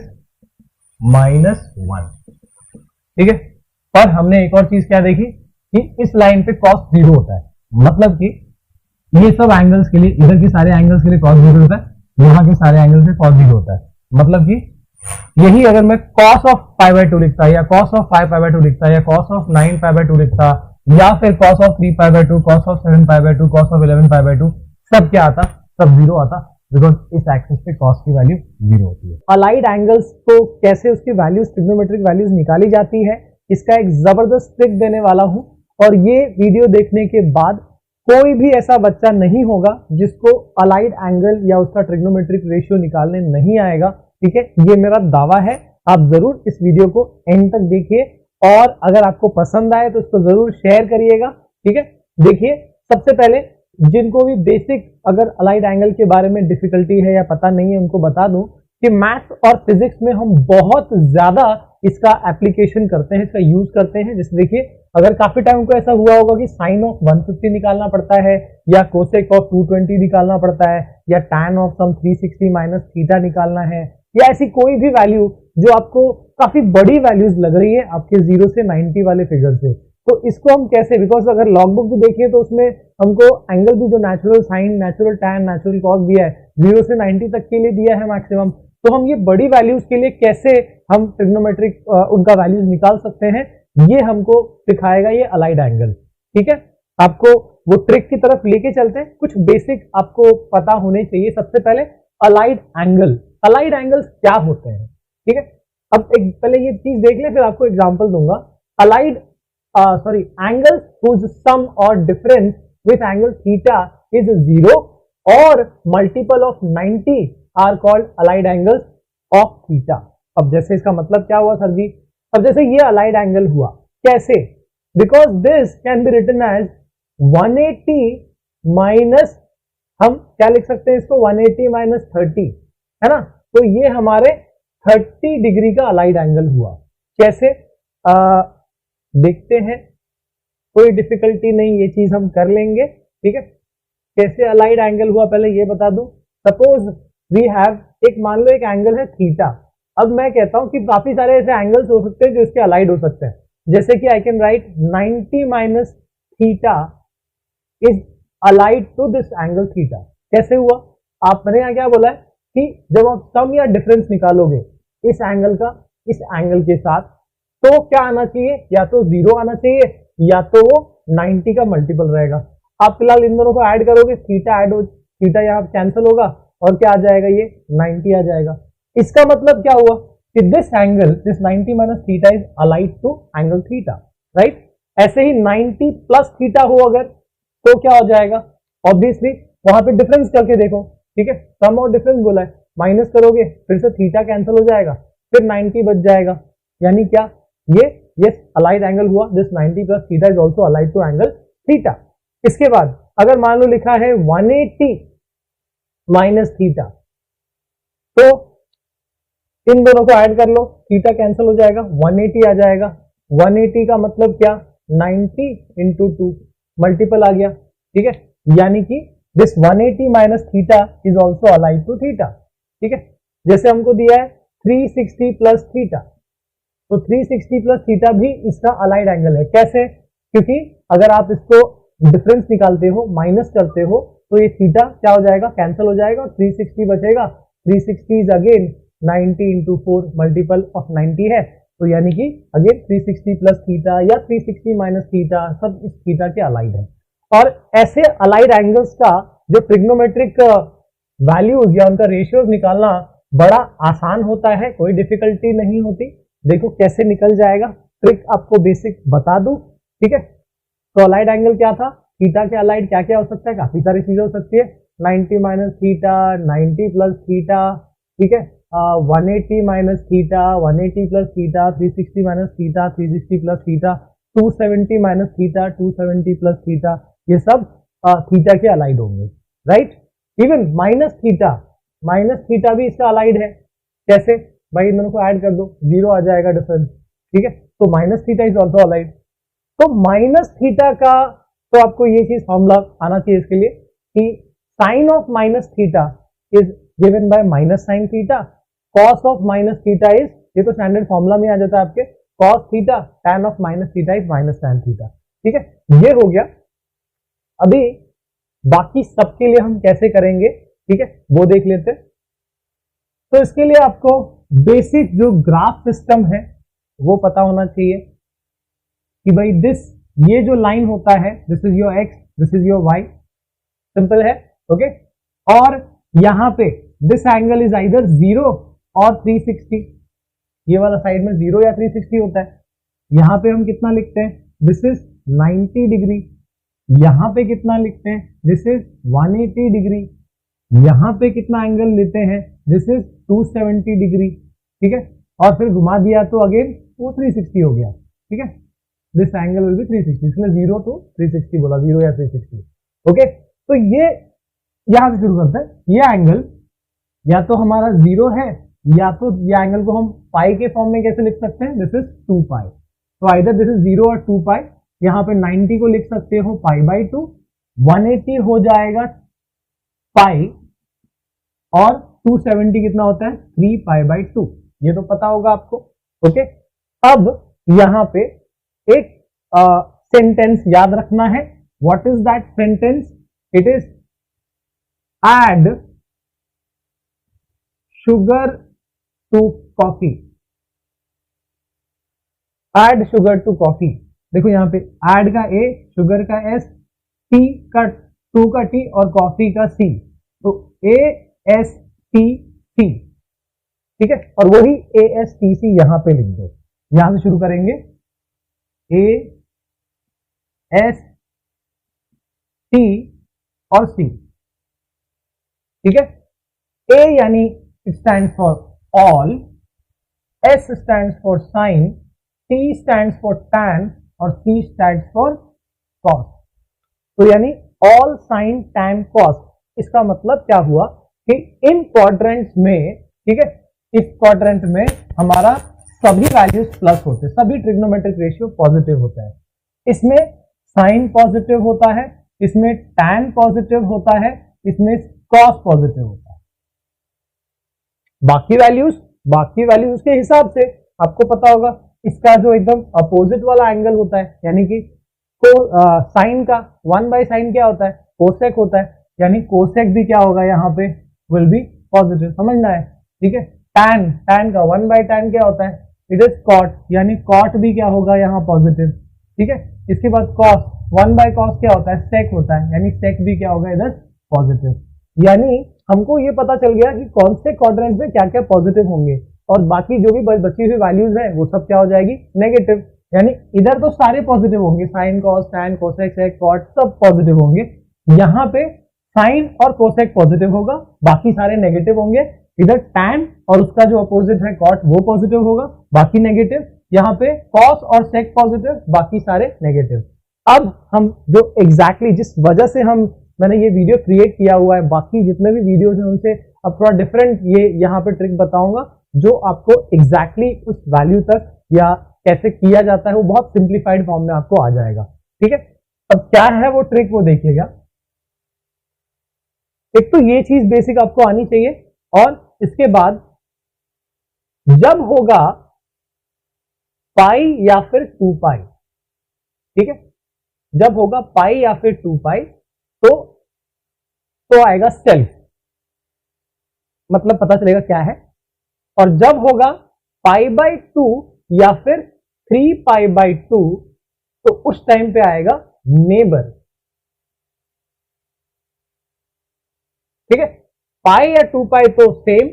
-1। ठीक है, पर हमने एक और चीज क्या देखी कि इस लाइन पे cos 0 होता है, मतलब कि ये सब एंगल्स के लिए, इधर के सारे एंगल्स के लिए cos 0 होता है, यहाँ के सारे एंगल्स से cos 0 होता है। मतलब कि यही अगर मैं cos ऑफ π/2 लिखता या cos ऑफ 5 π/2 लिखता या cos ऑफ 9 π/2 लिखता या फिर cos of 3 π/2, cos of 7 π/2, cos of 11 π/2, सब क्या आता, सब 0 आता, बिकॉज इस एक्सिस पे cos की वैल्यू 0 होती है। अलाइड एंगल्स को कैसे उसकी वैल्यूज, ट्रिग्नोमेट्रिक वैल्यूज निकाली जाती है, इसका एक जबरदस्त ट्रिक देने वाला हूं, और ये वीडियो देखने के बाद कोई भी ऐसा बच्चा नहीं होगा जिसको अलाइड एंगल या उसका ट्रिग्नोमेट्रिक रेशियो निकालने नहीं आएगा। ठीक है, ये मेरा दावा है। आप जरूर इस वीडियो को एंड तक देखिए और अगर आपको पसंद आए तो इसको जरूर शेयर करिएगा। ठीक है, देखिए सबसे पहले जिनको भी बेसिक अगर अलाइड एंगल के बारे में डिफिकल्टी है या पता नहीं है उनको बता दूं कि मैथ्स और फिजिक्स में हम बहुत ज्यादा इसका एप्लीकेशन करते हैं, इसका यूज करते हैं। जैसे देखिए अगर काफी टाइम को ऐसा हुआ होगा कि साइन ऑफ 150 निकालना पड़ता है या कोसेक ऑफ 220 निकालना पड़ता है या tan of some 360 minus theta निकालना है, या ऐसी कोई भी वैल्यू जो आपको काफी बड़ी वैल्यूज लग रही है आपके 0 से 90 वाले फिगर से, तो इसको हम कैसे, बिकॉज अगर लॉग बुक भी देखिए तो उसमें हमको एंगल भी जो natural sine, natural tan, natural cos दिया है, 0 से 90 तक के लिए दिया है मैक्सिमम। तो हम ये बड़ी वैल्यूज के लिए कैसे हम ट्रिग्नोमेट्रिक उनका वैल्यूज निकाल सकते हैं, ये हमको सिखाएगा ये अलाइड एंगल। ठीक है, आपको वो ट्रिक की तरफ लेके चलते हैं। कुछ बेसिक आपको पता होने चाहिए। सबसे पहले अलाइड एंगल, अलाइड एंगल्स क्या होते हैं। ठीक है, अब एक पहले ये चीज देख ले, फिर आपको एग्जांपल दूंगा। Allied angles whose sum or difference with angle theta is 0 or multiple of 90 are called allied angles of theta। अब जैसे इसका मतलब क्या हुआ सर जी, अब जैसे ये अलाइड एंगल हुआ, कैसे, because this can be written as 180 minus, हम क्या लिख सकते हैं इसको, 180 माइनस 30, है ना। तो ये हमारे 30 डिग्री का अलाइड एंगल हुआ। कैसे देखते हैं, कोई डिफिकल्टी नहीं, ये चीज हम कर लेंगे। ठीक है, कैसे अलाइड एंगल हुआ पहले ये बता दूं। सपोज वी हैव, एक मान लो एक एंगल है थीटा। अब मैं कहता हूं कि काफी सारे ऐसे एंगल्स हो सकते हैं जो इसके अलाइड हो सकते हैं, जैसे कि I can write 90 minus theta is allied to this angle theta. कैसे हुआ, आपने यहां क्या बोला है कि जब आप सम या डिफरेंस निकालोगे इस एंगल का इस एंगल के साथ, तो क्या आना चाहिए, या तो 0 आना चाहिए या तो वो 90 का मल्टीपल रहेगा। आप फिलहाल इन दोनों को ऐड करोगे, थीटा ऐड हो, थीटा यहाँ कैंसिल होगा और क्या आ जाएगा, ये 90 आ जाएगा। इसका मतलब क्या हुआ कि this angle, this 90 minus theta is allied to angle theta, right. ऐसे ही 90 प्लस थीटा हो अगर, तो क्या हो जाएगा, ऑब्वियसली वहां पे डिफरेंस करके देखो। ठीक है, सम और डिफरेंस बोला है, माइनस करोगे फिर से थीटा कैंसिल हो जाएगा, फिर 90 बच जाएगा। यानी क्या, ये यस अलाइड एंगल हुआ, this 90 plus theta is also allied to angle theta. इसके बाद अगर मान लो लिखा है 180 माइनस थीटा, तो इन दोनों को ऐड कर लो, थीटा कैंसिल हो जाएगा, 180 आ जाएगा। 180 का मतलब क्या, 90 इंटू 2, मल्टीपल आ गया। ठीक है, यानी कि this 180 minus theta is also allied to theta. ठीक है, जैसे हमको दिया है 360 प्लस थीटा, तो 360 प्लस थीटा भी इसका अलाइड एंगल है। कैसे, क्योंकि अगर आप इसको डिफरेंस निकालते हो, माइनस करते हो, तो ये थीटा क्या हो जाएगा, कैंसिल हो जाएगा और 360 बचेगा। 360 is again 90 into 4, multiple of 90 है, तो यानी कि अगेन 360 प्लस थीटा या 360 माइनस थीटा, सब इस थीटा के अलाइड है। और ऐसे अलाइड एंगल्स का जो ट्रिग्नोमेट्रिक वैल्यूज या उनका रेशियोज निकालना बड़ा आसान होता है, कोई डिफिकल्टी नहीं होती। देखो कैसे निकल जाएगा, ट्रिक आपको बेसिक बता दूं। ठीक है, तो अलाइड एंगल क्या था, थीटा के अलाइड क्या क्या हो सकता है, काफी सारी चीजें हो सकती है। 90 माइनस थीटा, 90 प्लस थीटा, ठीक है, 180 minus theta, 180 plus theta, 360 minus theta, 360 plus theta, 270 minus theta, 270 plus theta, ये सब थीटा के अलाइड होंगे, राइट। इवन माइनस थीटा भी इसका अलाइड है। कैसे भाई, इन दोनों को ऐड कर दो, 0 आ जाएगा डिफरेंस। ठीक है, तो minus theta is also allied. तो माइनस थीटा का, तो आपको ये चीज फॉर्मूला आना चाहिए इसके लिए कि sine of minus theta is given by minus sine theta, cos of minus theta is, ये तो स्टैंडर्ड फॉर्मूला में आ जाता है आपके, cos theta, tan of minus theta is minus tan theta. ठीक है, ये हो गया। अभी बाकी सबके लिए हम कैसे करेंगे, ठीक है, वो देख लेते हैं। तो इसके लिए आपको बेसिक जो ग्राफ सिस्टम है वो पता होना चाहिए कि भाई ये जो लाइन होता है, this is your X, this is your Y, simple है, ओके। और यहां पे दिस एंगल इज आइदर 0 और 360, ये वाला साइड में 0 या 360 होता है। यहां पे हम कितना लिखते हैं, दिस इज 90 डिग्री। यहां पे कितना लिखते हैं, दिस इज 180 डिग्री। यहां पे कितना एंगल लेते हैं, दिस इज 270 डिग्री। ठीक है, और फिर घुमा दिया तो अगेन वो 360 हो गया। ठीक है, दिस एंगल विल बी 360, इसलिए 0 to 360 बोला, 0 या 360। ओके, तो ये यहां से शुरू करते हैं। ये एंगल या तो हमारा 0 है, या तो ये एंगल को हम पाई के फॉर्म में कैसे लिख सकते हैं, दिस इज 2 पाई। तो आइदर दिस इज 0 और 2 पाई। यहां पे 90 को लिख सकते हो पाई बाई 2, 180 हो जाएगा पाई, और 270 कितना होता है, 3 पाई बाई 2, ये तो पता होगा आपको। ओके, अब यहां पे एक सेंटेंस याद रखना है. What is that sentence? It is add sugar to coffee. add sugar to coffee. देखो यहां पे add का a, sugar का s, टी का टू का टी और कॉफी का सी, तो a s t c, ठीक है. और वही a s t c यहां पे लिख दो. यहां से शुरू करेंगे a s t और c, ठीक है. A यानी it stands for all, S stands for sin, T stands for tan और C stands for cos. तो यानी all sin tan cos. इसका मतलब क्या हुआ कि इन क्वाड्रेंट्स में, ठीक है, इस क्वाड्रेंट में हमारा सभी वैल्यूज प्लस होते हैं, सभी ट्रिग्नोमेट्रिक रेशियो पॉजिटिव होता है. इसमें साइन पॉजिटिव होता है, इसमें tan पॉजिटिव होता है, इसमें cos पॉजिटिव होता है. बाकी वैल्यूज के हिसाब से आपको पता होगा इसका जो एकदम अपोजिट वाला एंगल होता है, यानी कि साइन का 1 बाय साइन क्या होता है? कोसेक होता है. यानी कोसेक भी क्या होगा यहाँ पे? Will be positive. समझना है, ठीक है. tan का 1 बाय tan क्या होता है? इट इज कॉट, यानी कॉट भी क्या होगा यहाँ पॉजिटिव, ठीक है. इसके बाद कॉस, 1 बाय कॉस क्या होता है? सेक होता है, यानी सेक भी क्या होगा इधर? पॉजिटिव. यानी हमको ये पता चल गया कि कौन से क्वाड्रेंट में क्या क्या पॉजिटिव होंगे और बाकी जो भी बची हुई वैल्यूज है वो सब क्या हो जाएगी? नेगेटिव. यानी इधर तो सारे पॉजिटिव होंगे, sine cos tan cosec sec cot सब पॉजिटिव होंगे. यहाँ पे साइन और कोसेक पॉजिटिव होगा, बाकी सारे नेगेटिव होंगे. इधर टैन और उसका जो अपोजिट है कॉट वो पॉजिटिव होगा, बाकी नेगेटिव. यहाँ पे कॉस और सेक पॉजिटिव, बाकी सारे नेगेटिव. अब हम जो एग्जैक्टली जिस वजह से मैंने ये वीडियो क्रिएट किया हुआ है, बाकी जितने भी वीडियोस हैं उनसे अब थोड़ा डिफरेंट ये यहाँ पे ट्रिक बताऊंगा जो आपको एग्जैक्टली उस वैल्यू तक या कैसे किया जाता है वो बहुत सिंप्लीफाइड फॉर्म में आपको आ जाएगा, ठीक है. अब क्या है वो ट्रिक वो देखिएगा. एक तो ये चीज बेसिक आपको आनी चाहिए और इसके बाद जब होगा पाई या फिर 2 पाई, ठीक है, जब होगा पाई या फिर 2 पाई तो आएगा सेल्फ, मतलब पता चलेगा क्या है. और जब होगा पाई बाई 2 या फिर 3 पाई बाई 2 तो उस टाइम पे आएगा नेबर, ठीक है. पाई या 2 पाई तो सेम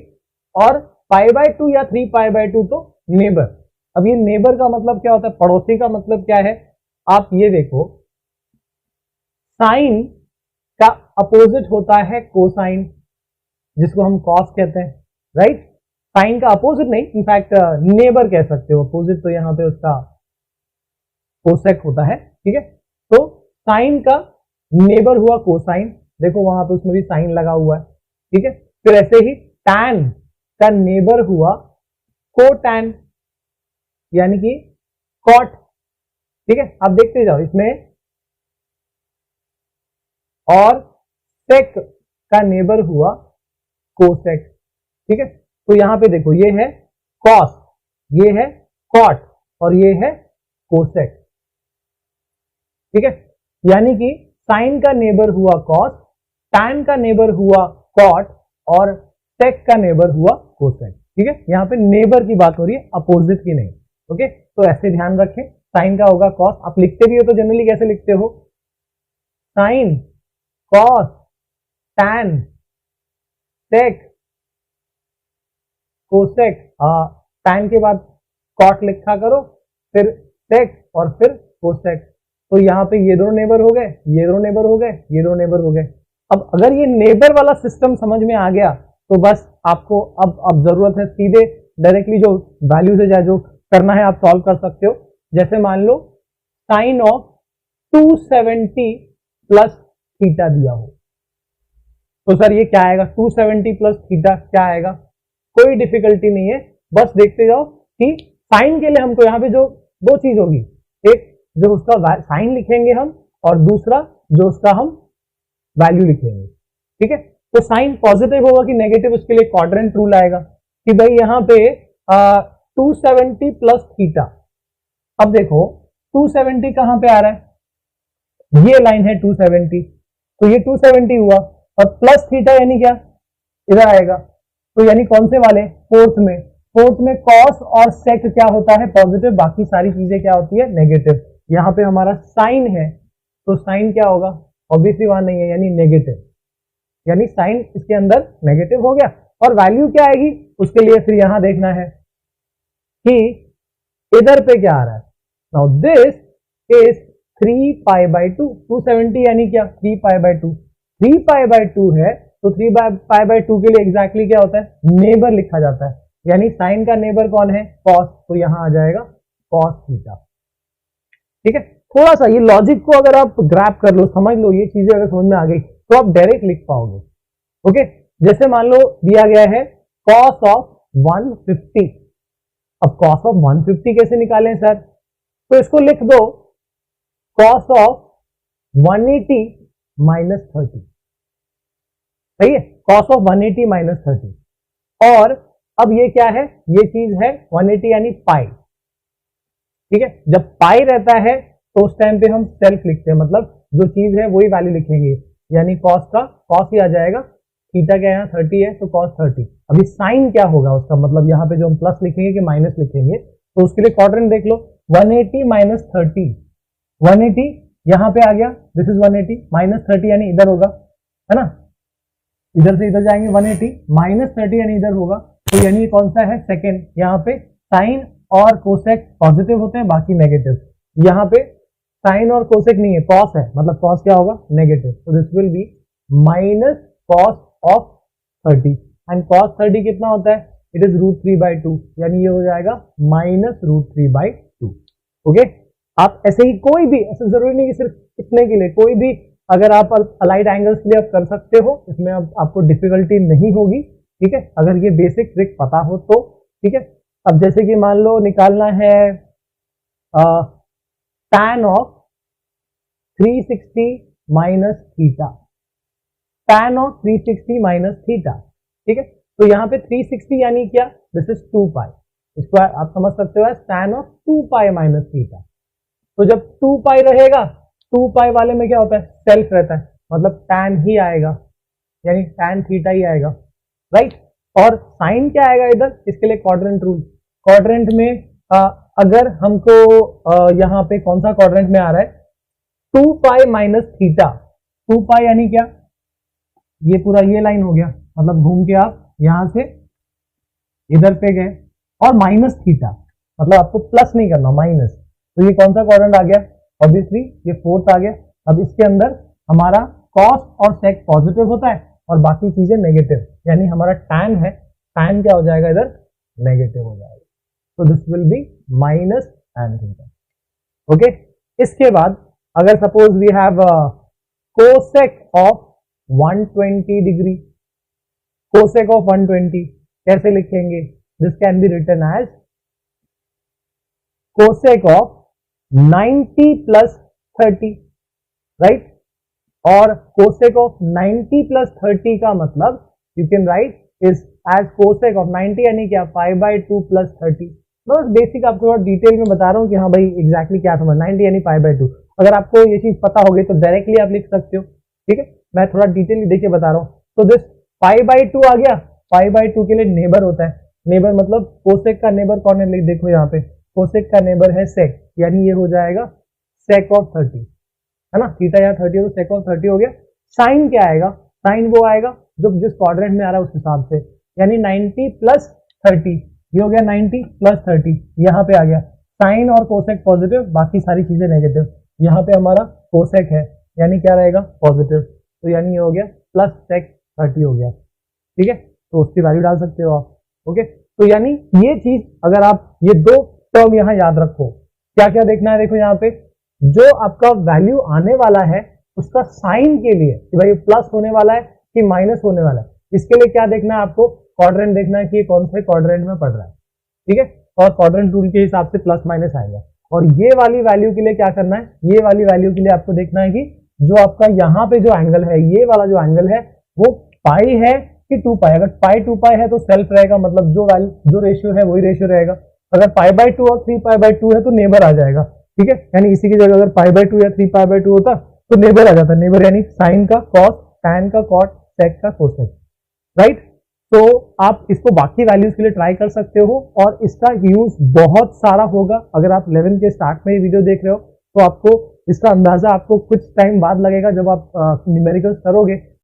और पाई बाई 2 या 3 पाई बाई 2 तो नेबर. अब ये नेबर का मतलब क्या होता है? पड़ोसी का मतलब क्या है? आप ये देखो, साइन का अपोजिट होता है कोसाइन, जिसको हम कॉस कहते हैं, राइट. साइन का अपोजिट नहीं, इनफैक्ट नेबर कह सकते हो. अपोजिट तो यहां पे उसका कोसेक होता है, ठीक है. तो साइन का नेबर हुआ कोसाइन, देखो वहां पे उसमें भी साइन लगा हुआ है, ठीक है. फिर ऐसे ही टैन का नेबर हुआ कोटैन, यानी कि कॉट, ठीक है. आप देखते जाओ इसमें. और सेक का नेबर हुआ कोसेक, ठीक है. तो यहां पे देखो ये है कॉस, ये है कॉट और ये है कोसेक, ठीक है. यानी कि साइन का नेबर हुआ कॉस, टैन का नेबर हुआ कॉट और सेक का नेबर हुआ कोसेक, ठीक है. यहां पे नेबर की बात हो रही है, अपोजिट की नहीं, ओके. तो ऐसे ध्यान रखें, साइन का होगा कॉस. आप लिखते भी हो तो जनरली कैसे लिखते हो? Sine cos tan sec cosec. Tan के बाद कॉट लिखा करो, फिर सेक और फिर कोसेक. तो यहां पे ये दोनों नेबर हो गए, ये दोनों नेबर हो गए, ये दोनों नेबर हो गए. अब अगर ये नेबर वाला सिस्टम समझ में आ गया तो बस आपको अब जरूरत है सीधे डायरेक्टली जो वैल्यूज है या जो करना है आप सॉल्व कर सकते हो. जैसे मान लो साइन ऑफ 270 प्लस थीटा दिया हो, तो सर ये क्या आएगा? 270 प्लस थीटा क्या आएगा? कोई डिफिकल्टी नहीं है, बस देखते जाओ कि साइन के लिए हमको यहाँ पे जो दो चीज होगी, एक जो उसका साइन लिखेंगे हम और दूसरा जो उसका हम वैल्यू लिखेंगे, ठीक है. तो साइन पॉजिटिव होगा कि नेगेटिव, उसके लिए क्वाड्रेंट रूल आएगा कि भाई यहाँ पे 270 प्लस थीटा. अब देखो 270 कहां पे आ रहा है? ये लाइन है 270, तो ये 270 हुआ, और प्लस थीटा यानी क्या, इधर आएगा, तो यानी कौन से वाले, फोर्थ में कॉस और सेक क्या होता है, पॉजिटिव, बाकी सारी चीजें क्या होती है, नेगेटिव। यहाँ पे हमारा साइन है, तो साइन क्या होगा, ऑब्वियसली वहां नहीं है, यानी नेगेटिव, यानी साइन इसके अंदर नेगेटिव हो गया। और वैल्यू क्या आएगी, उसके लिए फिर यहां देखना है कि इधर पे क्या आ रहा है। Now this is 3 pi by 2, 270 यानी क्या, 3 पाई बाई 2, 3 पाई बाई 2 है, तो 3 पाई बाई 2 के लिए एग्जैक्टली क्या होता है, नेबर लिखा जाता है, यानी साइन का नेबर कौन है, कॉस, तो यहां आ जाएगा कॉस थीटा। ठीक है, थोड़ा सा ये लॉजिक को अगर आप ग्रैप कर लो, समझ लो, ये चीजें अगर समझ में आ गई तो आप डायरेक्ट लिख पाओगे। ओके, जैसे मान लो दिया गया है कॉस ऑफ 150, अब कॉस ऑफ 150 कैसे निकालें सर, तो इसको लिख दो कॉस ऑफ 180 माइनस 30, सही है, कॉस ऑफ 180 माइनस 30, और अब ये क्या है, ये चीज है 180 यानी पाई। ठीक है, जब पाई रहता है तो उस टाइम पे हम सेल्फ लिखते हैं, मतलब जो चीज है वही वैल्यू लिखेंगे, यानी कॉस का कॉस ही आ जाएगा, थीटा क्या यहाँ 30 है तो कॉस 30। अभी साइन क्या होगा उसका, मतलब यहाँ पे जो हम प्लस लिखेंगे कि माइनस लिखेंगे, तो उसके लिए क्वाड्रेंट देख लो, 180 माइनस 30, 180 यहाँ पे आ गया, दिस इज 180 माइनस 30 यानी इधर होगा, है ना, इधर से इधर जाएंगे 180 माइनस 30 यानी इधर होगा, तो यानी कौन सा है, सेकेंड। यहाँ पे साइन और कोसेक पॉजिटिव होते हैं, बाकी नेगेटिव। यहाँ पे साइन और कोसेक नहीं है, कॉस है, मतलब कॉस क्या होगा, नेगेटिव, तो this will be minus cos of 30, and cos 30 कितना होता है, इट इज √3/2, यानी ये हो जाएगा माइनस √3/2। ओके, आप ऐसे ही कोई भी, ऐसा जरूरी नहीं कि सिर्फ इतने के लिए, कोई भी अगर आप अलाइड एंगल्स के लिए आप कर सकते हो, इसमें आपको डिफिकल्टी नहीं होगी। ठीक है, अगर ये बेसिक ट्रिक पता हो तो। ठीक है, अब जैसे कि मान लो निकालना है tan of 360 minus theta, tan of 360 minus theta. ठीक है, तो यहाँ पे 360 यानी क्या, दिस इज 2 पाई, इसको आप समझ सकते हो tan of 2 pi minus theta. तो जब 2 पाई रहेगा, 2 पाई वाले में क्या होता है, सेल्फ रहता है, मतलब tan ही आएगा, यानी tan थीटा ही आएगा, राइट। और साइन क्या आएगा इधर, इसके लिए क्वाड्रेंट रूल, क्वाड्रेंट में अगर हमको यहाँ पे कौन सा क्वाड्रेंट में आ रहा है, 2 पाई माइनस थीटा, 2 पाई यानी क्या, ये पूरा ये लाइन हो गया, मतलब घूम के आप यहां से इधर पे गए, और माइनस थीटा, मतलब आपको प्लस नहीं करना, माइनस, तो ये कौन सा क्वाड्रेंट आ गया, ऑब्वियसली ये फोर्थ आ गया। अब इसके अंदर हमारा कॉस और सेक पॉजिटिव होता है और बाकी चीजें नेगेटिव, यानी हमारा tan है, tan क्या हो जाएगा इधर, नेगेटिव हो जाएगा, तो this will be minus tan theta. Okay, इसके बाद अगर suppose we have cosec of 120 degree, cosec of 120 कैसे लिखेंगे, this can be written as cosec of 90 plus 30, right, और कोसेक ऑफ 90 प्लस 30 का मतलब you can write is as cosec of 90 यानी क्या, π/2 प्लस 30। बस बेसिक आपको थोड़ा डिटेल में बता रहा हूँ कि हाँ भाई एग्जैक्टली क्या समझ, 90 यानी π/2। अगर आपको ये चीज पता हो गई तो डायरेक्टली आप लिख सकते हो। ठीक है, मैं थोड़ा डिटेल देखिए बता रहा हूँ। तो दिस π/2 आ गया, π/2 के लिए नेबर होता है, नेबर मतलब कोसेक का नेबर कौन है, देखो यहाँ पे कोसेक का नेबर है सेक, यानी ये हो जाएगा सेक ऑफ 30, है ना, थीटा या 30 हो तो सेक ऑफ 30 हो गया। साइन क्या आएगा, साइन वो आएगा जो जिस क्वाड्रेंट में आ रहा है उस हिसाब से, यानी 90 प्लस 30, ये हो गया 90 प्लस 30, यहाँ पे आ गया साइन और कोसेक पॉजिटिव, बाकी सारी चीजें नेगेटिव। यहाँ पे हमारा कोसेक है, यानी क्या रहेगा, पॉजिटिव, तो यानी ये हो गया प्लस सेक 30 हो गया। ठीक है, तो उसकी वैल्यू डाल सकते हो आप। ओके, तो यानी ये चीज अगर आप ये दो टर्म यहाँ याद रखो, क्या क्या देखना है, देखो यहाँ पे जो आपका वैल्यू आने वाला है उसका साइन के लिए कि भाई प्लस होने वाला है कि माइनस होने वाला है, इसके लिए क्या देखना है आपको, क्वाड्रेंट देखना है कि कौन से क्वाड्रेंट में पड़ रहा है। ठीक है, और क्वाड्रेंट रूल के हिसाब से प्लस माइनस आएगा। और ये वाली वैल्यू के लिए क्या करना है, ये वाली वैल्यू के लिए आपको देखना है कि जो आपका यहाँ पे जो एंगल है, ये वाला जो एंगल है वो पाई है कि 2 पाई। अगर पाई 2 पाई है तो सेल्फ रहेगा, मतलब जो रेशियो है वही रेशियो रहेगा। अगर π/2 और 3π/2 है तो नेबर आ जाएगा। ठीक है, यानी इसी की जगह अगर π/2 या 3π/2 होता तो नेबर आ जाता है, नेबर यानी साइन का कॉस, टैन का कॉट, सेक का कोसेक, राइट। तो आप इसको बाकी वैल्यूज के लिए ट्राई कर सकते हो और इसका यूज बहुत सारा होगा। अगर आप 11 के स्टार्ट में ये वीडियो देख रहे हो तो आपको इसका अंदाजा आपको कुछ टाइम बाद लगेगा जब आप न्यूमेरिकल्स करोगे,